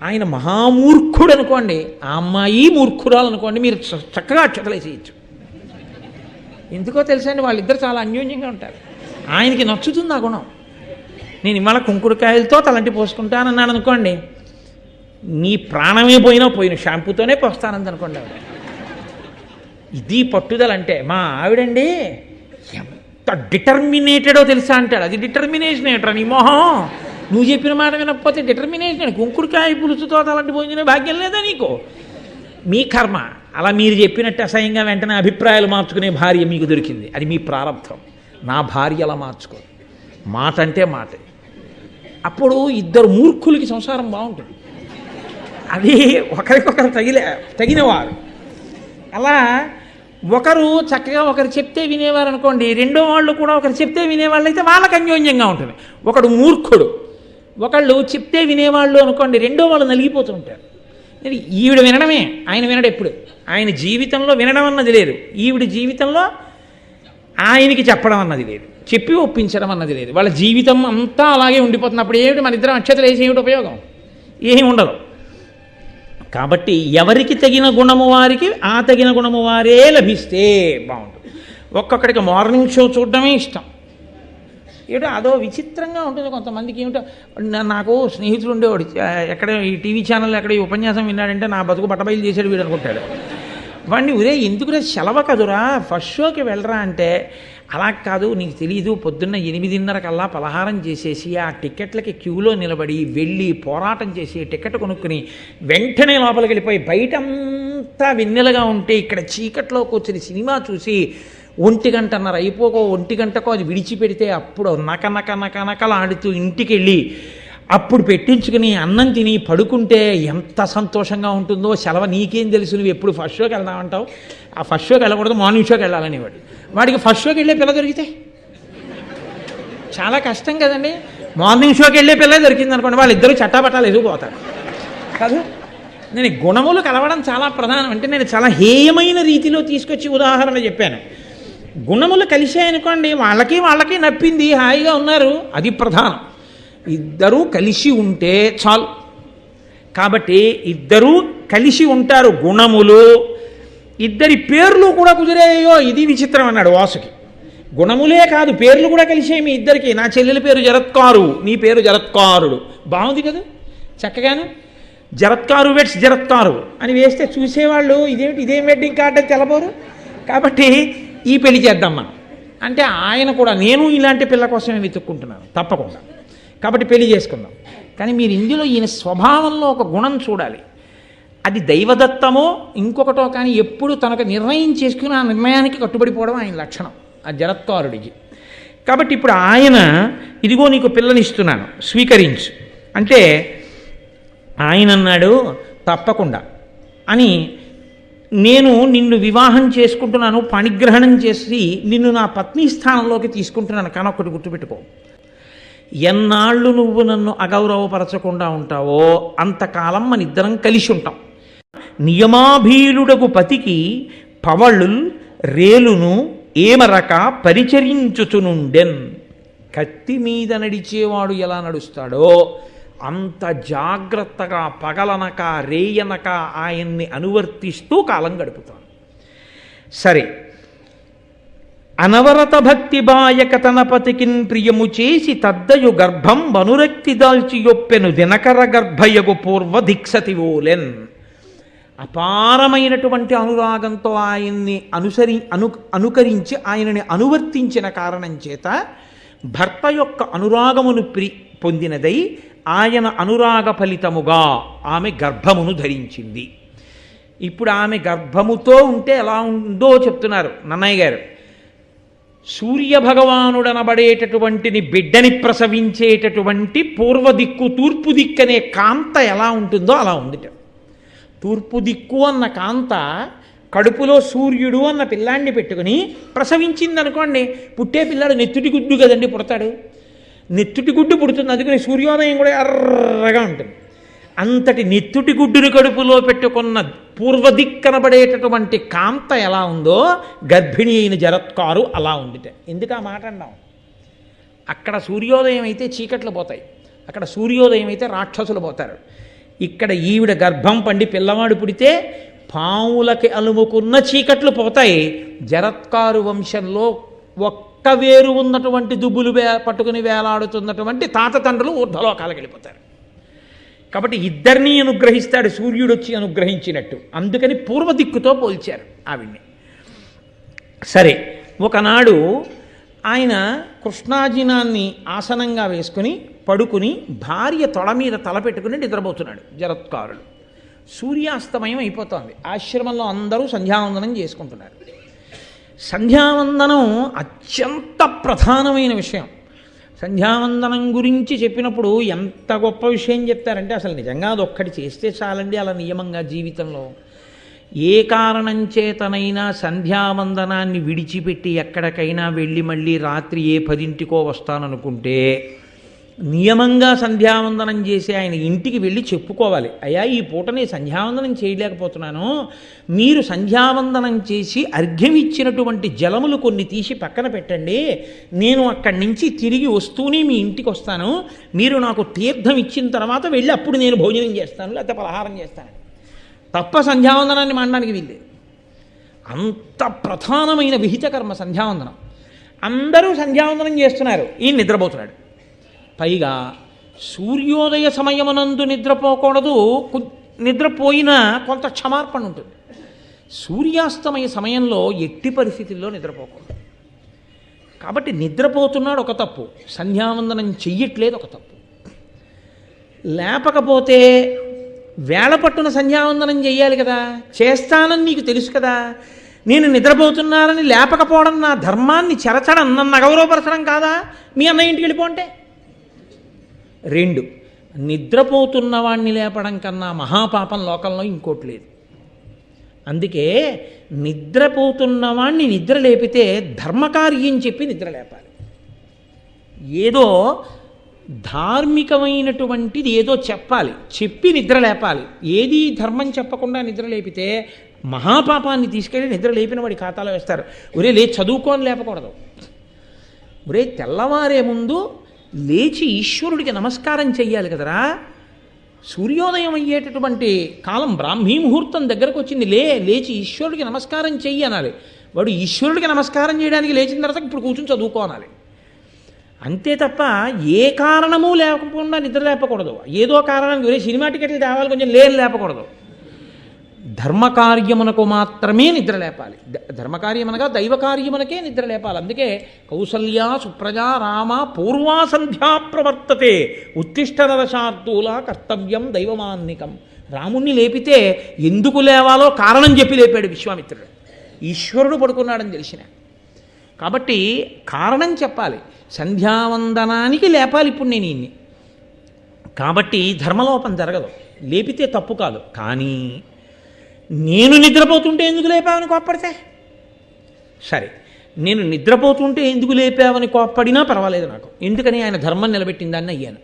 ఆయన మహామూర్ఖుడు అనుకోండి, ఆ అమ్మాయి మూర్ఖురాలు అనుకోండి, మీరు చక్కగా అక్షతలేసేయచ్చు. ఎందుకో తెలుసా అండి, వాళ్ళిద్దరు చాలా అన్యోన్యంగా ఉంటారు. ఆయనకి నచ్చుతుంది ఆ గుణం. నేను ఇవాళ కుంకుడుకాయలతో తలంటి పోసుకుంటానన్నాను అనుకోండి, నీ ప్రాణమే పోయినా పోయిన షాంపూతోనే పోస్తానంది అనుకోండి ఆవిడ. ఇది పట్టుదల అంటే. మా ఆవిడండి ఎంత డిటర్మినేటెడో తెలుసా అంటాడు. అది డిటర్మినేషన్ ఏంట్రా నీ మొహం, నువ్వు చెప్పిన మాట వినకపోతే డిటర్మినేషన్. కుంకుడుకాయ పులుసుతో తలంటి పోయించిన భాగ్యం లేదా నీకు? మీ కర్మ. అలా మీరు చెప్పినట్టు అసహ్యంగా వెంటనే అభిప్రాయాలు మార్చుకునే భార్య మీకు దొరికింది, అది మీ ప్రారంభం. నా భార్య అలా మార్చుకో, మాట అంటే మాట. అప్పుడు ఇద్దరు మూర్ఖులకి సంసారం బాగుంటుంది. అది ఒకరికొకరు తగినవారు. అలా ఒకరు చక్కగా ఒకరు చెప్తే వినేవారు అనుకోండి, రెండో వాళ్ళు కూడా ఒకరు చెప్తే వినేవాళ్ళు అయితే వాళ్ళకి అన్యోన్యంగా ఉంటుంది. ఒకడు మూర్ఖుడు, ఒకళ్ళు చెప్తే వినేవాళ్ళు అనుకోండి, రెండో వాళ్ళు నలిగిపోతూ ఉంటారు. ఈవిడ వినడమే, ఆయన వినడు. ఎప్పుడు ఆయన జీవితంలో వినడం అన్నది లేదు, ఈవిడ జీవితంలో ఆయనకి చెప్పడం అన్నది లేదు, చెప్పి ఒప్పించడం అన్నది లేదు. వాళ్ళ జీవితం అంతా అలాగే ఉండిపోతుంది. అప్పుడు ఏమిటి మన ఇద్దరం అక్షతలు వేసి ఏమిటి ఉపయోగం? ఏమి ఉండదు. కాబట్టి ఎవరికి తగిన గుణము వారికి ఆ తగిన గుణము వారే లభిస్తే బాగుంటుంది. ఒక్కొక్కడికి మార్నింగ్ షో చూడడమే ఇష్టం. ఏమిటో అదో విచిత్రంగా ఉంటుంది కొంతమందికి. ఏమిటో నాకు స్నేహితుడు ఉండేవాడు, ఎక్కడ ఈ టీవీ ఛానల్ ఎక్కడ ఈ ఉపన్యాసం విన్నాడంటే నా బతుకు బట్టబయలు చేసాడు వీడు అనుకుంటాడు. వాడిని ఉరే ఎందుకురా సెలవు కదురా ఫస్ట్ షోకి వెళ్ళరా అంటే, అలా కాదు నీకు తెలీదు, పొద్దున్న 8:30 కల్లా పలహారం చేసేసి ఆ టికెట్లకి క్యూలో నిలబడి వెళ్ళి పోరాటం చేసి టికెట్ కొనుక్కుని వెంటనే లోపలికి వెళ్ళిపోయి బయటంతా వెన్నెలగా ఉంటే ఇక్కడ చీకట్లో కూర్చొని సినిమా చూసి 1:30 అయిపోకో 1 అది విడిచిపెడితే అప్పుడు నకలాడుతూ ఇంటికి వెళ్ళి అప్పుడు పెట్టించుకుని అన్నం తిని పడుకుంటే ఎంత సంతోషంగా ఉంటుందో. సెలవు నీకేం తెలుసు, నువ్వు ఎప్పుడు ఫస్ట్ షోకి వెళ్దామంటావు. ఆ ఫస్ట్ షోకి వెళ్ళకూడదు, మార్నింగ్ షోకి వెళ్ళాలని వాడికి ఫస్ట్ షోకి వెళ్ళే పిల్ల దొరికితే చాలా కష్టం కదండి. మార్నింగ్ షోకి వెళ్ళే పిల్ల దొరికింది అనుకోండి, వాళ్ళిద్దరూ చట్టాపట్టాలు ఎదుగుపోతారు కాదు. నేను గుణములు కలవడం చాలా ప్రధానం. అంటే నేను చాలా హేయమైన రీతిలో తీసుకొచ్చి ఉదాహరణ చెప్పాను. గుణములు కలిసాయనుకోండి, వాళ్ళకి నప్పింది, హాయిగా ఉన్నారు, అది ప్రధానం. ఇద్దరూ కలిసి ఉంటే చాలు. కాబట్టి ఇద్దరూ కలిసి ఉంటారు. గుణములు, ఇద్దరి పేర్లు కూడా కుదిరేయో, ఇది విచిత్రం అన్నాడు వాసుకి. గుణములే కాదు, పేర్లు కూడా కలిసాయి మీ ఇద్దరికి. నా చెల్లెలి పేరు జరత్కారు, నీ పేరు జరత్కారుడు. బాగుంది కదా, చక్కగాను. జరత్కారు వెట్స్ జరత్కారు అని వేస్తే చూసేవాళ్ళు ఇదేం వెడ్డింగ్ కార్డ్ అని తెలబోరు. కాబట్టి ఈ పెళ్లి చేద్దాం మనం అంటే, ఆయన కూడా నేను ఇలాంటి పిల్ల కోసమే వెతుక్కుంటున్నాను తప్పకుండా, కాబట్టి పెళ్లి చేసుకుందాం. కానీ మీరు ఇందులో ఈయన స్వభావంలో ఒక గుణం చూడాలి. అది దైవదత్తమో ఇంకొకటో, కానీ ఎప్పుడు తనకు నిర్ణయం చేసుకుని ఆ నిర్ణయానికి కట్టుబడిపోవడం ఆయన లక్షణం, ఆ జరత్కారుడికి. కాబట్టి ఇప్పుడు ఆయన, ఇదిగో నీకు పిల్లనిస్తున్నాను స్వీకరించు అంటే, ఆయన అన్నాడు తప్పకుండా అని, నేను నిన్ను వివాహం చేసుకుంటున్నాను, పణిగ్రహణం చేసి నిన్ను నా పత్ని స్థానంలోకి తీసుకుంటున్నాను. కానీ ఒకటి గుర్తుపెట్టుకో, ఎన్నాళ్ళు నువ్వు నన్ను అగౌరవపరచకుండా ఉంటావో అంతకాలం మన ఇద్దరం కలిసి ఉంటాం. నియమాభీలుడగు పతికి పవళుల్ రేలును ఏమరక పరిచరించుచునుండెన్. కత్తి మీద నడిచేవాడు ఎలా నడుస్తాడో అంత జాగ్రత్తగా పగలనక రేయనక ఆయన్ని అనువర్తిస్తూ కాలం గడుపుతాను. సరే, అనవరత భక్తి బాయక తన పతికిన్ ప్రియము చేసి తద్దయు గర్భం వనురక్తి దాల్చి యొప్పెను దినకర గర్భయగు పూర్వ దిక్సతి ఓలెన్. అపారమైనటువంటి అనురాగంతో ఆయన్ని అనుకరించి ఆయనని అనువర్తించిన కారణం చేత భర్త యొక్క అనురాగమును పొందినదై ఆయన అనురాగ ఫలితముగా ఆమె గర్భమును ధరించింది. ఇప్పుడు ఆమె గర్భముతో ఉంటే ఎలా ఉందో చెప్తున్నారు నన్నయ్య గారు. సూర్యభగవానుడనబడేటటువంటిని బిడ్డని ప్రసవించేటటువంటి పూర్వ దిక్కు తూర్పు దిక్కు అనే కాంత ఎలా ఉంటుందో అలా ఉందిట. తూర్పు దిక్కు అన్న కాంత కడుపులో సూర్యుడు అన్న పిల్లాన్ని పెట్టుకుని ప్రసవించింది అనుకోండి, పుట్టే పిల్లాడు నెత్తుటి గుడ్డు కదండి పుడతాడు, నెత్తుటి గుడ్డు పుడుతుంది. అందుకని సూర్యోదయం కూడా ఎర్రగా ఉంటుంది. అంతటి నెత్తుటి గుడ్డుని కడుపులో పెట్టుకున్న పూర్వదిక్కనబడేటటువంటి కాంత ఎలా ఉందో గర్భిణి అయిన జరత్కారు అలా ఉందిట. ఎందుకు ఆ మాట అన్నాం? అక్కడ సూర్యోదయం అయితే చీకట్లు పోతాయి, అక్కడ సూర్యోదయం అయితే రాక్షసులు పోతారు. ఇక్కడ ఈవిడ గర్భం పండి పిల్లవాడు పుడితే పాములకి అలుముకున్న చీకట్లు పోతాయి. జరత్కారు వంశంలో ఒక్క వేరు ఉన్నటువంటి దుబ్బులు పట్టుకుని వేలాడుతున్నటువంటి తాత తండ్రులు ఊర్ధ్వలోకాలకు వెళ్ళిపోతారు. కాబట్టి ఇద్దరినీ అనుగ్రహిస్తాడు సూర్యుడు వచ్చి అనుగ్రహించినట్టు. అందుకని పూర్వదిక్కుతో పోల్చారు ఆవిడ్ని. సరే, ఒకనాడు ఆయన కృష్ణాజినాన్ని ఆసనంగా వేసుకుని పడుకుని భార్య తొడ మీద తలపెట్టుకుని నిద్రపోతున్నాడు జరత్కారుడు. సూర్యాస్తమయం అయిపోతోంది. ఆశ్రమంలో అందరూ సంధ్యావందనం చేసుకుంటున్నారు. సంధ్యావందనం అత్యంత ప్రధానమైన విషయం. సంధ్యావందనం గురించి చెప్పినప్పుడు ఎంత గొప్ప విషయం చెప్తారంటే, అసలు నిజంగా అదొక్కటి చేస్తే చాలండి అలా నియమంగా జీవితంలో. ఏ కారణం చేతనైనా సంధ్యావందనాన్ని విడిచిపెట్టి ఎక్కడికైనా వెళ్ళి మళ్ళీ రాత్రి ఏ 10ంటికో వస్తాననుకుంటే నియమంగా సంధ్యావందనం చేసి ఆయన ఇంటికి వెళ్ళి చెప్పుకోవాలి, అయ్యా ఈ పూట నేను సంధ్యావందనం చేయలేకపోతున్నాను, మీరు సంధ్యావందనం చేసి అర్ఘ్యం ఇచ్చినటువంటి జలములు కొన్ని తీసి పక్కన పెట్టండి, నేను అక్కడి నుంచి తిరిగి వస్తూనే మీ ఇంటికి వస్తాను, మీరు నాకు తీర్థం ఇచ్చిన తర్వాత వెళ్ళి అప్పుడు నేను భోజనం చేస్తాను లేకపోతే పలహారం చేస్తాను. తప్ప సంధ్యావందనాన్ని మానడానికి వీల్లేదు. అంత ప్రధానమైన విహిత కర్మ సంధ్యావందనం. అందరూ సంధ్యావందనం చేస్తున్నారు, ఈయన నిద్రపోతున్నాడు. పైగా సూర్యోదయ సమయమునందు నిద్రపోకూడదు, నిద్రపోయినా కొంత క్షమార్పణ ఉంటుంది. సూర్యాస్తమయ సమయంలో ఎట్టి పరిస్థితుల్లో నిద్రపోకూడదు. కాబట్టి నిద్రపోతున్నాడు ఒక తప్పు, సంధ్యావందనం చెయ్యట్లేదు ఒక తప్పు. లేపకపోతే వేళ పట్టున సంధ్యావందనం చెయ్యాలి కదా, చేస్తానని నీకు తెలుసు కదా, నేను నిద్రపోతున్నానని లేపకపోవడం నా ధర్మాన్ని చెరచడం, నన్ను అగౌరవపరచడం కాదా? మీ అన్నయ్య ఇంటికి వెళ్ళిపోంటే. 2, నిద్రపోతున్న వాణ్ణి లేపడం కన్నా మహాపాపం లోకంలో ఇంకోటి లేదు. అందుకే నిద్రపోతున్న వాణ్ణి నిద్ర లేపితే ధర్మకార్యం చెప్పి నిద్ర లేపాలి. ఏదో ధార్మికమైనటువంటిది ఏదో చెప్పాలి, చెప్పి నిద్ర లేపాలి. ఏది ధర్మం చెప్పకుండా నిద్ర లేపితే మహాపాపాన్ని తీసుకెళ్ళి నిద్ర లేపిన వాడి ఖాతాలో వేస్తారు. ఒరే లేచి చదువుకోని లేపకూడదు. ఒరే తెల్లవారే ముందు లేచి ఈశ్వరుడికి నమస్కారం చెయ్యాలి కదరా. సూర్యోదయం అయ్యేటటువంటి కాలం బ్రాహ్మీ ముహూర్తం దగ్గరకు వచ్చింది, లేచి ఈశ్వరుడికి నమస్కారం చెయ్యి అనాలి. వాడు ఈశ్వరుడికి నమస్కారం చేయడానికి లేచిన తర్వాత ఇప్పుడు కూర్చొని చదువుకోనాలి. అంతే తప్ప ఏ కారణము లేకుండా నిద్ర లేపకూడదు. ఏదో కారణానికి ఒరే సినిమా టికెట్లు తేవాలి కొంచెం లేపకూడదు. ధర్మకార్యమునకు మాత్రమే నిద్ర లేపాలి. ధర్మకార్యమనగా దైవకార్యమునకే నిద్ర లేపాలి. అందుకే కౌసల్యా సుప్రజా రామ పూర్వా సంధ్యా ప్రవర్తతే ఉత్తిష్ట నరశార్దూల కర్తవ్యం దైవమాన్నికం. రాముణ్ణి లేపితే ఎందుకు లేవాలో కారణం చెప్పి లేపాడు విశ్వామిత్రుడు. ఈశ్వరుడు పడుకున్నాడని తెలిసిన కాబట్టి కారణం చెప్పాలి. సంధ్యావందనానికి లేపాలి ఇప్పుడు నేను ఇన్ని. కాబట్టి ధర్మలోపం జరగదు, లేపితే తప్పు కాదు. కానీ నేను నిద్రపోతుంటే ఎందుకు లేపావని కోప్పడితే సరే, నేను నిద్రపోతుంటే ఎందుకు లేపావని కోప్పడినా పర్వాలేదు నాకు. ఎందుకని ఆయన ధర్మం నిలబెట్టిందాన్ని అయ్యాను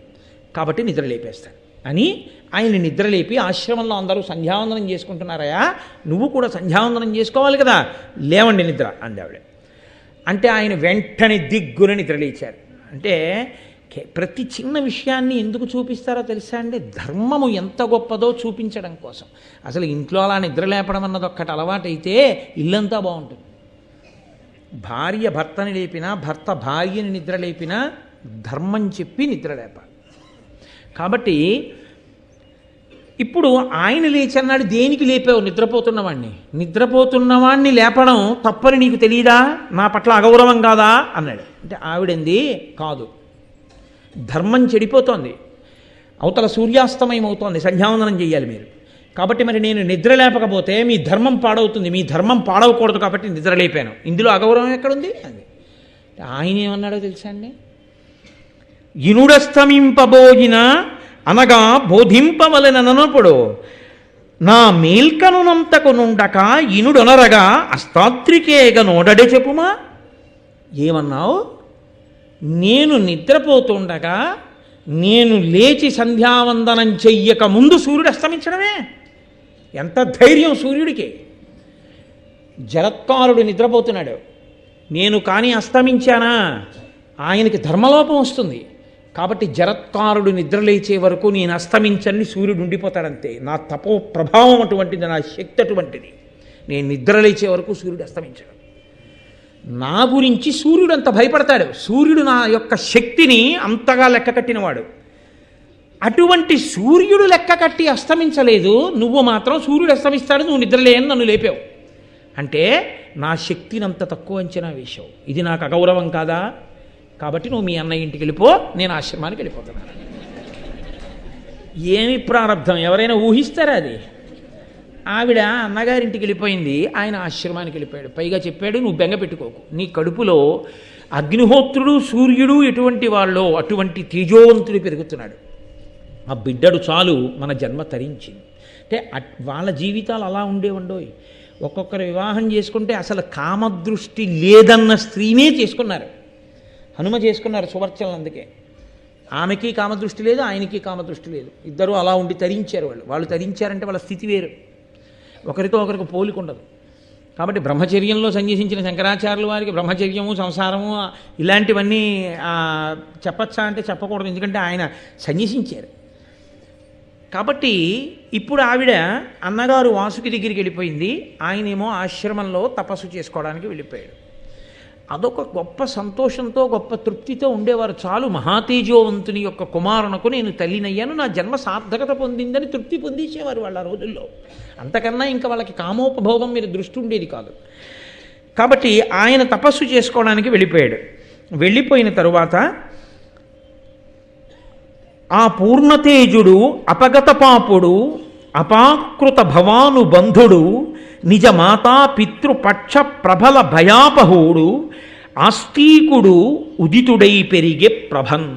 కాబట్టి నిద్ర లేపేస్తాను అని ఆయన నిద్ర లేపి ఆశ్రమంలో అందరూ సంధ్యావందనం చేసుకుంటున్నారయా, నువ్వు కూడా సంధ్యావందనం చేసుకోవాలి కదా, లేవండి నిద్ర అందావిడ. అంటే ఆయన వెంటనే దిగ్గున నిద్రలేచారు. అంటే ప్రతి చిన్న విషయాన్ని ఎందుకు చూపిస్తారో తెలుసా అండి? ధర్మము ఎంత గొప్పదో చూపించడం కోసం. అసలు ఇంట్లో అలా నిద్ర లేపడం అన్నది ఒక్కటి అలవాటైతే ఇల్లంతా బాగుంటుంది. భార్య భర్తని లేపినా, భర్త భార్యని నిద్ర లేపినా ధర్మం చెప్పి నిద్ర లేపాలి. కాబట్టి ఇప్పుడు ఆయన లేచన్నాడు, దేనికి లేపావు? నిద్రపోతున్నవాణ్ణి లేపడం తప్పని నీకు తెలియదా? నా పట్ల అగౌరవం కాదా అన్నాడు. అంటే ఆవిడంది కాదు, ధర్మం చెడిపోతోంది, అవతల సూర్యాస్తమయం అవుతోంది, సంధ్యావందనం చెయ్యాలి మీరు. కాబట్టి మరి నేను నిద్ర లేపకపోతే మీ ధర్మం పాడవుతుంది, మీ ధర్మం పాడవకూడదు కాబట్టి నిద్ర లేపాను, ఇందులో అగౌరవం ఎక్కడుంది అది. ఆయన ఏమన్నాడో తెలుసా అండి? ఇనుడస్తమింపబోయిన అనగా బోధింపవలెననప్పుడు నా మేల్కనునంతకు నుండక ఇనుడొనరగా అస్తాత్రికేగ నోడడే చెప్పుమా. ఏమన్నావు? నేను నిద్రపోతుండగా నేను లేచి సంధ్యావందనం చెయ్యక ముందు సూర్యుడు అస్తమించడమే. ఎంత ధైర్యం సూర్యుడికి! జరత్కారుడు నిద్రపోతున్నాడు, నేను కానీ అస్తమించానా ఆయనకి ధర్మలోపం వస్తుంది. కాబట్టి జరత్కారుడు నిద్రలేచే వరకు నేను అస్తమించని సూర్యుడు ఉండిపోతాడంతే. నా తపో ప్రభావం అటువంటిది, నా శక్తి అటువంటిది. నేను నిద్రలేచే వరకు సూర్యుడు అస్తమించాడు. నా గురించి సూర్యుడు అంత భయపడతాడు. సూర్యుడు నా యొక్క శక్తిని అంతగా లెక్క కట్టినవాడు. అటువంటి సూర్యుడు లెక్క కట్టి అస్తమించలేదు, నువ్వు మాత్రం సూర్యుడు అస్తమిస్తాడు, నువ్వు నిద్రలేని నన్ను లేపావు అంటే నా శక్తిని అంత తక్కువ అంచనా వేశావు. ఇది నాకు అగౌరవం కాదా? కాబట్టి నువ్వు మీ అన్నయ్య ఇంటికి వెళ్ళిపో, నేను ఆశ్రమానికి వెళ్ళిపోతున్నాను. ఏమి ప్రారంధం ఎవరైనా ఊహిస్తారా అది? ఆవిడ అన్నగారింటికి వెళ్ళిపోయింది, ఆయన ఆశ్రమానికి వెళ్ళిపోయాడు. పైగా చెప్పాడు, నువ్వు బెంగ పెట్టుకోకు, నీ కడుపులో అగ్నిహోత్రుడు సూర్యుడు ఎటువంటి వాళ్ళో అటువంటి తేజోవంతుడు పెరుగుతున్నాడు. ఆ బిడ్డడు చాలు మన జన్మ తరించింది. అంటే వాళ్ళ జీవితాలు అలా ఉండేవండోయ్. ఒక్కొక్కరు వివాహం చేసుకుంటే అసలు కామదృష్టి లేదన్న స్త్రీనే చేసుకున్నారు. హనుమ చేసుకున్నారు సువర్చనలు. అందుకే ఆమెకి కామదృష్టి లేదు, ఆయనకి కామదృష్టి లేదు. ఇద్దరు అలా ఉండి తరించారు. వాళ్ళు తరించారంటే వాళ్ళ స్థితి వేరు, ఒకరితో ఒకరికి పోలిక ఉండదు. కాబట్టి బ్రహ్మచర్యంలో సన్యసించిన శంకరాచార్యుల వారికి బ్రహ్మచర్యము సంసారము ఇలాంటివన్నీ చెప్పచ్చా అంటే చెప్పకూడదు, ఎందుకంటే ఆయన సన్యసించారు. కాబట్టి ఇప్పుడు ఆవిడ అన్నగారు వాసుకి దగ్గరికి వెళ్ళిపోయింది, ఆయనేమో ఆశ్రమంలో తపస్సు చేసుకోవడానికి వెళ్ళిపోయాడు. అదొక గొప్ప సంతోషంతో గొప్ప తృప్తితో ఉండేవారు. చాలు, మహాతేజోవంతుని యొక్క కుమారునకు నేను తల్లినయ్యాను, నా జన్మ సార్థకత పొందిందని తృప్తి పొందించేవారు వాళ్ళ రోజుల్లో. అంతకన్నా ఇంకా వాళ్ళకి కామోపభోగం మీద దృష్టి ఉండేది కాదు. కాబట్టి ఆయన తపస్సు చేసుకోవడానికి వెళ్ళిపోయాడు. వెళ్ళిపోయిన తరువాత ఆ పూర్ణతేజుడు అపగత పాపుడు అపాకృత భవాను బంధుడు నిజ మాతా పితృపక్ష ప్రబల భయాపహుడు ఆస్తికుడు ఉదితుడై పెరిగే ప్రభన్.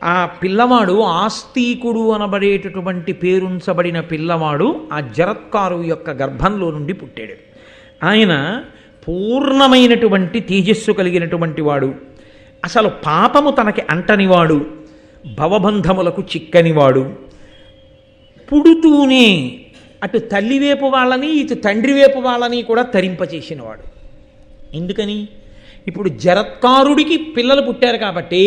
ఆ పిల్లవాడు ఆస్తికుడు అనబడేటటువంటి పేరుంచబడిన పిల్లవాడు ఆ జరత్కారు యొక్క గర్భంలో నుండి పుట్టాడు. ఆయన పూర్ణమైనటువంటి తేజస్సు కలిగినటువంటి వాడు. అసలు పాపము తనకి అంటనివాడు, భవబంధములకు చిక్కనివాడు, పుడుతూనే అటు తల్లివేపు వాళ్ళని ఇటు తండ్రివేపు వాళ్ళని కూడా తరింపచేసినవాడు. ఎందుకని? ఇప్పుడు జరత్కారుడికి పిల్లలు పుట్టారు కాబట్టి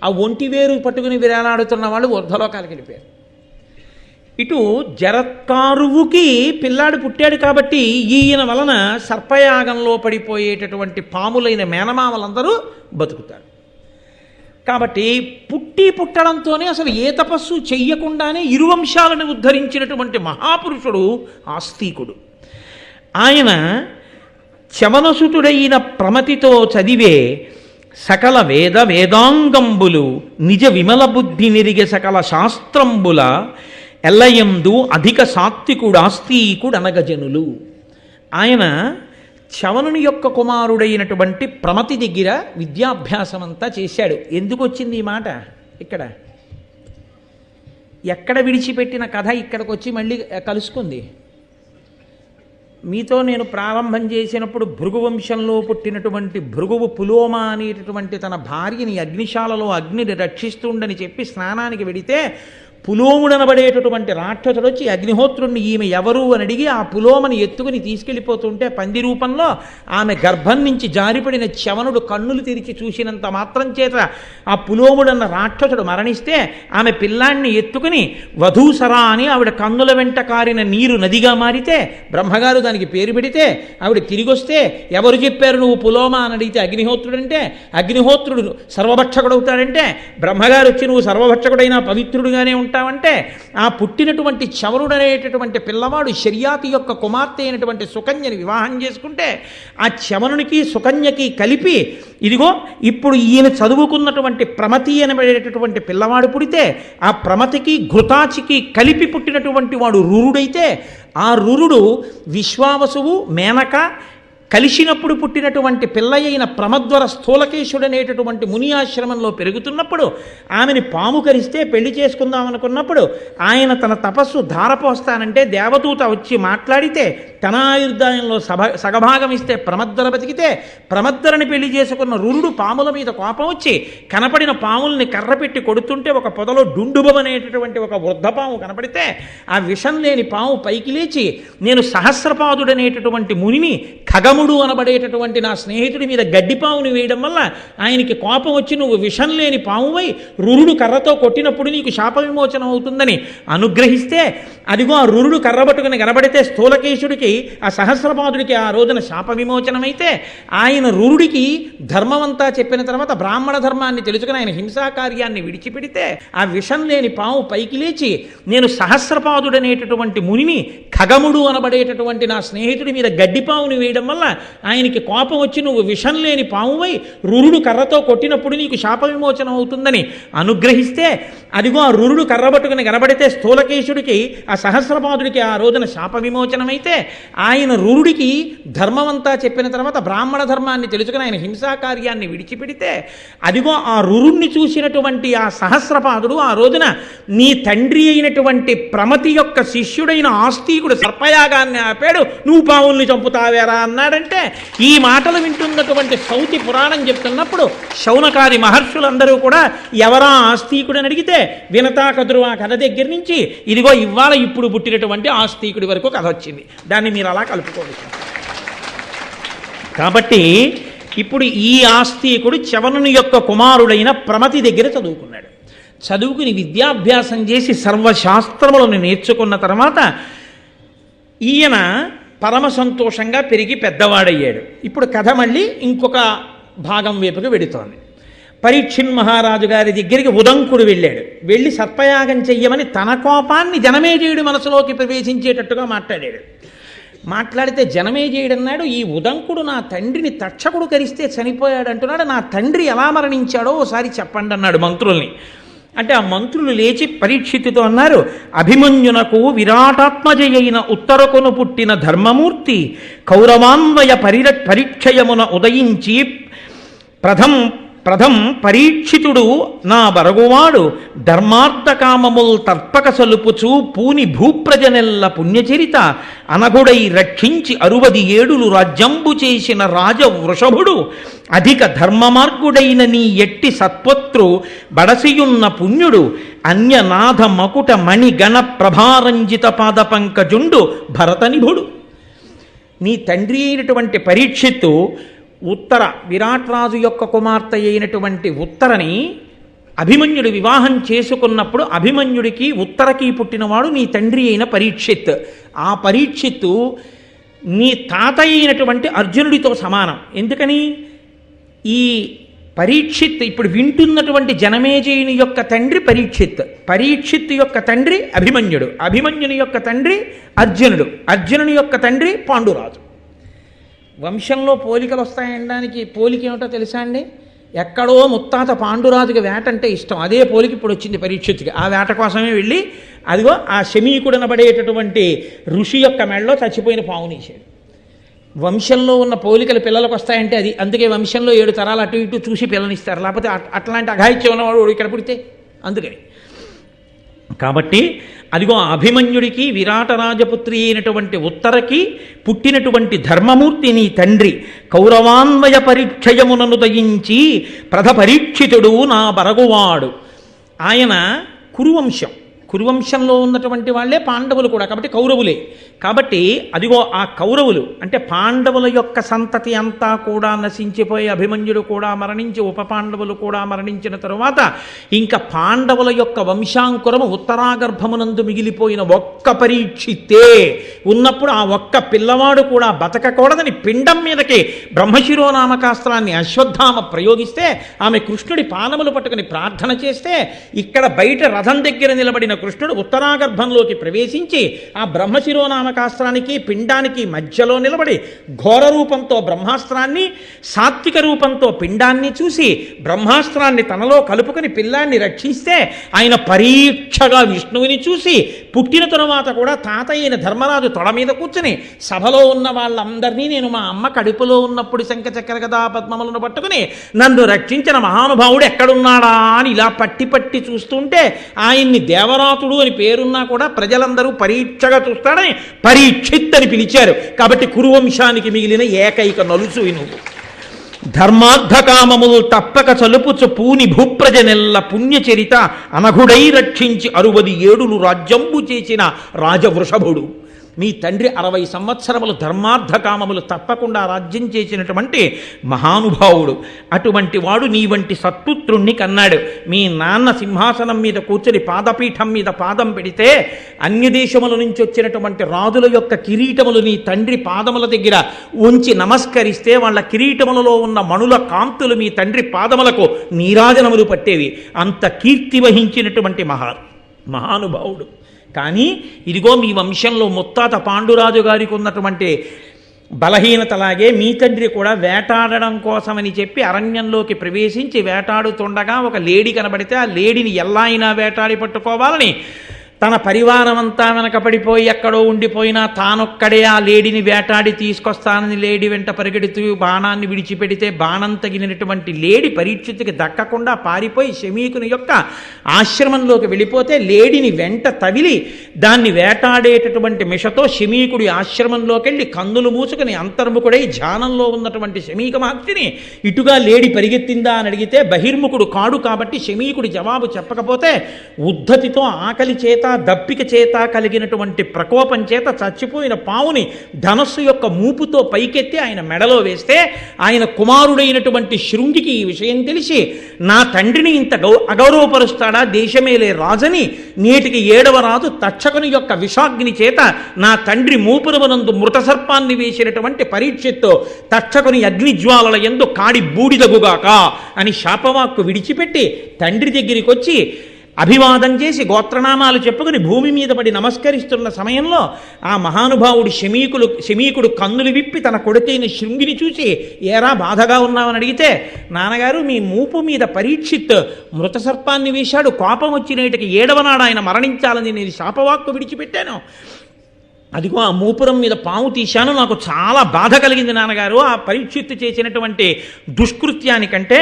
ఆ ఒంటి వేరు పట్టుకుని విరాలాడుతున్న వాళ్ళు ఊర్ధ్వలోకాలకు వెళ్ళిపోయారు. ఇటు జరత్కారువుకి పిల్లాడు పుట్టాడు కాబట్టి ఈయన వలన సర్పయాగంలో పడిపోయేటటువంటి పాములైన మేనమామలందరూ బతుకుతారు. కాబట్టి పుట్టడంతోనే అసలు ఏ తపస్సు చెయ్యకుండానే ఇరువంశాలను ఉద్ధరించినటువంటి మహాపురుషుడు ఆస్తికుడు. ఆయన చవనసుతుడైన ప్రమతితో చదివే సకల వేదాంగంబులు నిజ విమల బుద్ధి నిరిగే సకల శాస్త్రంబుల ఎల్లయందు అధిక సాత్వికుడు ఆస్తికుడు అనగజనులు. ఆయన చవనుని యొక్క కుమారుడైనటువంటి ప్రమతి దగ్గర విద్యాభ్యాసం అంతా చేశాడు. ఎందుకు వచ్చింది ఈ మాట? ఎక్కడ విడిచిపెట్టిన కథ ఇక్కడికి వచ్చి మళ్ళీ కలుసుకుంది. మీతో నేను ప్రారంభం చేసినప్పుడు భృగువంశంలో పుట్టినటువంటి భృగువు పులోమ అనేటటువంటి తన భార్యని అగ్నిశాలలో అగ్నిని రక్షిస్తుండని చెప్పి స్నానానికి వెడితే పులోముడనబడేటటువంటి రాక్షసుడు వచ్చి అగ్నిహోత్రుణ్ణి ఈమె ఎవరు అని అడిగి ఆ పులోమని ఎత్తుకుని తీసుకెళ్ళిపోతుంటే పంది రూపంలో ఆమె గర్భం నుంచి జారిపడిన చవనుడు కన్నులు తెరిచి చూసినంత మాత్రం చేత ఆ పులోముడన్న రాక్షసుడు మరణిస్తే ఆమె పిల్లాన్ని ఎత్తుకుని వధూసరా అని ఆవిడ కన్నుల వెంట కారిన నీరు నదిగా మారితే బ్రహ్మగారు దానికి పేరు పెడితే ఆవిడ తిరిగి వస్తే ఎవరు చెప్పారు నువ్వు పులోమ అని అడిగితే అగ్నిహోత్రుడంటే అగ్నిహోత్రుడు సర్వభక్షకుడవుతాడంటే బ్రహ్మగారు వచ్చి నువ్వు సర్వభక్షకుడైనా పవిత్రుడుగానే ఉంటావంటే ఆ పుట్టినటువంటి చవనుడు అనేటటువంటి పిల్లవాడు శర్యాతి యొక్క కుమార్తె అయినటువంటి సుకన్యని వివాహం చేసుకుంటే ఆ చవనునికి సుకన్యకి కలిపి ఇదిగో ఇప్పుడు ఈయన చదువుకున్నటువంటి ప్రమతి అనబడేటటువంటి పిల్లవాడు పుడితే ఆ ప్రమతికి ఘృతాచికి కలిపి పుట్టినటువంటి వాడు రురుడైతే ఆ రురుడు విశ్వావసువు మేనక కలిసినప్పుడు పుట్టినటువంటి పిల్లయైన ప్రమద్వర స్థూలకేశుడనేటటువంటి ముని ఆశ్రమంలో పెరుగుతున్నప్పుడు ఆమెని పాము కరిస్తే పెళ్లి చేసుకుందామనుకున్నప్పుడు ఆయన తన తపస్సు ధారపోస్తానంటే దేవదూత వచ్చి మాట్లాడితే తన ఆయుర్దాయంలో సగభాగం ఇస్తే ప్రమద్వర బతికితే ప్రమద్వరని పెళ్లి చేసుకున్న రురుడు పాముల మీద కోపం వచ్చి కనపడిన పాముల్ని కర్ర పెట్టి కొడుతుంటే ఒక పొదలో డుండుబం అనేటటువంటి ఒక వృద్ధపాము కనపడితే ఆ విషం లేని పాము పైకి లేచి నేను సహస్రపాదుడనేటటువంటి మునిని ఖగముడు అనబడేటటువంటి నా స్నేహితుడి మీద గడ్డిపాముని వేయడం వల్ల ఆయనకి కోపం వచ్చి నువ్వు విషం లేని పామువై రురుడు కర్రతో కొట్టినప్పుడు నీకు శాప విమోచనం అవుతుందని అనుగ్రహిస్తే అదిగో ఆ రురుడు కర్ర పట్టుకుని కనబడితే స్థూలకేశుడికి ఆ సహస్రపాదుడికి ఆ రోజున శాప విమోచనమైతే ఆయన రురుడికి ధర్మమంతా చెప్పిన తర్వాత బ్రాహ్మణ ధర్మాన్ని తెలుసుకుని ఆయన హింసాకార్యాన్ని విడిచిపెడితే ఆ విషం లేని పాము పైకి లేచి నేను సహస్రపాదుడనేటటువంటి మునిని ఖగముడు అనబడేటటువంటి నా స్నేహితుడి మీద గడ్డిపాముని వేయడం వల్ల ఆయనకి కోపం వచ్చి నువ్వు విషం లేని పామువై రురుడు కర్రతో కొట్టినప్పుడు నీకు శాప విమోచనం అవుతుందని అనుగ్రహిస్తే అదిగో ఆ రురుడు కర్ర పట్టుకుని కనబడితే స్థూలకేశుడికి ఆ సహస్రపాదుడికి ఆ రోజున శాప విమోచనమైతే ఆయన రురుడికి ధర్మమంతా చెప్పిన తర్వాత బ్రాహ్మణ ధర్మాన్ని తెలుసుకుని ఆయన హింసాకార్యాన్ని విడిచిపెడితే అదిగో ఆ రురుణ్ణి చూసినటువంటి ఆ సహస్రపాదుడు ఆ రోజున నీ తండ్రి అయినటువంటి ప్రమతి యొక్క శిష్యుడైన ఆస్తికుడు సర్పయాగాన్ని ఆపాడు, నువ్వు పావుల్ని చంపుతావేరా అన్నాడంటే ఈ మాటలు వింటున్నటువంటి సౌతి పురాణం చెప్తున్నప్పుడు శౌనకాది మహర్షులందరూ కూడా ఎవరా ఆస్తికుడని అడిగితే వినతాకదురు ఆ కథ దగ్గర నుంచి ఇదిగో ఇవాళ ఇప్పుడు పుట్టినటువంటి ఆస్తికుడి వరకు కథ వచ్చింది. దాన్ని మీరు అలా కలుపుకోవచ్చు. కాబట్టి ఇప్పుడు ఈ ఆస్తికుడు చవనుని యొక్క కుమారుడైన ప్రమతి దగ్గర చదువుకున్నాడు. చదువుకుని విద్యాభ్యాసం చేసి సర్వశాస్త్రములను నేర్చుకున్న తర్వాత ఈయన పరమ సంతోషంగా పెరిగి పెద్దవాడయ్యాడు. ఇప్పుడు కథ మళ్ళీ ఇంకొక భాగం వైపుకి వెడుతోంది. పరీక్షిన్ మహారాజు గారి దగ్గరికి ఉదంకుడు వెళ్ళాడు. వెళ్ళి సర్పయాగం చెయ్యమని తన కోపాన్ని జనమేజయుడి మనసులోకి ప్రవేశించేటట్టుగా మాట్లాడాడు. మాట్లాడితే జనమేజయుడు అన్నాడు, ఈ ఉదంకుడు నా తండ్రిని తక్షకుడు కరిస్తే చనిపోయాడు అంటున్నాడు, నా తండ్రి ఎలా మరణించాడో ఓసారి చెప్పండి అన్నాడు మంత్రుల్ని. అంటే ఆ మంత్రులు లేచి పరీక్షితుతో అన్నారు, అభిమన్యునకు విరాటాత్మజయైన ఉత్తరకును పుట్టిన ధర్మమూర్తి కౌరవాన్వయ పరీక్షయమున ఉదయించి ప్రథం పరీక్షితుడు నా బరగువాడు ధర్మార్థకామముల్ తర్పక సలుపుచు పూని భూప్రజనెల్ల పుణ్యచరిత అనగుడై రక్షించి 67 రాజ్యంబు చేసిన రాజ వృషభుడు అధిక ధర్మమార్గుడైన నీ ఎట్టి సత్వత్రు బడసియున్న పుణ్యుడు అన్యనాథ మకుట మణిగణ ప్రభారంజిత పాద పంకజుండు భరతనిభుడు. నీ తండ్రి అయినటువంటి పరీక్షిత్తు ఉత్తర విరాట్ రాజు యొక్క కుమార్తె అయినటువంటి ఉత్తరని అభిమన్యుడు వివాహం చేసుకున్నప్పుడు అభిమన్యుడికి ఉత్తరకి పుట్టినవాడు నీ తండ్రి అయిన పరీక్షిత్. ఆ పరీక్షిత్తు నీ తాత అయినటువంటి అర్జునుడితో సమానం. ఎందుకని? ఈ పరీక్షిత్ ఇప్పుడు వింటున్నటువంటి జనమేజయుని యొక్క తండ్రి పరీక్షిత్, పరీక్షిత్ యొక్క తండ్రి అభిమన్యుడు, అభిమన్యుని యొక్క తండ్రి అర్జునుడు, అర్జునుని యొక్క తండ్రి పాండురాజు. వంశంలో పోలికలు వస్తాయనడానికి పోలిక ఏమిటో తెలుసా అండి? ఎక్కడో ముత్తాత పాండురాజుకి వేట అంటే ఇష్టం, అదే పోలిక ఇప్పుడు వచ్చింది పరీక్షిత్తుకి. ఆ వేట కోసమే వెళ్ళి అదిగో ఆ శమీకుడనబడేటటువంటి ఋషి యొక్క మెడలో చచ్చిపోయిన పావునేశాడు. వంశంలో ఉన్న పోలికలు పిల్లలకు వస్తాయంటే అది అందుకే వంశంలో 7 తరాలు అటు ఇటు చూసి పిల్లనిస్తారు, లేకపోతే అట్లాంటి అఘాయిత్యం ఉన్నవాడు ఇక్కడ పుడితే అందుకని. కాబట్టి అదిగో అభిమన్యుడికి విరాట రాజపుత్రి అయినటువంటి ఉత్తరకి పుట్టినటువంటి ధర్మమూర్తి నీ తండ్రి కౌరవాన్వయ పరిక్షయమునను దయించి ప్రథ పరీక్షితుడు నా బరగువాడు. ఆయన కురువంశం, కురువంశంలో ఉన్నటువంటి వాళ్ళే పాండవులు కూడా, కాబట్టి కౌరవులే. కాబట్టి అదిగో ఆ కౌరవులు అంటే పాండవుల యొక్క సంతతి అంతా కూడా నశించిపోయి అభిమన్యుడు కూడా మరణించి ఉప పాండవులు కూడా మరణించిన తరువాత ఇంకా పాండవుల యొక్క వంశాంకురము ఉత్తరాగర్భమునందు మిగిలిపోయిన ఒక్క పరీక్షితే ఉన్నప్పుడు ఆ ఒక్క పిల్లవాడు కూడా బతకకూడదని పిండం మీదకి బ్రహ్మశిరోనామకాస్త్రాన్ని అశ్వత్థామ ప్రయోగిస్తే ఆమె కృష్ణుడి పాదములు పట్టుకుని ప్రార్థన చేస్తే ఇక్కడ బయట రథం దగ్గర నిలబడిన కృష్ణుడు ఉత్తరాగర్భంలోకి ప్రవేశించి ఆ బ్రహ్మశిరోనామకాస్త్రానికి పిండానికి మధ్యలో నిలబడి ఘోర రూపంతో బ్రహ్మాస్త్రాన్ని సాత్విక రూపంతో పిండాన్ని చూసి బ్రహ్మాస్త్రాన్ని తనలో కలుపుకొని పిల్లాన్ని రక్షిస్తే ఆయన పరీక్షగా విష్ణువుని చూసి పుట్టిన తరువాత కూడా తాత అయిన ధర్మరాజు తొడ మీద కూర్చుని సభలో ఉన్న వాళ్ళందరినీ నేను మా అమ్మ కడుపులో ఉన్నప్పుడు శంఖచక్ర గదా పద్మములను పట్టుకుని నన్ను రక్షించిన మహానుభావుడు ఎక్కడున్నాడా అని ఇలా పట్టి పట్టి చూస్తుంటే ఆయన్ని దేవరాతుడు అని పేరున్నా కూడా ప్రజలందరూ పరీక్షగా చూస్తాడని పరీక్షిత్ అని పిలిచారు. కాబట్టి కురువంశానికి మిగిలిన ఏకైక నలుసు నువ్వు. ధర్మార్థకామములు తప్పక చలుపుచు పూని భూప్రజనెల్ల పుణ్యచరిత అనఘుడై రక్షించి 67 రాజ్యంబు చేసిన రాజవృషభుడు. మీ తండ్రి 60 సంవత్సరములు ధర్మార్థకామములు తప్పకుండా రాజ్యం చేసినటువంటి మహానుభావుడు. అటువంటి వాడు నీ వంటి సత్పుత్రుణ్ణి కన్నాడు. మీ నాన్న సింహాసనం మీద కూర్చొని పాదపీఠం మీద పాదం పెడితే అన్య దేశముల నుంచి వచ్చినటువంటి రాజుల యొక్క కిరీటములు నీ తండ్రి పాదముల దగ్గర ఉంచి నమస్కరిస్తే వాళ్ళ కిరీటములలో ఉన్న మణుల కాంతులు మీ తండ్రి పాదములకు నీరాజనములు పట్టేవి. అంత కీర్తి వహించినటువంటి మహానుభావుడు. కానీ ఇదిగో మీ వంశంలో ముత్తాత పాండురాజు గారికి ఉన్నటువంటి బలహీనతలాగే మీ తండ్రి కూడా వేటాడడం కోసమని చెప్పి అరణ్యంలోకి ప్రవేశించి వేటాడుతుండగా ఒక లేడి కనబడితే ఆ లేడిని ఎలా అయినా వేటాడి పట్టుకోవాలని తన పరివారం అంతా వెనకపడిపోయి ఎక్కడో ఉండిపోయినా తానొక్కడే ఆ లేడిని వేటాడి తీసుకొస్తానని లేడి వెంట పరిగెడుతూ బాణాన్ని విడిచిపెడితే బాణం తగిలినటువంటి లేడి పరీక్షిత్తుకి దక్కకుండా పారిపోయి శమీకుని యొక్క ఆశ్రమంలోకి వెళ్ళిపోతే లేడిని వెంట తగిలి దాన్ని వేటాడేటటువంటి మిషతో శమీకుడి ఆశ్రమంలోకి వెళ్ళి కన్నులు మూసుకుని అంతర్ముఖుడై ధ్యానంలో ఉన్నటువంటి శమీక మహర్షిని ఇటుగా లేడి పరిగెత్తిందా అని అడిగితే బహిర్ముఖుడు కాడు కాబట్టి శమీకుడి జవాబు చెప్పకపోతే ఉద్ధతితో ఆకలి చేత దప్పిక చేత కలిగినటువంటి ప్రకోపం చేత చచ్చిపోయిన పావుని ధనస్సు యొక్క మూపుతో పైకెత్తి ఆయన మెడలో వేస్తే ఆయన కుమారుడైనటువంటి శృంగికి ఈ విషయం తెలిసి నా తండ్రిని ఇంత అగౌరవపరుస్తాడా దేశమేలే రాజని నేటికి 7వ రాజు తక్షకుని యొక్క విషాగ్ని చేత నా తండ్రి మూపురమునందు మృత సర్పాన్ని వేసినటువంటి పరీక్షిత్తు తక్షకుని అగ్నిజ్వాలల యందు కాడి బూడిదగుగాక అని శాపవాక్కు విడిచిపెట్టి తండ్రి దగ్గరికి వచ్చి అభివాదం చేసి గోత్రనామాలు చెప్పుకుని భూమి మీద పడి నమస్కరిస్తున్న సమయంలో ఆ మహానుభావుడు శమీకుడు కన్నులు విప్పి తన కొడుకైన శృంగిని చూసి ఏరా బాధగా ఉన్నావని అడిగితే నాన్నగారు మీ మూపు మీద పరీక్షిత్ మృత సర్పాన్ని వేశాడు, కోపం వచ్చినటికి 7వ నాడు ఆయన మరణించాలని నేను శాపవాక్కు విడిచిపెట్టాను. అదిగో ఆ మూపురం మీద పాము తీశాను, నాకు చాలా బాధ కలిగింది నాన్నగారు. ఆ పరీక్షిత్తు చేసినటువంటి దుష్కృత్యానికంటే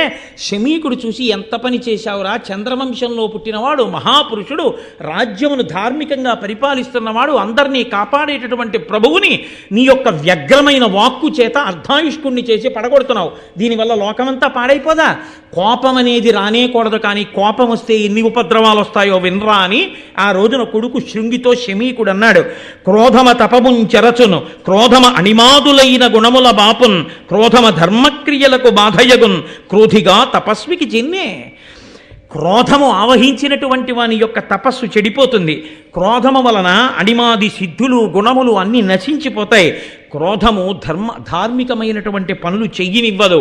శమీకుడు చూసి ఎంత పని చేశావురా, చంద్రవంశంలో పుట్టినవాడు, మహాపురుషుడు, రాజ్యమును ధార్మికంగా పరిపాలిస్తున్నవాడు, అందరినీ కాపాడేటటువంటి ప్రభువుని నీ యొక్క వ్యగ్రమైన వాక్కు చేత అర్ధాయుష్కుణ్ణి చేసి పడగొడుతున్నావు. దీనివల్ల లోకమంతా పాడైపోదా? కోపం అనేది రానేకూడదు, కానీ కోపం వస్తే ఎన్ని ఉపద్రవాలు వస్తాయో వినరా అని ఆ రోజున కొడుకు శృంగితో శమీకుడు అన్నాడు. క్రోధమ తపముంచెరచును, క్రోధమ అణిమాదులైన గుణముల బాపున్, క్రోధమ ధర్మక్రియలకు బాధయగున్, క్రోధిగా తపస్వికి చిన్నే. క్రోధము ఆవహించినటువంటి వాని యొక్క తపస్సు చెడిపోతుంది. క్రోధము వలన అణిమాది సిద్ధులు గుణములు అన్నీ నశించిపోతాయి. క్రోధము ధార్మికమైనటువంటి పనులు చెయ్యనివ్వదు.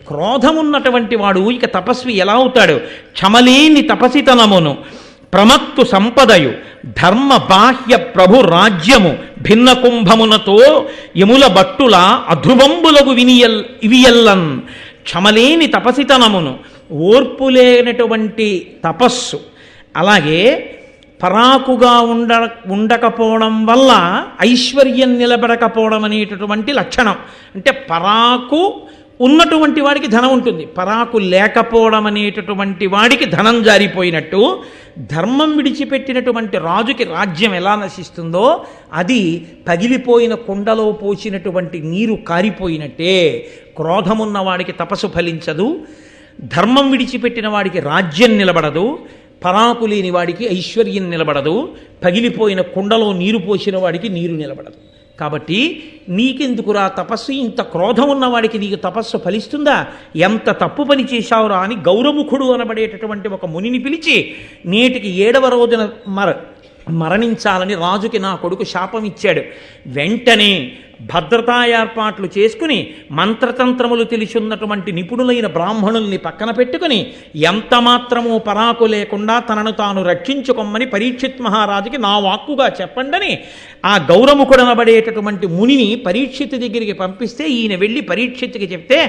క్రోధమున్నటువంటి వాడు ఇక తపస్వి ఎలా అవుతాడు? క్షమలేని తపసితనమును, ప్రమత్తు సంపదయు, ధర్మ బాహ్య ప్రభు రాజ్యము, భిన్న కుంభమునతో యముల బట్టుల అధ్రువంబులకు ఇవియల్లన్. క్షమలేని తపసితనమును, ఓర్పులేనటువంటి తపస్సు, అలాగే పరాకుగా ఉండకపోవడం వల్ల ఐశ్వర్యం నిలబడకపోవడం అనేటటువంటి లక్షణం. అంటే పరాకు ఉన్నటువంటి వాడికి ధనం ఉంటుంది, పరాకు లేకపోవడం అనేటటువంటి వాడికి ధనం జారిపోయినట్టు ధర్మం విడిచిపెట్టినటువంటి రాజుకి రాజ్యం ఎలా నశిస్తుందో అది పగిలిపోయిన కుండలో పోసినటువంటి నీరు కారిపోయినట్టే. క్రోధమున్న వాడికి తపస్సు ఫలించదు, ధర్మం విడిచిపెట్టిన వాడికి రాజ్యం నిలబడదు, పరాకు లేని వాడికి ఐశ్వర్యం నిలబడదు, పగిలిపోయిన కుండలో నీరు పోసిన వాడికి నీరు నిలబడదు. కాబట్టి నీకెందుకురా తపస్సు? ఇంత క్రోధం ఉన్నవాడికి నీకు తపస్సు ఫలిస్తుందా? ఎంత తప్పు పని చేశావురా అని గౌరముఖుడు అనబడేటటువంటి ఒక మునిని పిలిచి నేటికి 7వ రోజున మరణించాలని రాజుకి నా కొడుకు శాపం ఇచ్చాడు. వెంటనే భద్రతా ఏర్పాట్లు చేసుకుని మంత్రతంత్రములు తెలిసిన్నటువంటి నిపుణులైన బ్రాహ్మణుల్ని పక్కన పెట్టుకుని ఎంత మాత్రమూ పరాకు లేకుండా తనను తాను రక్షించుకోమని పరీక్షిత్ మహారాజుకి నా వాక్కుగా చెప్పండని ఆ గౌరముఖుడనబడేటటువంటి మునిని పరీక్షిత్ దగ్గరికి పంపిస్తే ఈయన వెళ్ళి పరీక్షిత్తుకి చెప్తే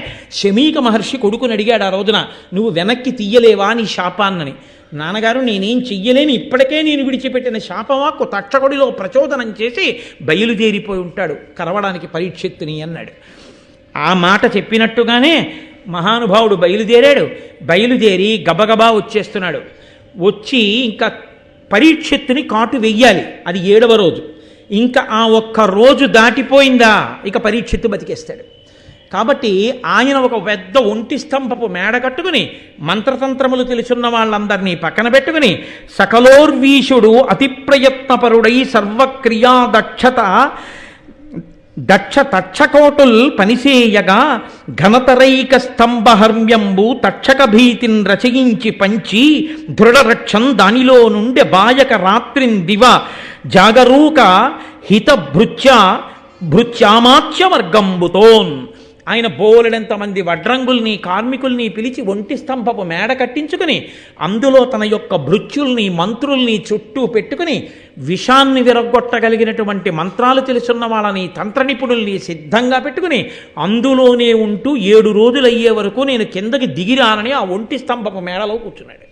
శమీక మహర్షి కొడుకుని అడిగాడు ఆ రోజున, నువ్వు వెనక్కి తీయలేవా నీ శాపాన్నని. నాన్నగారు నేనేం చెయ్యలేని, ఇప్పటికే నేను విడిచిపెట్టిన శాపవాక్కు తక్షకుడిలో ప్రచోదనం చేసి బయలుదేరిపోయి ఉంటాడు కరవడానికి పరీక్షిత్తుని అన్నాడు. ఆ మాట చెప్పినట్టుగానే మహానుభావుడు బయలుదేరాడు. బయలుదేరి గబగబా వచ్చేస్తున్నాడు. వచ్చి ఇంకా పరీక్షిత్తుని కాటు వెయ్యాలి. అది 7వ రోజు. ఇంకా ఆ ఒక్క రోజు దాటిపోయిందా ఇక పరీక్షిత్తు బతికేస్తాడు. కాబట్టి ఆయన ఒక పెద్ద ఒంటి స్తంభపు మేడ కట్టుకుని మంత్రతంత్రములు తెలుసున్న వాళ్ళందరినీ పక్కన పెట్టుకుని సకలోర్వీషుడు అతి ప్రయత్నపరుడై సర్వక్రియా దక్ష తక్షకోటుల్ పనిసేయగా ఘనతరైక స్తంభహర్మ్యంబు తక్షక భీతిని రచయించి పంచి దృఢరక్షం దానిలో నుండి బాయక రాత్రిన్ దివ జాగరూక హిత భృత్యామాచ్యవర్గంబుతోన్. ఆయన బోలెడంతమంది వడ్రంగుల్ని కార్మికుల్ని పిలిచి ఒంటి స్తంభపు మేడ కట్టించుకుని అందులో తన యొక్క భృత్యుల్ని మంత్రుల్ని చుట్టూ పెట్టుకుని విషాన్ని విరగొట్టగలిగినటువంటి మంత్రాలు తెలుసున్న వాళ్ళని తంత్ర నిపుణుల్ని సిద్ధంగా పెట్టుకుని అందులోనే ఉంటూ 7 రోజులు అయ్యే వరకు నేను కిందకి దిగిరానని ఆ ఒంటి స్తంభపు మేడలో కూర్చున్నాడు.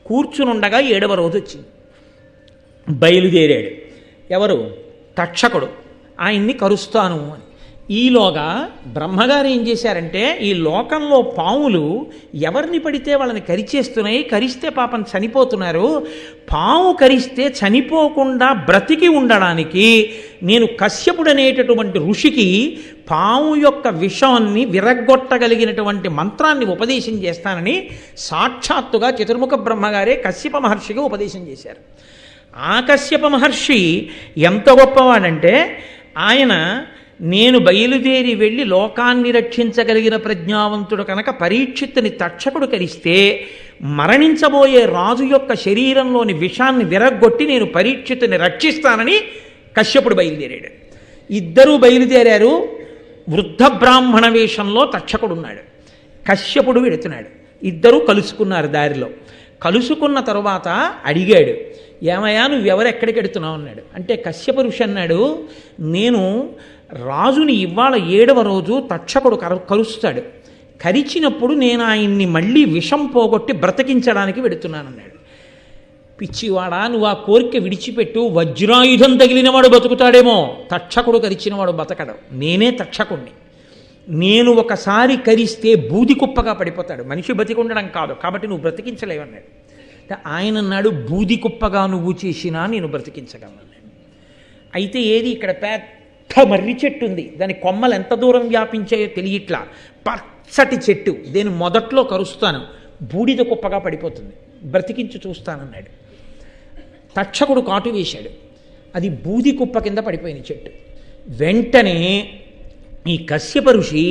కూర్చునుండగా 7వ రోజు వచ్చింది. బయలుదేరాడు. ఎవరు? తక్షకుడు. ఆయన్ని కరుస్తాను అని. ఈలోగా బ్రహ్మగారు ఏం చేశారంటే ఈ లోకంలో పాములు ఎవరిని పడితే వాళ్ళని కరిచేస్తున్నాయి, కరిస్తే పాపం చనిపోతున్నారు. పాము కరిస్తే చనిపోకుండా బ్రతికి ఉండడానికి నేను కశ్యపుడు అనేటటువంటి ఋషికి పాము యొక్క విషాన్ని విరగ్గొట్టగలిగినటువంటి మంత్రాన్ని ఉపదేశం చేస్తానని సాక్షాత్తుగా చతుర్ముఖ బ్రహ్మగారే కశ్యప మహర్షికి ఉపదేశం చేశారు. ఆ కశ్యప మహర్షి ఎంత గొప్పవాడంటే ఆయన నేను బయలుదేరి వెళ్ళి లోకాన్ని రక్షించగలిగిన ప్రజ్ఞావంతుడు కనుక పరీక్షిత్తుని తక్షకుడు కరిస్తే మరణించబోయే రాజు యొక్క శరీరంలోని విషాన్ని విరగ్గొట్టి నేను పరీక్షిత్తుని రక్షిస్తానని కశ్యపుడు బయలుదేరాడు. ఇద్దరూ బయలుదేరారు. వృద్ధ బ్రాహ్మణ వేషంలో తక్షకుడున్నాడు, కశ్యపుడు వెడుతున్నాడు. ఇద్దరూ కలుసుకున్నారు. దారిలో కలుసుకున్న తరువాత అడిగాడు, ఏమయ్యా నువ్వెవరు ఎక్కడికి వెడుతున్నావు అన్నాడు. అంటే కశ్యప ఋషి అన్నాడు, నేను రాజుని ఇవాళ 7వ రోజు తక్షకుడు కరుస్తాడు, కరిచినప్పుడు నేను ఆయన్ని మళ్ళీ విషం పోగొట్టి బ్రతికించడానికి వెడుతున్నానన్నాడు. పిచ్చివాడా, నువ్వు ఆ కోరిక విడిచిపెట్టు, వజ్రాయుధం తగిలినవాడు బతుకుతాడేమో, తక్షకుడు కరిచినవాడు బతకడు. నేనే తక్షకుణ్ణి. నేను ఒకసారి కరిస్తే బూది కుప్పగా పడిపోతాడు, మనిషి బతికి ఉండడం కాదు, కాబట్టి నువ్వు బ్రతికించలేవన్నాడు. ఆయన అన్నాడు, బూది కుప్పగా నువ్వు చేసినా నేను బ్రతికించగలను. అయితే ఏది, ఇక్కడ పెద్ద మర్రి చెట్టు ఉంది, దాని కొమ్మలు ఎంత దూరం వ్యాపించాయో తెలియట్లా, పచ్చటి చెట్టు, నేను మొదట్లో కరుస్తాను, బూడిద కుప్పగా పడిపోతుంది, బ్రతికించి చూస్తానన్నాడు. తక్షకుడు కాటు వేశాడు, అది బూది కుప్ప కింద పడిపోయిన చెట్టు. వెంటనే ఈ కశ్యప ఋషి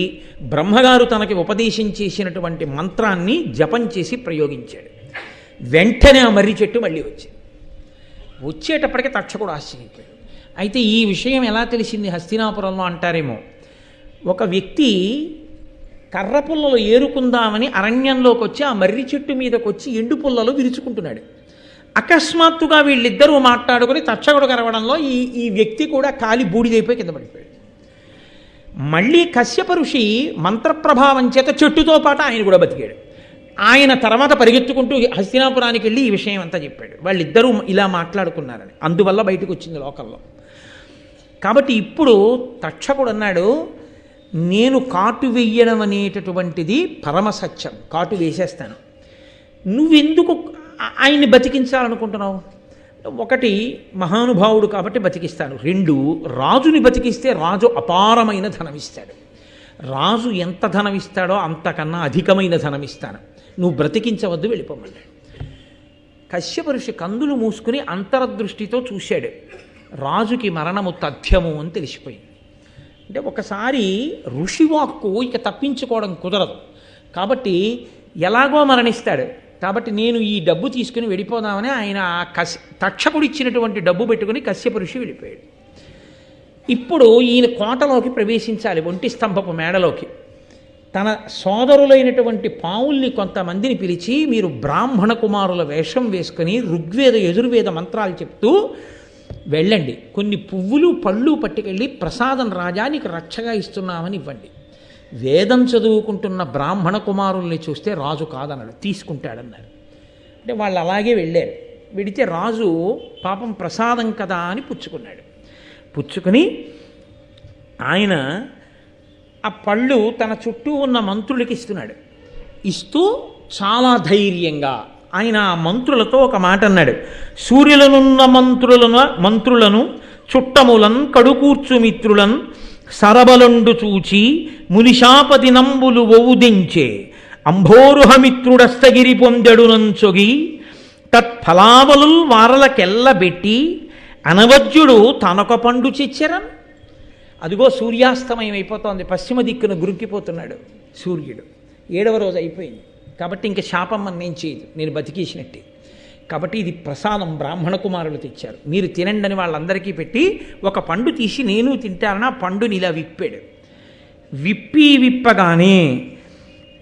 బ్రహ్మగారు తనకి ఉపదేశం చేసినటువంటి మంత్రాన్ని జపం చేసి ప్రయోగించాడు. వెంటనే ఆ మర్రి చెట్టు మళ్ళీ వచ్చేటప్పటికే తక్షకుడు ఆశ్చర్యపోయాడు. అయితే ఈ విషయం ఎలా తెలిసింది హస్తినాపురంలో అంటారేమో, ఒక వ్యక్తి కర్ర పుల్లలు ఏరుకుందామని అరణ్యంలోకి వచ్చి ఆ మర్రి చెట్టు మీదకి వచ్చి ఎండు పుల్లలు విరుచుకుంటున్నాడు. అకస్మాత్తుగా వీళ్ళిద్దరూ మాట్లాడుకుని తక్షకుడు కరవడంలో ఈ వ్యక్తి కూడా కాలి బూడిదైపోయి కింద పడిపోయాడు. మళ్ళీ కశ్యప ఋషి మంత్రప్రభావం చేత చెట్టుతో పాటు ఆయన కూడా బతికాడు. ఆయన తర్వాత పరిగెత్తుకుంటూ హస్తినాపురానికి వెళ్ళి ఈ విషయం అంతా చెప్పాడు, వాళ్ళిద్దరూ ఇలా మాట్లాడుకున్నారని. అందువల్ల బయటకు వచ్చింది లోకల్లో. కాబట్టి ఇప్పుడు తక్షకుడు అన్నాడు, నేను కాటు వెయ్యడం అనేటటువంటిది పరమసత్యం, కాటు వేసేస్తాను, నువ్వెందుకు ఆయన్ని బతికించాలనుకుంటున్నావు? ఒకటి, మహానుభావుడు కాబట్టి బతికిస్తాను. రెండు, రాజుని బతికిస్తే రాజు అపారమైన ధనం ఇస్తాడు, రాజు ఎంత ధనం ఇస్తాడో అంతకన్నా అధికమైన ధనం ఇస్తాను, నువ్వు బ్రతికించవద్దు, వెళ్ళిపోమన్నాడు. కశ్యప ఋషి కందులు మూసుకుని అంతరదృష్టితో చూశాడు, రాజుకి మరణము తథ్యము అని తెలిసిపోయింది. అంటే ఒకసారి ఋషివాక్కు ఇక తప్పించుకోవడం కుదరదు, కాబట్టి ఎలాగో మరణిస్తాడు, కాబట్టి నేను ఈ డబ్బు తీసుకుని వెళ్ళిపోదామని ఆయన తక్షకుడు ఇచ్చినటువంటి డబ్బు పెట్టుకుని కశ్యప ఋషి వెళ్ళిపోయాడు. ఇప్పుడు ఈయన కోటలోకి ప్రవేశించాలి, ఒంటి స్తంభపు మేడలోకి. తన సోదరులైనటువంటి పావుల్ని కొంతమందిని పిలిచి, మీరు బ్రాహ్మణ కుమారుల వేషం వేసుకుని ఋగ్వేద యజుర్వేద మంత్రాలు చెప్తూ వెళ్ళండి, కొన్ని పువ్వులు పళ్ళు పట్టుకెళ్ళి ప్రసాదం రాజా నీకు రక్షగా ఇస్తున్నామని ఇవ్వండి. వేదం చదువుకుంటున్న బ్రాహ్మణ కుమారుల్ని చూస్తే రాజు కాదన్నాడు, తీసుకుంటాడన్నారు. అంటే వాళ్ళు అలాగే వెళ్ళారు. వెడితే రాజు పాపం ప్రసాదం కదా అని పుచ్చుకున్నాడు. పుచ్చుకొని ఆయన ఆ పళ్ళు తన చుట్టూ ఉన్న మంత్రులకి ఇస్తున్నాడు. ఇస్తూ చాలా ధైర్యంగా ఆయన ఆ మంత్రులతో ఒక మాట అన్నాడు, సూర్యులనున్న మంత్రులను చుట్టములన్ కడుకూర్చు మిత్రులన్ సరబలుండు చూచి మునిశాపతి నంబులు ఒవుదించే అంభోరుహమిత్రుడస్తగిరి పొందెడునంచొగి తత్ఫలావలుల్ వారలకెల్లబెట్టి అనవజ్యుడు తనొక పండు చెచ్చరన్. అదిగో సూర్యాస్తమయం అయిపోతోంది, పశ్చిమ దిక్కున గురుక్కిపోతున్నాడు సూర్యుడు. 7వ రోజు అయిపోయింది, కాబట్టి ఇంక శాపం నేను చేయదు, నేను బతికేసినట్టే. కాబట్టి ఇది ప్రసాదం బ్రాహ్మణ కుమారులు తెచ్చారు, మీరు తినండి అని వాళ్ళందరికీ పెట్టి ఒక పండు తీసి నేను తింటానని ఆ పండుని ఇలా విప్పాడు. విప్పగానే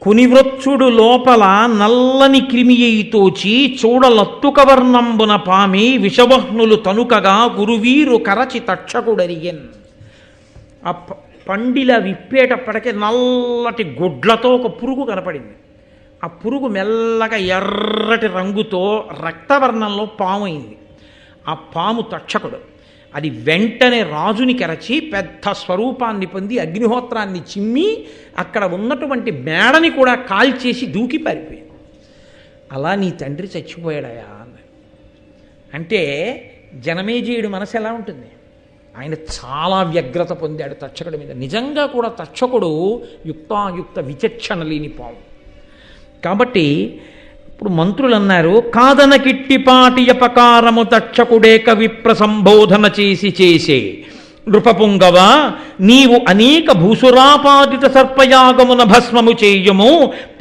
కునివృచ్చుడు లోపల నల్లని క్రిమి తోచి చూడలత్తుకవర్ణంబున పామి విషవహ్నులు తనుకగా గురువీరు కరచి తక్షకుడరిగెన్. ఆ పండిలా విప్పేటప్పటికే నల్లటి గుడ్లతో ఒక పురుగు కనపడింది. ఆ పురుగు మెల్లగా ఎర్రటి రంగుతో రక్తవర్ణంలో పాము అయింది. ఆ పాము తక్షకుడు. అది వెంటనే రాజుని కరచి పెద్ద స్వరూపాన్ని పొంది అగ్నిహోత్రాన్ని చిమ్మి అక్కడ ఉన్నటువంటి మేడని కూడా కాల్చేసి దూకి పారిపోయింది. అలా నీ తండ్రి చచ్చిపోయాడయా అన్నాడు. అంటే జనమేజయుడు మనసు ఎలా ఉంటుంది? ఆయన చాలా వ్యగ్రత పొందాడు తక్షకుడి మీద. నిజంగా కూడా తక్షకుడు యుక్తాయుక్త విచక్షణ లేని పాము. కాబట్టి ఇప్పుడు మంత్రులు అన్నారు, కాదన కిట్టిపాటి అపకారము తక్షకుడేక విప్ర సంబోధన చేసే నృపపుంగవ నీవు అనేక భూసురాపాదిత సర్పయాగమున భస్మము చేయము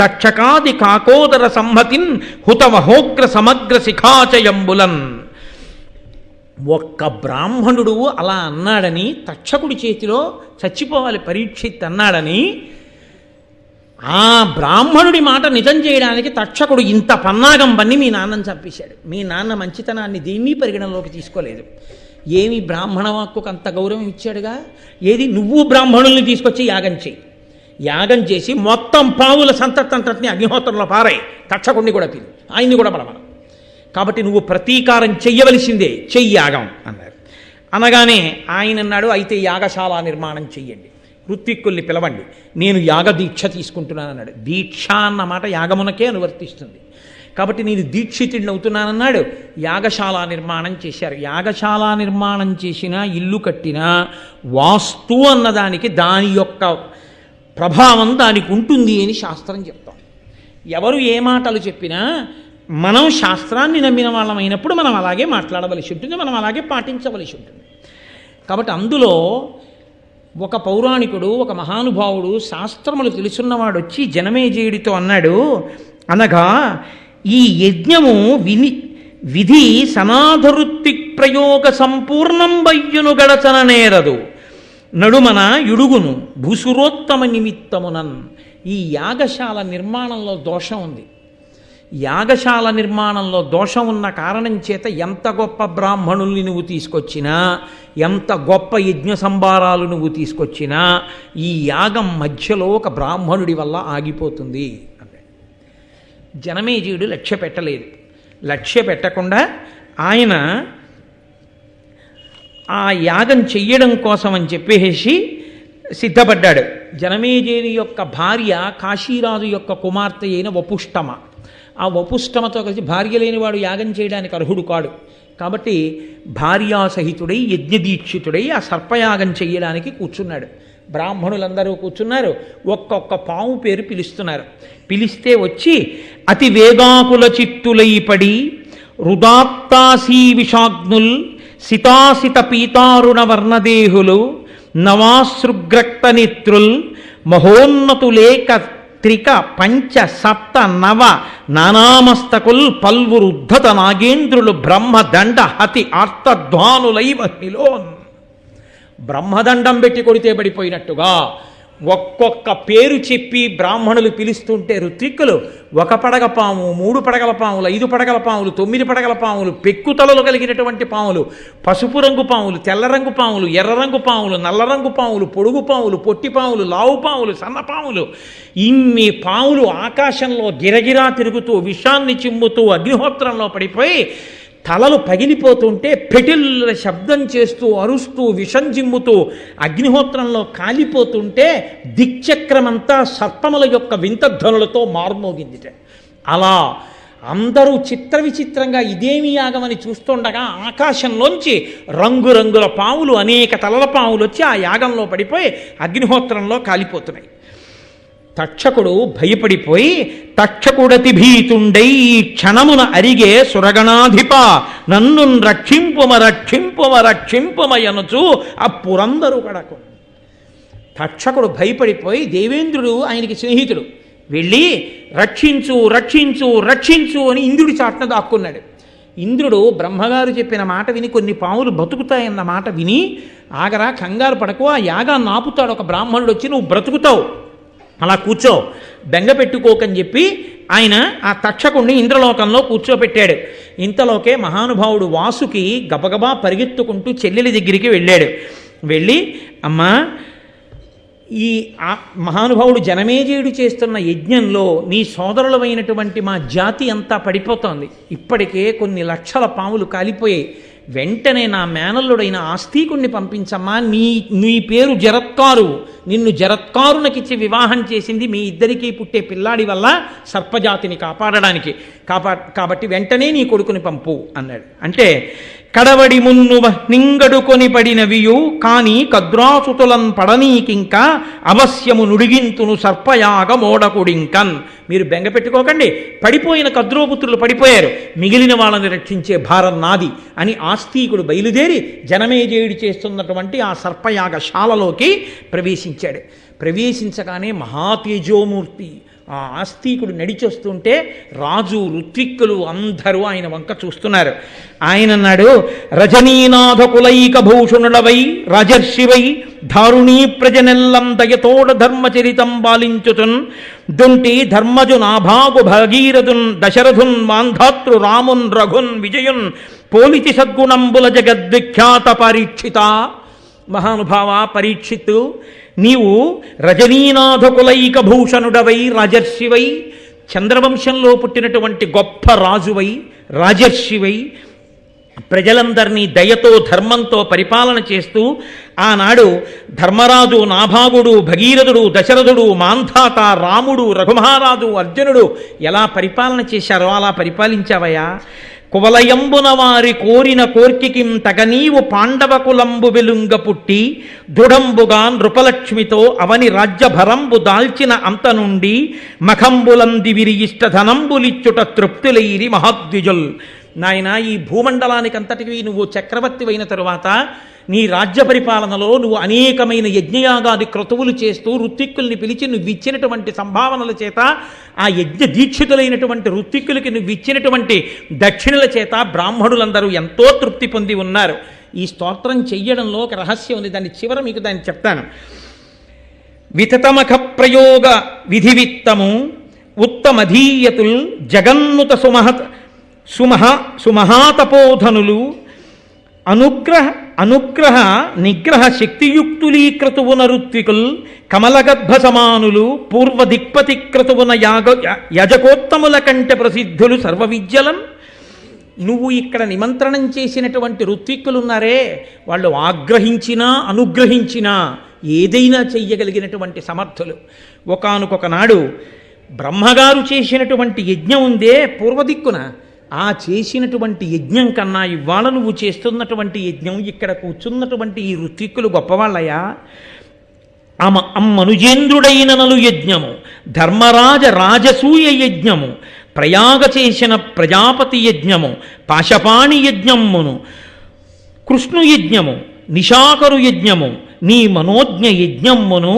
తక్షకాది కాకోదర సంహతిన్ హుతమహోగ్ర సమగ్ర శిఖాచయంబులన్. ఒక్క బ్రాహ్మణుడు అలా అన్నాడని, తక్షకుడి చేతిలో చచ్చిపోవాలి పరీక్షిత్ అన్నాడని, ఆ బ్రాహ్మణుడి మాట నిజం చేయడానికి తక్షకుడు ఇంత పన్నాగం పన్ని మీ నాన్నని చంపేశాడు. మీ నాన్న మంచితనాన్ని దేన్ని పరిగణలోకి తీసుకోలేదు. ఏమి బ్రాహ్మణ వాక్కుకు అంత గౌరవం ఇచ్చాడుగా, ఏది నువ్వు బ్రాహ్మణుల్ని తీసుకొచ్చి యాగం చేయి, యాగం చేసి మొత్తం పావుల సంతతిని అగ్నిహోత్రంలో పారాయి, తక్షకుడిని కూడా పిలు, ఆయన్ని కూడా పడమను. కాబట్టి నువ్వు ప్రతీకారం చెయ్యవలసిందే, చెయ్యి యాగం అన్నారు. అనగానే ఆయన అన్నాడు, అయితే యాగశాల నిర్మాణం చెయ్యండి, ఋత్విక్కుల్ని పిలవండి, నేను యాగ దీక్ష తీసుకుంటున్నాను అన్నాడు. దీక్ష అన్న మాట యాగమునకే అనువర్తిస్తుంది కాబట్టి నేను దీక్షితుడిని అవుతున్నానన్నాడు. యాగశాల నిర్మాణం చేశారు. యాగశాల నిర్మాణం చేసినా, ఇల్లు కట్టినా వాస్తు అన్నదానికి దాని యొక్క ప్రభావం దానికి ఉంటుంది అని శాస్త్రం చెప్తాం. ఎవరు ఏ మాటలు చెప్పినా మనం శాస్త్రాన్ని నమ్మిన వాళ్ళమైనప్పుడు మనం అలాగే మాట్లాడవలసి ఉంటుంది, మనం అలాగే పాటించవలసి ఉంటుంది. కాబట్టి అందులో ఒక పౌరాణికుడు, ఒక మహానుభావుడు, శాస్త్రములు తెలుసున్నవాడు వచ్చి జనమేజయుడితో అన్నాడు, అనగా ఈ యజ్ఞము విధి సనాధరుత్తి ప్రయోగ సంపూర్ణం వయ్యును గడచన నేరదు నడుమన యుడుగును భూసురోత్తమ నిమిత్తమునన్. ఈ యాగశాల నిర్మాణంలో దోషం ఉంది. యాగశాల నిర్మాణంలో దోషం ఉన్న కారణం చేత ఎంత గొప్ప బ్రాహ్మణుల్ని నువ్వు తీసుకొచ్చినా, ఎంత గొప్ప యజ్ఞ సంభారాలు నువ్వు తీసుకొచ్చినా ఈ యాగం మధ్యలో ఒక బ్రాహ్మణుడి వల్ల ఆగిపోతుంది అంటే జనమేజయుడు లక్ష్య పెట్టలేదు. లక్ష్య పెట్టకుండా ఆయన ఆ యాగం చెయ్యడం కోసం అని చెప్పేసి సిద్ధపడ్డాడు. జనమేజయుని యొక్క భార్య కాశీరాజు యొక్క కుమార్తె అయిన వపుష్టమ. ఆ వపుష్టమతో కలిసి భార్య లేనివాడు యాగం చేయడానికి అర్హుడు కాడు. కాబట్టి భార్యాసహితుడై యజ్ఞదీక్షితుడై ఆ సర్పయాగం చెయ్యడానికి కూర్చున్నాడు. బ్రాహ్మణులందరూ కూర్చున్నారు. ఒక్కొక్క పాము పేరు పిలుస్తున్నారు. పిలిస్తే వచ్చి అతి వేగాకుల చిత్తులై పడి రుదాప్తాసీ విషాగ్నుల్ సితాసిత పీతారుణ వర్ణదేహులు నవాశ్రుగ్రక్త నేత్రుల్ మహోన్నతులేక త్రిక పంచ సప్త నవ నానామస్తకుల్ పల్వురు ఉద్ధత నాగేంద్రులు బ్రహ్మదండ హతి ఆర్తధ్వానులై మహిళోన్. బ్రహ్మదండం పెట్టి కొడితే పడిపోయినట్టుగా ఒక్కొక్క పేరు చెప్పి బ్రాహ్మణులు పిలుస్తుంటే ఋత్విక్కులు ఒక పడగ పాము, 3 పడగల పాములు, 5 పడగల పాములు, 9 పడగల పాములు, పెక్కుతలలు కలిగినటువంటి పాములు, పసుపు రంగు పాములు, తెల్ల రంగు పాములు, ఎర్ర రంగు పాములు, నల్ల రంగు పాములు, పొడుగు పాములు, పొట్టి పాములు, లావు పాములు, సన్న పాములు, ఇన్ని పాములు ఆకాశంలో గిరగిరా తిరుగుతూ విషాన్ని చిమ్ముతూ అగ్నిహోత్రంలో పడిపోయి తలలు పగిలిపోతుంటే పెటిల్ల శబ్దం చేస్తూ అరుస్తూ విషం జిమ్ముతూ అగ్నిహోత్రంలో కాలిపోతుంటే దిక్చక్రమంతా సర్పముల యొక్క వింతధ్వనులతో మారుమోగిందిట. అలా అందరూ చిత్ర విచిత్రంగా ఇదేమి యాగమని చూస్తుండగా ఆకాశంలోంచి రంగురంగుల పాములు, అనేక తలల పాములు వచ్చి ఆ యాగంలో పడిపోయి అగ్నిహోత్రంలో కాలిపోతున్నాయి. తక్షకుడు భయపడిపోయి తక్షకుడతి భీతుండై ఈ క్షణమున అరిగే సురగణాధిప నన్ను రక్షింపుమ రక్షింపుమ రక్షింపుమయనుచు ఆ పురందరు కడకు. తక్షకుడు భయపడిపోయి, దేవేంద్రుడు ఆయనకి స్నేహితుడు, వెళ్ళి రక్షించు రక్షించు రక్షించు అని ఇంద్రుడి చాటున దాక్కున్నాడు. ఇంద్రుడు బ్రహ్మగారు చెప్పిన మాట విని, కొన్ని పాములు బతుకుతాయన్న మాట విని, ఆగరా కంగారు పడకు, ఆ యాగాన్ని ఆపుతాడు ఒక బ్రాహ్మణుడు వచ్చి, నువ్వు బ్రతుకుతావు, అలా కూర్చో, బెంగ పెట్టుకోకని చెప్పి ఆయన ఆ తక్షకుణ్ణి ఇంద్రలోకంలో కూర్చోపెట్టాడు. ఇంతలోకే మహానుభావుడు వాసుకి గబగబా పరిగెత్తుకుంటూ చెల్లెలి దగ్గరికి వెళ్ళాడు. వెళ్ళి, అమ్మా, ఈ మహానుభావుడు జనమేజయుడు చేస్తున్న యజ్ఞంలో నీ సోదరులమైనటువంటి మా జాతి అంతా పడిపోతోంది. ఇప్పటికే కొన్ని లక్షల పాములు కాలిపోయాయి. వెంటనే నా మేనల్లుడైన ఆస్తికుణ్ణి పంపించమ్మా, నీ పేరు జరత్కారు, నిన్ను జరత్కారునకిచ్చి వివాహం చేసింది మీ ఇద్దరికీ పుట్టే పిల్లాడి వల్ల సర్పజాతిని కాపాడడానికి, కాబట్టి వెంటనే నీ కొడుకుని పంపు అన్నాడు. అంటే కడవడి మున్ను నింగడుకొని పడినవియు కాని కద్రాసుతులన్ పడనీకింకా అవశ్యము నుడిగింతును సర్పయాగ మోడకుడింకన్. మీరు బెంగ పెట్టుకోకండి, పడిపోయిన కద్రోపుత్రులు పడిపోయారు, మిగిలిన వాళ్ళని రక్షించే భారం నాది అని ఆస్తికుడు బయలుదేరి జనమేజయుడు చేస్తున్నటువంటి ఆ సర్పయాగశాలలోకి ప్రవేశించాడు. ప్రవేశించగానే మహాతేజోమూర్తి ఆ ఆస్తికుడు నడిచొస్తుంటే రాజు, ఋత్విక్కులు అందరూ ఆయన వంక చూస్తున్నారు. ఆయన అన్నాడు, రజనీనాథ కులైక భూషణుడవై రాజర్షివై దారుణీ ప్రజనెల్లం దయతోడ ధర్మచరితం బాలించుతున్ దుంటి ధర్మజు నాభాగు భగీరథున్ దశరథున్ మాంధాతృ రామున్ రఘున్ విజయున్ పోలిచి సద్గుణంబుల జగద్విఖ్యాత పరీక్షిత. మహానుభావ పరీక్షిత్తు, నీవు రజనీనాథ కులైక భూషణుడవై రాజర్షివై చంద్రవంశంలో పుట్టినటువంటి గొప్ప రాజువై రాజర్షివై ప్రజలందరినీ దయతో ధర్మంతో పరిపాలన చేస్తూ ఆనాడు ధర్మరాజు, నాభాగుడు, భగీరథుడు, దశరథుడు, మాంధాత, రాముడు, రఘుమహారాజు, అర్జునుడు ఎలా పరిపాలన చేశారో అలా పరిపాలించావయ్యా. కువలయంబున వారి కోరిన కోర్కికిం తగనీవు పాండవ కులంబు వెలుంగ పుట్టి దృఢంబుగా నృపలక్ష్మితో అవని రాజ్యభరంబు దాల్చిన అంత నుండి మఖంబులంది విరియిష్ట ధనంబులిచ్చుట తృప్తులైరి మహాద్విజుల్. నాయన, ఈ భూమండలానికి అంతటికి నువ్వు చక్రవర్తి అయిన తరువాత నీ రాజ్య పరిపాలనలో నువ్వు అనేకమైన యజ్ఞయాగాది క్రతువులు చేస్తూ ఋత్విక్కుల్ని పిలిచి నువ్వు ఇచ్చినటువంటి సంభావనల చేత, ఆ యజ్ఞ దీక్షితులైనటువంటి ఋత్విక్కులకి నువ్వు ఇచ్చినటువంటి దక్షిణల చేత బ్రాహ్మణులందరూ ఎంతో తృప్తి పొంది ఉన్నారు. ఈ స్తోత్రం చెయ్యడంలో ఒక రహస్యం ఉంది, దాని చివర మీకు దాన్ని చెప్తాను. వితతమఖ ప్రయోగ విధివిత్తము ఉత్తమధీయతుల్ జగన్నుత సుమహాతపోధనులు అనుగ్రహ నిగ్రహ శక్తియుక్తులీక్రతువున ఋత్వికుల్ కమలగర్భ సమానులు పూర్వ దిక్పతి క్రతువున యజకోత్తముల కంటే ప్రసిద్ధులు సర్వ విద్యలన్. నువ్వు ఇక్కడ నిమంత్రణం చేసినటువంటి ఋత్విక్కులున్నారే, వాళ్ళు ఆగ్రహించినా అనుగ్రహించినా ఏదైనా చెయ్యగలిగినటువంటి సమర్థులు. ఒకానొక నాడు బ్రహ్మగారు చేసినటువంటి యజ్ఞం ఉందే పూర్వదిక్కున, ఆ చేసినటువంటి యజ్ఞం కన్నా ఇవాళ నువ్వు చేస్తున్నటువంటి యజ్ఞం, ఇక్కడ కూర్చున్నటువంటి ఈ ఋత్విక్కులు గొప్పవాళ్ళయా. అమ్మనుజేంద్రుడైన నలు యజ్ఞము, ధర్మరాజ రాజసూయ యజ్ఞము, ప్రయాగ చేసిన ప్రజాపతి యజ్ఞము, పాశపాణి యజ్ఞమును, కృష్ణు యజ్ఞము, నిశాకరు యజ్ఞము, నీ మనోజ్ఞ యజ్ఞమును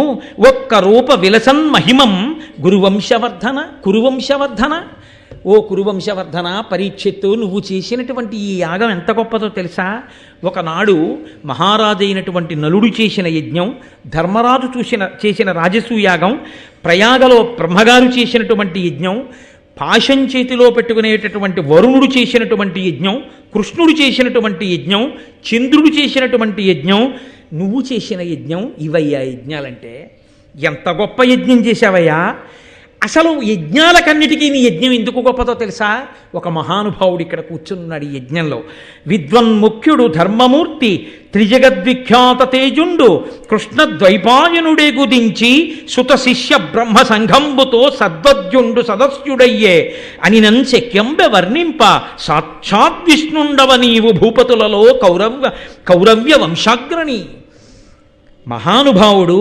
ఒక్క రూప విలసన్ మహిమం గురువంశవర్ధన కురువంశవర్ధన. ఓ కురువంశవర్ధన, పరీక్షిత్తు, నువ్వు చేసినటువంటి ఈ యాగం ఎంత గొప్పదో తెలుసా? ఒకనాడు మహారాజైనటువంటి నలుడు చేసిన యజ్ఞం, ధర్మరాజు చేసిన రాజసూయాగం, ప్రయాగలో బ్రహ్మగారు చేసినటువంటి యజ్ఞం, పాశం చేతిలో పెట్టుకునేటటువంటి వరుణుడు చేసినటువంటి యజ్ఞం, కృష్ణుడు చేసినటువంటి యజ్ఞం, చంద్రుడు చేసినటువంటి యజ్ఞం, నువ్వు చేసిన యజ్ఞం, ఇవయ్యా యజ్ఞాలంటే. ఎంత గొప్ప యజ్ఞం చేశావయ్యా. అసలు యజ్ఞాలకన్నిటికీ నీ యజ్ఞం ఎందుకు గొప్పదో తెలుసా? ఒక మహానుభావుడు ఇక్కడ కూర్చున్నాడు ఈ యజ్ఞంలో. విద్వన్ముఖ్యుడు ధర్మమూర్తి త్రిజగద్విఖ్యాత తేజుండు కృష్ణద్వైపాయనుడే గుదించి సుత శిష్య బ్రహ్మ సంఘంబుతో సద్వద్యుండు సదస్యుడయ్యే అని శక్యంబె వర్ణింప సాక్షాద్విష్ణుండవ నీవు భూపతులలో కౌరవ్య వంశాగ్రణి. మహానుభావుడు,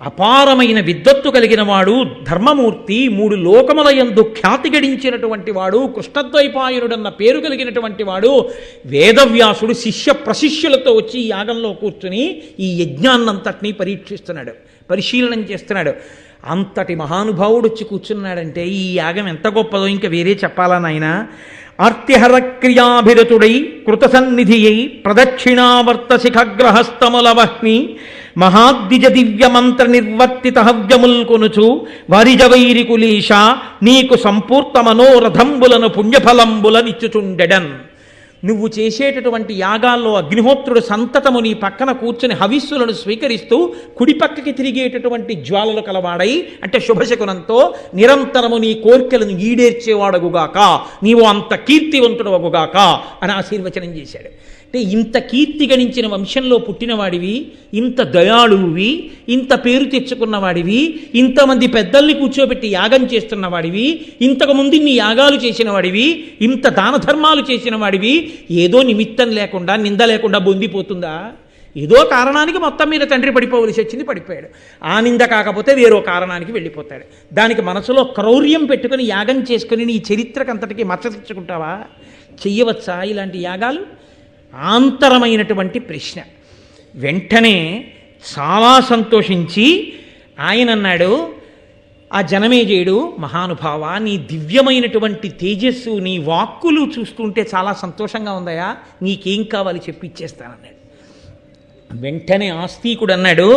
అపారమైన విద్వత్తు కలిగిన వాడు, ధర్మమూర్తి, 3 లోకములయందు ఖ్యాతి గడించినటువంటి వాడు, కృష్ణద్వైపాయనుడన్న పేరు కలిగినటువంటి వాడు, వేదవ్యాసుడు శిష్య ప్రశిష్యులతో వచ్చి ఈ యాగంలో కూర్చుని ఈ యజ్ఞాన్నంతటినీ పరీక్షిస్తున్నాడు, పరిశీలనం చేస్తున్నాడు. అంతటి మహానుభావుడు వచ్చి కూర్చున్నాడంటే ఈ యాగం ఎంత గొప్పదో ఇంకా వేరే చెప్పాలా నాయన? ఆర్తిహర క్రియాభిరతుడై కృతసన్నిధి అయి ప్రదక్షిణావర్త శిఖగ్రహస్తముల వహ్ని మహాద్విజ దివ్యమంత్ర నిర్వర్తిత హవ్యముల్ కొనుచు వారిజవైరి కులీష నీకు సంపూర్త మనోరథంబులను పుణ్యఫలంబులనిచ్చుచుండెడన్. నువ్వు చేసేటటువంటి యాగాల్లో అగ్నిహోత్రుడు సంతతము నీ పక్కన కూర్చుని హవిస్సులను స్వీకరిస్తూ కుడిపక్కకి తిరిగేటటువంటి జ్వాలలు కలవాడై, అంటే శుభశకునంతో నిరంతరము నీ కోర్కెలను ఈడేర్చేవాడగుగాక, నీవు అంత కీర్తివంతుడవగుగాక అని ఆశీర్వచనం చేశాడు. అంటే ఇంత కీర్తి గణించిన వంశంలో పుట్టినవాడివి, ఇంత దయాళువి, ఇంత పేరు తెచ్చుకున్నవాడివి, ఇంతమంది పెద్దల్ని కూర్చోబెట్టి యాగం చేస్తున్నవాడివి, ఇంతకుముందు నీ యాగాలు చేసిన వాడివి, ఇంత దాన ధర్మాలు చేసిన వాడివి, ఏదో నిమిత్తం లేకుండా నింద లేకుండా బొందిపోతుందా? ఏదో కారణానికి మొత్తం మీద తండ్రి పడిపోవలసి వచ్చింది, పడిపోయాడు. ఆ నింద కాకపోతే వేరో కారణానికి వెళ్ళిపోతాడు. దానికి మనసులో క్రౌర్యం పెట్టుకుని యాగం చేసుకుని నీ చరిత్రకంతటికి మచ్చ తెచ్చుకుంటావా? చెయ్యవచ్చా ఇలాంటి యాగాలు? ఆంతరమైనటువంటి ప్రశ్న. వెంటనే చాలా సంతోషించి ఆయన అన్నాడు, ఆ జనమేజయుడు, మహానుభావ, నీ దివ్యమైనటువంటి తేజస్సు, నీ వాక్కులు చూస్తుంటే చాలా సంతోషంగా ఉందయా, నీకేం కావాలి చెప్పి ఇచ్చేస్తానన్నాడు. వెంటనే ఆస్తికుడు అన్నాడు,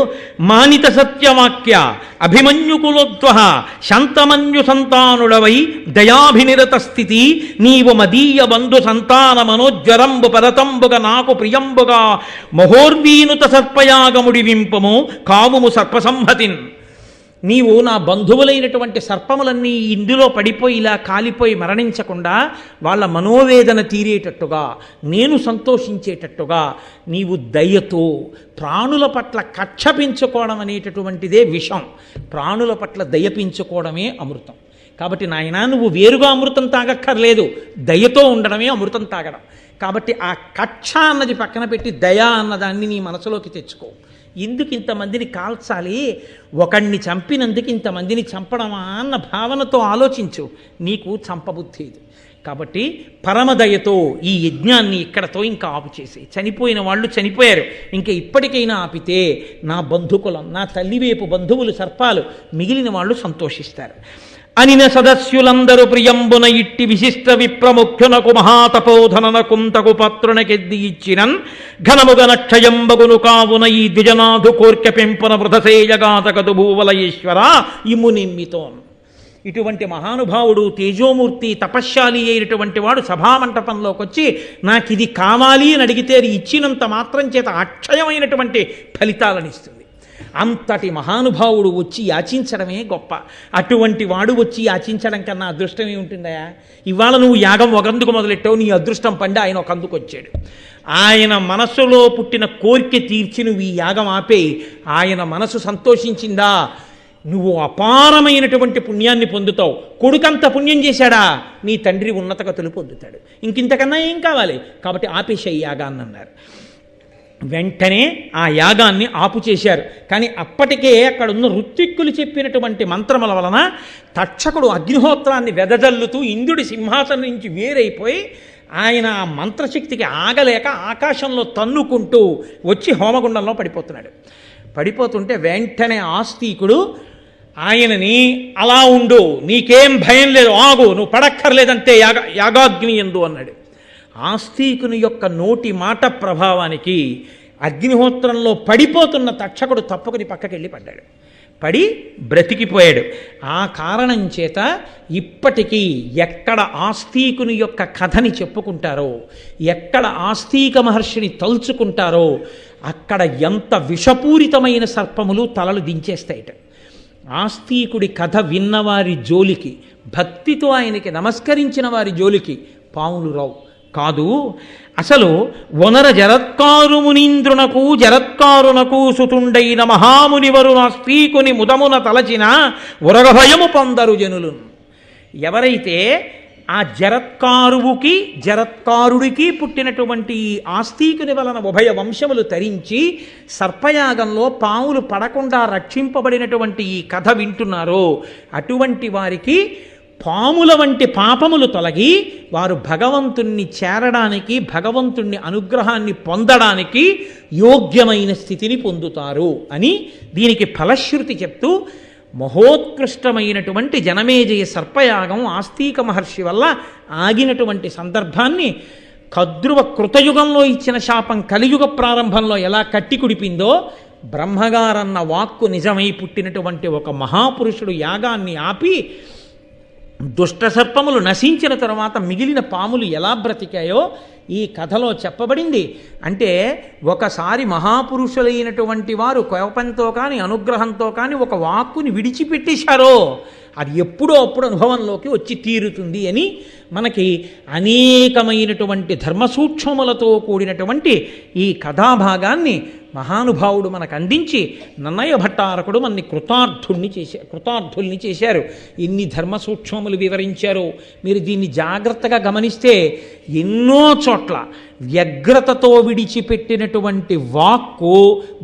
మానిత సత్యవాక్య అభిమన్యుకులోద్వ శాంతమన్యు సంతానుడవై దయాభినిరత స్థితి నీవు మదీయ బంధు సంతాన మనోజ్వరంబు పరతంబుగా నాకు ప్రియంబుగా మహోర్వీనుత సర్పయాగముడి వింపము కావుము సర్పసంహతిన్. నీవు నా బంధువులైనటువంటి సర్పములన్నీ ఇందులో పడిపోయి ఇలా కాలిపోయి మరణించకుండా వాళ్ళ మనోవేదన తీరేటట్టుగా, నేను సంతోషించేటట్టుగా నీవు దయతో ప్రాణుల పట్ల కక్ష పెంచుకోవడం అనేటటువంటిదే విషం. ప్రాణుల పట్ల దయ పెంచుకోవడమే అమృతం. కాబట్టి నాయనా, నువ్వు వేరుగా అమృతం తాగక్కర్లేదు, దయతో ఉండడమే అమృతం తాగడం. కాబట్టి ఆ కక్ష అన్నది పక్కన పెట్టి దయ అన్నదాన్ని నీ మనసులోకి తెచ్చుకో. ఎందుకు ఇంతమందిని కాల్చాలి, ఒకణ్ణి చంపినందుకు ఇంతమందిని చంపడమా అన్న భావనతో ఆలోచించు, నీకు చంపబుద్ధి ఇది. కాబట్టి పరమదయతో ఈ యజ్ఞాన్ని ఇక్కడతో ఇంకా ఆపు చేసి, చనిపోయిన వాళ్ళు చనిపోయారు, ఇంకా ఇప్పటికైనా ఆపితే నా బంధుకులం, నా తల్లివైపు బంధువులు సర్పాలు, మిగిలిన వాళ్ళు సంతోషిస్తారు. అనిన సదస్యులందరూ ప్రియంబున ఇట్టి విశిష్ట విప్రముఖ్యునకు మహాతపోధననకుంతకు పాత్రునకెద్ది ఇచ్చినన్ ఘనముగ నక్షయంబగును కావున ఈ ద్విజనాథు కోర్కె పెంపున వృధసేయగాతకదు భూవలయేశ్వర ఇము నిమ్మితోన్. ఇటువంటి మహానుభావుడు, తేజోమూర్తి, తపశ్శాలి అయినటువంటి వాడు సభామంటపంలోకి వచ్చి నాకు ఇది కావాలి అని అడిగితే అది ఇచ్చినంత మాత్రం చేత అక్షయమైనటువంటి ఫలితాలను ఇస్తుంది. అంతటి మహానుభావుడు వచ్చి యాచించడమే గొప్ప. అటువంటి వాడు వచ్చి యాచించడం కన్నా అదృష్టం ఏముంటుందయా? ఇవాళ నువ్వు యాగం ఒకందుకు మొదలెట్టావు, నీ అదృష్టం పండి ఆయన ఒకందుకు వచ్చాడు. ఆయన మనస్సులో పుట్టిన కోరిక తీర్చి నువ్వు ఈ యాగం ఆపేయి. ఆయన మనసు సంతోషించిందా, నువ్వు అపారమైనటువంటి పుణ్యాన్ని పొందుతావు. కొడుకంత పుణ్యం చేశాడా, నీ తండ్రి ఉన్నత గతులు పొందుతాడు. ఇంకింతకన్నా ఏం కావాలి? కాబట్టి ఆపేశాయి యాగాన్ని అన్నారు. వెంటనే ఆ యాగాన్ని ఆపు చేశారు. కానీ అప్పటికే అక్కడ ఉన్న ఋత్విక్కులు చెప్పినటువంటి మంత్రముల వలన తక్షకుడు అగ్నిహోత్రాన్ని వెదజల్లుతూ ఇంద్రుడి సింహాసనం నుంచి వేరైపోయి ఆయన ఆ మంత్రశక్తికి ఆగలేక ఆకాశంలో తన్నుకుంటూ వచ్చి హోమగుండంలో పడిపోతున్నాడు. పడిపోతుంటే వెంటనే ఆస్తికుడు ఆయనని, అలా ఉండు, నీకేం భయం లేదు, ఆగు, నువ్వు పడక్కర్లేదంటే యాగాగ్ని ఎందు అన్నాడు. ఆస్తికుని యొక్క నోటి మాట ప్రభావానికి అగ్నిహోత్రంలో పడిపోతున్న తక్షకుడు తప్పుకుని పక్కకెళ్ళి పడ్డాడు. పడి బ్రతికిపోయాడు. ఆ కారణం చేత ఇప్పటికీ ఎక్కడ ఆస్తికుని యొక్క కథని చెప్పుకుంటారో, ఎక్కడ ఆస్తిక మహర్షిని తలుచుకుంటారో అక్కడ ఎంత విషపూరితమైన సర్పములు తలలు దించేస్తాయిట. ఆస్తికుడి కథ విన్నవారి జోలికి, భక్తితో ఆయనకి నమస్కరించిన వారి జోలికి పాములు రావు. కాదు, అసలు వనర జరత్కారు మునీంద్రునకు జరత్కారునకు సుతుండైన మహామునివరు నాస్తికుని ముదమున తలచిన ఉరగభయము పొందరు జనులు. ఎవరైతే ఆ జరత్కారువుకి జరత్కారుడికి పుట్టినటువంటి ఆస్తికుని వలన ఉభయ వంశములు తరించి సర్పయాగంలో పాములు పడకుండా రక్షింపబడినటువంటి ఈ కథ వింటున్నారో అటువంటి వారికి పాముల వంటి పాపములు తొలగి వారు భగవంతుణ్ణి చేరడానికి, భగవంతుణ్ణి అనుగ్రహాన్ని పొందడానికి యోగ్యమైన స్థితిని పొందుతారు అని దీనికి ఫలశ్రుతి చెప్తూ మహోత్కృష్టమైనటువంటి జనమేజయ సర్పయాగం ఆస్తిక మహర్షి వల్ల ఆగినటువంటి సందర్భాన్ని కద్రువ కృతయుగంలో ఇచ్చిన శాపం కలియుగ ప్రారంభంలో ఎలా కట్టి కుడిపిందో, బ్రహ్మగారన్న వాక్కు నిజమై పుట్టినటువంటి ఒక మహాపురుషుడు యాగాన్ని ఆపి దుష్ట సర్పములు నశించిన తర్వాత మిగిలిన పాములు ఎలా బ్రతికాయో ఈ కథలో చెప్పబడింది. అంటే ఒకసారి మహాపురుషులైనటువంటి వారు కోపంతో కానీ అనుగ్రహంతో కానీ ఒక వాక్కుని విడిచిపెట్టేశారో అది ఎప్పుడో అప్పుడు అనుభవంలోకి వచ్చి తీరుతుంది అని మనకి అనేకమైనటువంటి ధర్మసూక్ష్మములతో కూడినటువంటి ఈ కథాభాగాన్ని మహానుభావుడు మనకు అందించి నన్నయ్య భట్టారకుడు మనని కృతార్థుల్ని చేశారు. ఎన్ని ధర్మసూక్ష్మములు వివరించారో మీరు దీన్ని జాగ్రత్తగా గమనిస్తే ఎన్నో చోట్ల వ్యగ్రతతో విడిచిపెట్టినటువంటి వాక్కు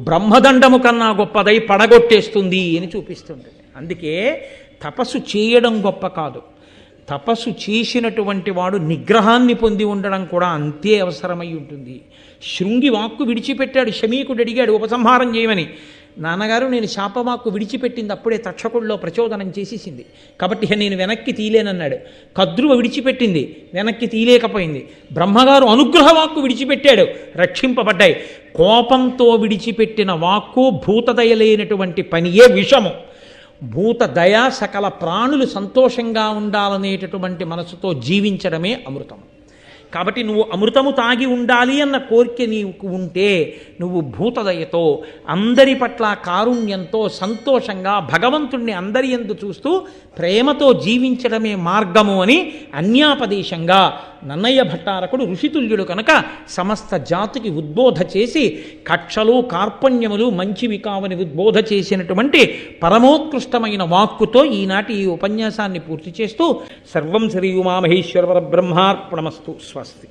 బ్రహ్మదండము కన్నా గొప్పదై పడగొట్టేస్తుంది అని చూపిస్తుంది. అందుకే తపస్సు చేయడం గొప్ప కాదు, తపస్సు చేసినటువంటి వాడు నిగ్రహాన్ని పొంది ఉండడం కూడా అంతే అవసరమై ఉంటుంది. శృంగి వాక్కు విడిచిపెట్టాడు, శమీకుడు అడిగాడు ఉపసంహారం చేయమని. నాన్నగారు, నేను శాపవాక్కు విడిచిపెట్టింది అప్పుడే తక్షకుడిలో ప్రచోదనం చేసేసింది, కాబట్టి నేను వెనక్కి తీలేనన్నాడు. కద్రువ విడిచిపెట్టింది, వెనక్కి తీలేకపోయింది. బ్రహ్మగారు అనుగ్రహవాక్కు విడిచిపెట్టాడు, రక్షింపబడ్డాయి. కోపంతో విడిచిపెట్టిన వాక్కు భూతదయలేనటువంటి పనియే విషము. భూతదయ సకల ప్రాణులు సంతోషంగా ఉండాలనేటటువంటి మనసుతో జీవించడమే అమృతం. కాబట్టి నువ్వు అమృతము తాగి ఉండాలి అన్న కోరిక నీకు ఉంటే నువ్వు భూతదయతో అందరి పట్ల కారుణ్యంతో సంతోషంగా భగవంతుణ్ణి అందరి యందు చూస్తూ ప్రేమతో జీవించడమే మార్గము అని అన్యాపదేశంగా నన్నయ్య భట్టారకుడు ఋషితుల్యుడు కనుక సమస్త జాతికి ఉద్బోధ చేసి కక్షలు కార్పణ్యములు మంచివి కావని ఉద్బోధ చేసినటువంటి పరమోత్కృష్టమైన వాక్కుతో ఈనాటి ఈ ఉపన్యాసాన్ని పూర్తి చేస్తూ సర్వం శ్రీ ఉమామహేశ్వర పరబ్రహ్మార్పణమస్తు. స్వస్తి.